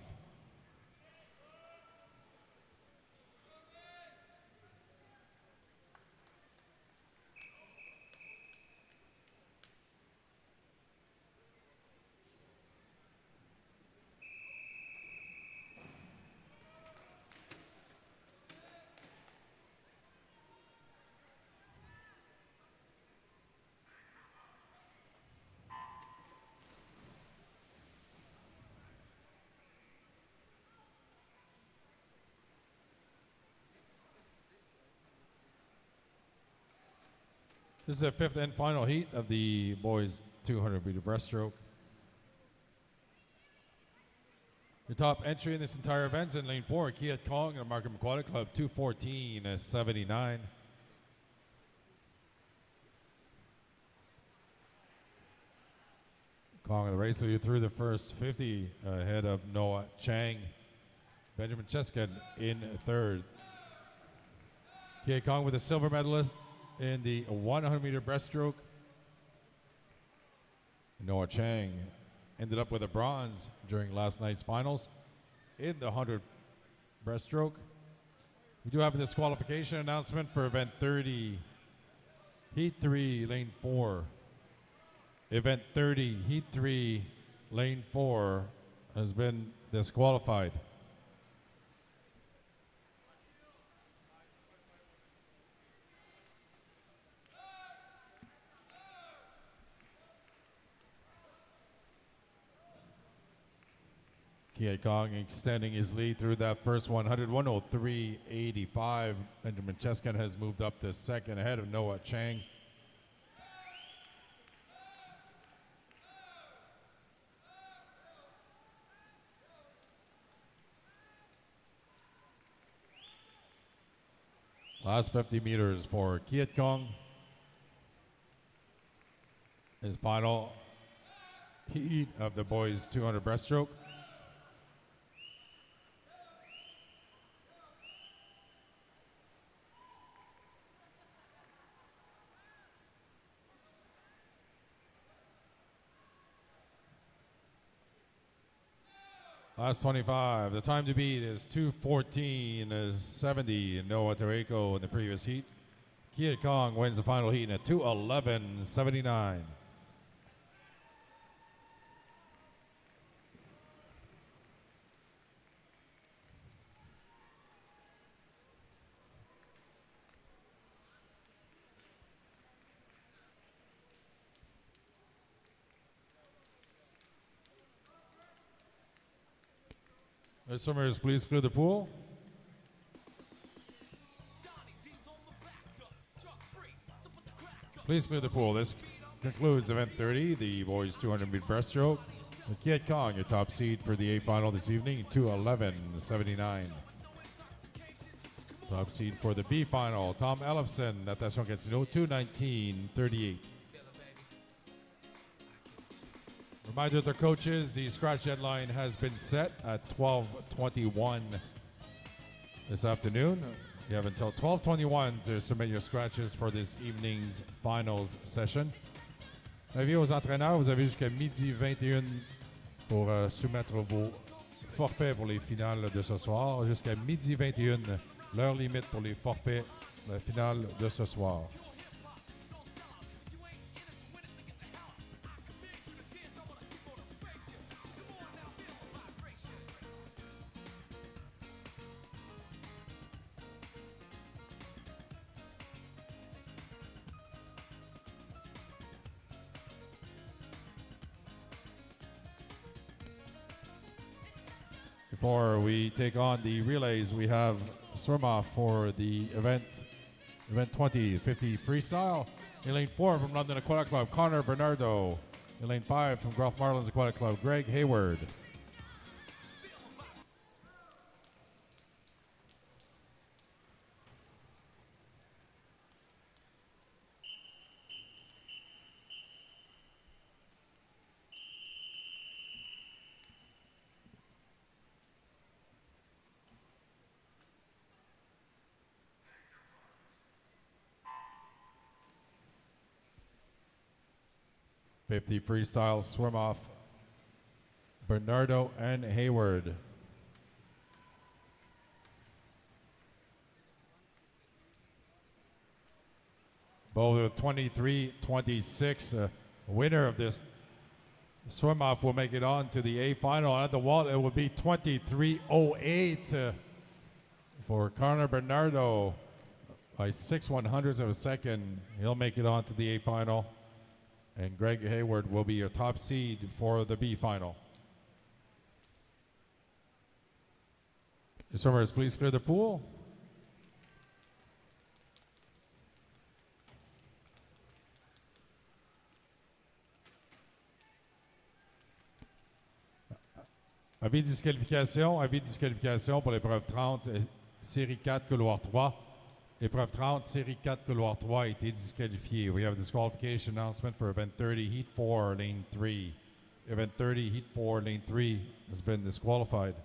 This is the fifth and final heat of the boys 200-meter breaststroke. The top entry in this entire event is in lane 4, Kiat Kong and Markham Aquatic Club, 2:14.79. Kong in the race leader through the first 50, ahead of Noah Chang. Benjamin Cheskin in third. Kiat Kong with a silver medalist in the 100-meter breaststroke. Noah Chang ended up with a bronze during last night's finals in the 100 breaststroke. We do have a disqualification announcement for event 30, heat 3, lane 4. Event 30, Heat 3, Lane 4 has been disqualified. Kia Kong extending his lead through that first 100, 103.85. Benjamin Cheskin has moved up to second ahead of Noah Chang. Last 50 meters for Kiat Kong. His final heat of the boys 200 breaststroke. Last 25. The time to beat is 2:14.70. Noah Tareko in the previous heat. Kiat Kong wins the final heat in a 2:11.79. The swimmers, please clear the pool. Please clear the pool. This concludes event 30, the boys 200 meter breaststroke. Kiat Kong, your top seed for the A final this evening, 2:11.79. Top seed for the B final, Tom Ellefson, Natation Gatineau, 2:19.38. Reminder to coaches, the scratch deadline has been set at 12:21 this afternoon. You have until 12:21 to submit your scratches for this evening's finals session. Avis aux entraîneurs, vous avez jusqu'à midi 21 pour soumettre vos forfaits pour les finales de ce soir. Jusqu'à midi 21, l'heure limite pour les forfaits de la finale de ce soir. Before we take on the relays, we have swim off for the event 20, 50 freestyle. In lane 4 from London Aquatic Club, Connor Bernardo. In lane 5 from Gulf Marlins Aquatic Club, Greg Hayward. '50 freestyle swim off, Bernardo and Hayward. Both with 23-26. Winner of this swim off will make it on to the A final. At the wall, it will be 23:08 for Connor Bernardo by 6/100ths of a second. He'll make it on to the A final. And Greg Hayward will be your top seed for the B final. Swimmers, please clear the pool. Avis de disqualification pour l'épreuve 30, série 4, couloir 3. Épreuve 30, série 4, couloir 3 a été disqualifié. We have a disqualification announcement for event 30, heat 4, lane 3. Event 30, heat 4, lane 3 has been disqualified.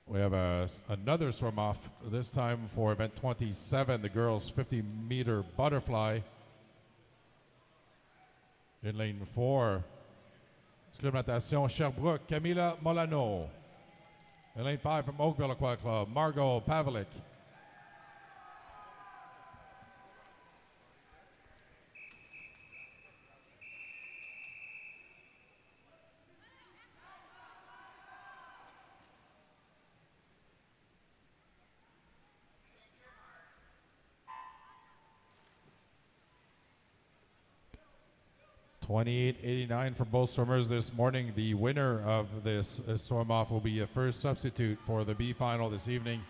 We have another swim off, this time for event 27, the girls 50 meter butterfly. In lane 4, Club Natation Sherbrooke, Camila Molano. In lane 5 from Oakville Aquatic Club, Margot Pavlik. $28.89 for both swimmers this morning. The winner of this swim-off will be a first substitute for the B final this evening.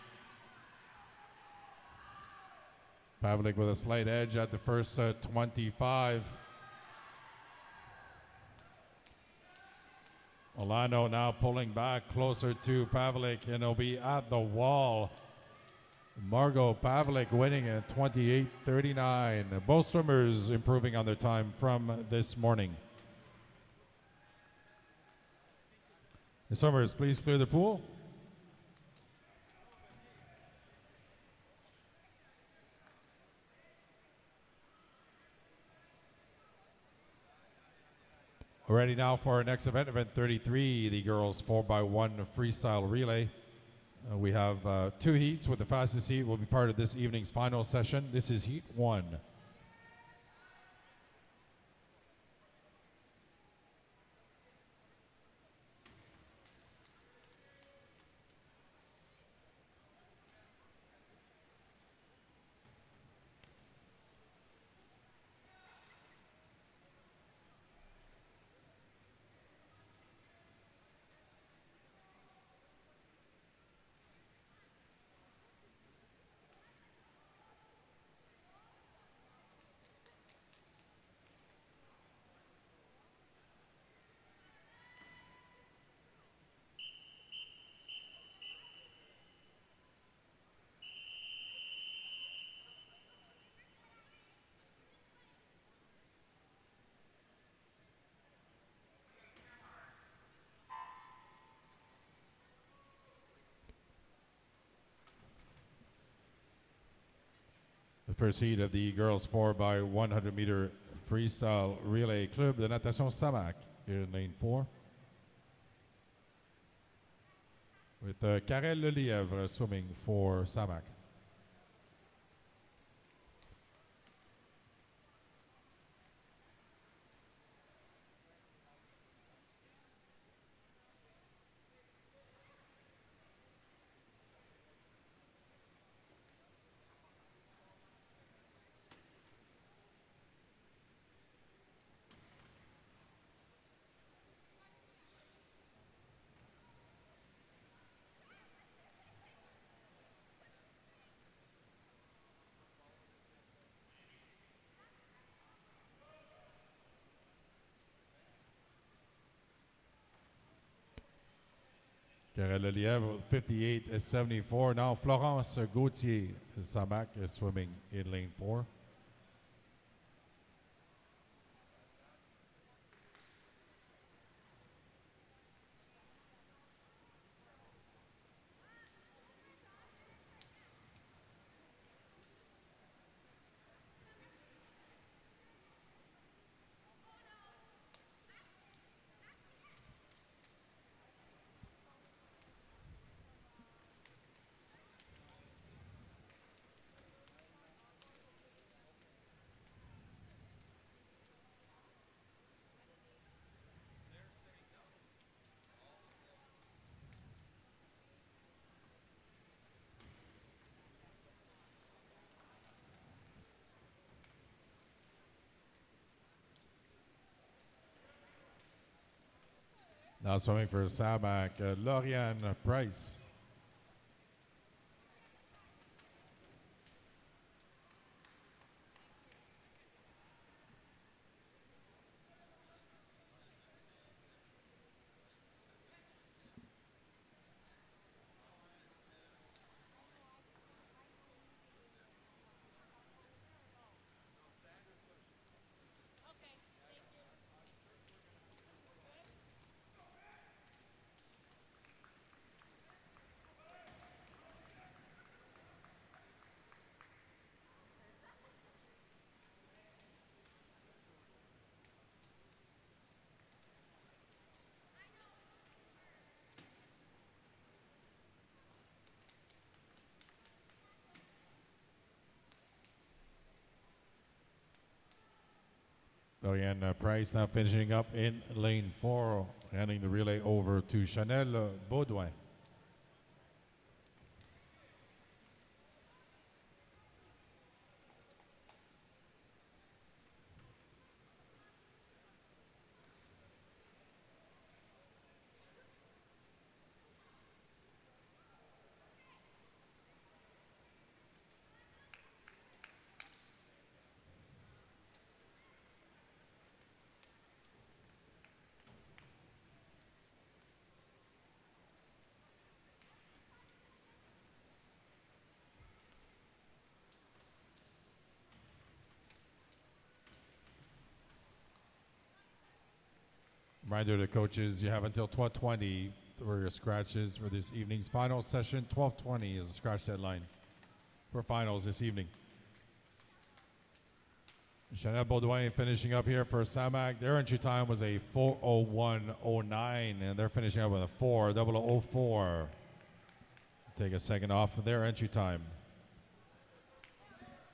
Pavlik with a slight edge at the first 25. Milano now pulling back closer to Pavlik, and it'll be at the wall. Margot Pavlik winning at 28:39. Both swimmers improving on their time from this morning. The swimmers, please clear the pool. We're ready now for our next event, event 33, the girls 4x1 freestyle relay. We have 2 heats, with the fastest heat will be part of this evening's final session. This is heat 1. The first heat of the girls 4x100 meter freestyle relay club de natation Samac in lane 4. With Karel Lelièvre swimming for Samac. Karel Lelièvre, 58.74. Now Florence Gauthier, Samac, is swimming in lane 4. Now swimming for Samac, Lauriane Price. Dorian Price now finishing up in lane 4, handing the relay over to Chanel Baudouin. Reminder to coaches, you have until 12:20 for your scratches for this evening's final session. 12:20 is the scratch deadline for finals this evening. Chanel Baudouin finishing up here for Samac. Their entry time was a 4:01:09, and they're finishing up with a 4:00:04. Take a second off of their entry time.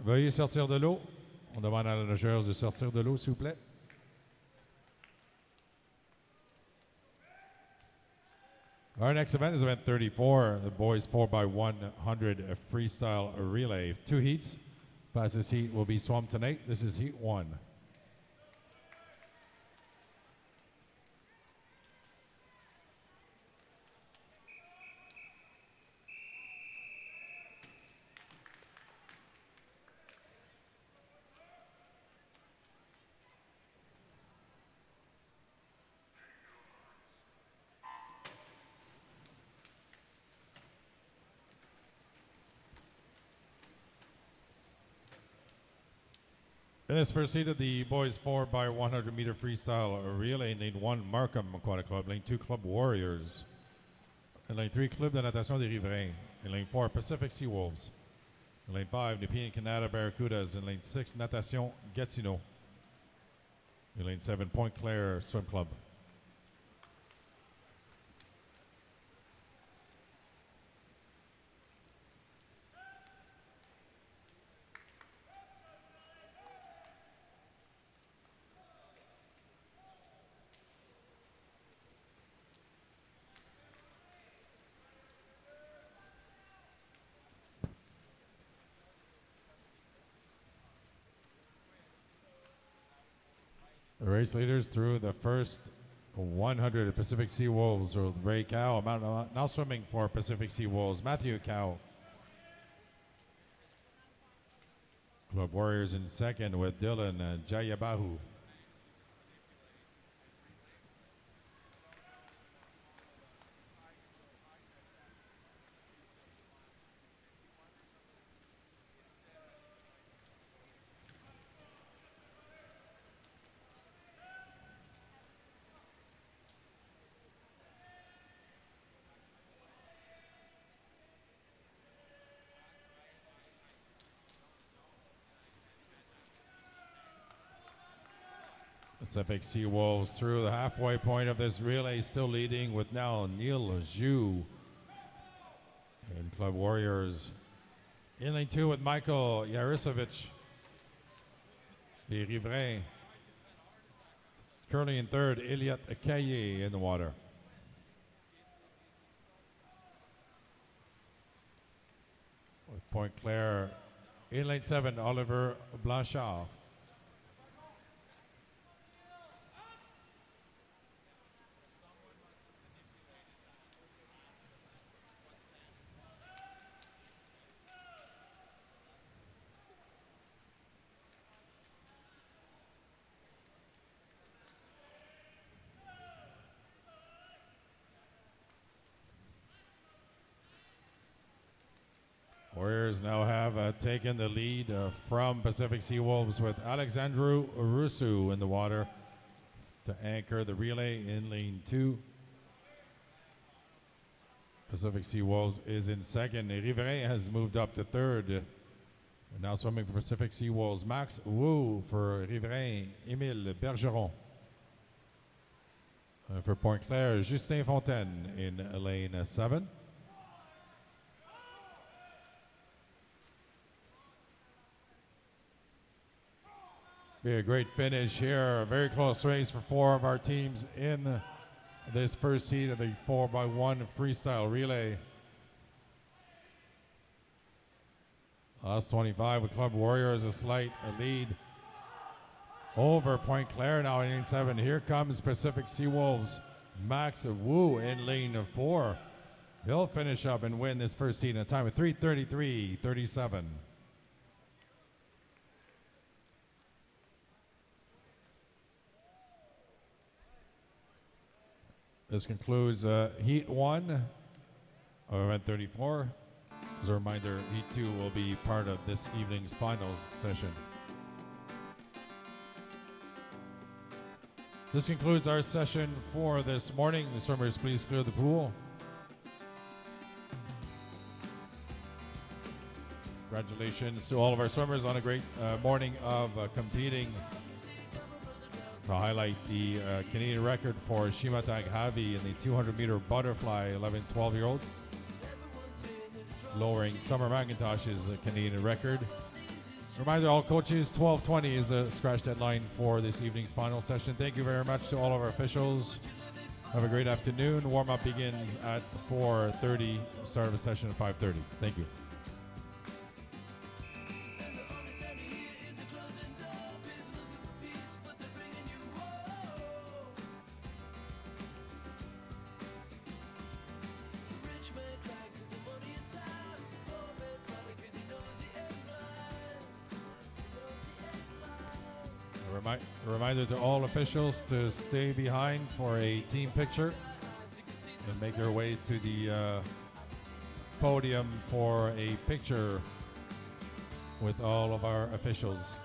Veuillez sortir de l'eau. On demande à la nageuse de sortir de l'eau, s'il vous plaît. Our next event is event 34, the boys 4x100 freestyle relay. 2 heats. Fastest heat will be swum tonight. This is heat 1. In this first heat of the boys 4x100 meter freestyle relay, in lane 1, Markham Aquatic Club, lane 2, Club Warriors, in lane 3, Club de Natation des Riverains, in lane 4, Pacific Sea Wolves, in lane 5, Nepean Canada Barracudas, in lane 6, Natation Gatineau, in lane 7, Pointe Claire Swim Club. The race leaders through the first 100 Pacific Sea Wolves with Ray Cow. Now swimming for Pacific Sea Wolves, Matthew Cow. Club Warriors in second with Dylan Jayabahu. Pacific Sea Wolves through the halfway point of this relay, still leading with now Neil Zhu. And Club Warriors in lane 2 with Michael Yarisovich. The Riverains currently in third, Elliot Akaye in the water. With Pointe Claire in lane 7, Oliver Blanchard. Warriors now have taken the lead from Pacific Sea Wolves with Alexandru Rusu in the water to anchor the relay in lane 2. Pacific Sea Wolves is in second. Riverains has moved up to third. And now swimming for Pacific Sea Wolves, Max Wu for Riverains, Émile Bergeron. For Pointe Claire, Justin Fontaine in lane 7. Be a great finish here. A very close race for four of our teams in this first heat of the 4x1 freestyle relay. Us 25 with Club Warriors a slight lead over Point Claire now in lane 7. Here comes Pacific Seawolves. Max Wu in lane 4. He'll finish up and win this first heat in a time of 3:33.37. This concludes Heat 1 of event 34. As a reminder, Heat 2 will be part of this evening's finals session. This concludes our session for this morning. The swimmers, please clear the pool. Congratulations to all of our swimmers on a great morning of competing. To highlight the Canadian record for Shimatag Havi in the 200-meter butterfly 11-12-year-old, lowering Summer McIntosh's Canadian record. Reminder, all coaches, 12:20 is the scratch deadline for this evening's final session. Thank you very much to all of our officials. Have a great afternoon. Warm-up begins at 4:30, start of a session at 5:30. Thank you. A reminder to all officials to stay behind for a team picture and make your way to the podium for a picture with all of our officials.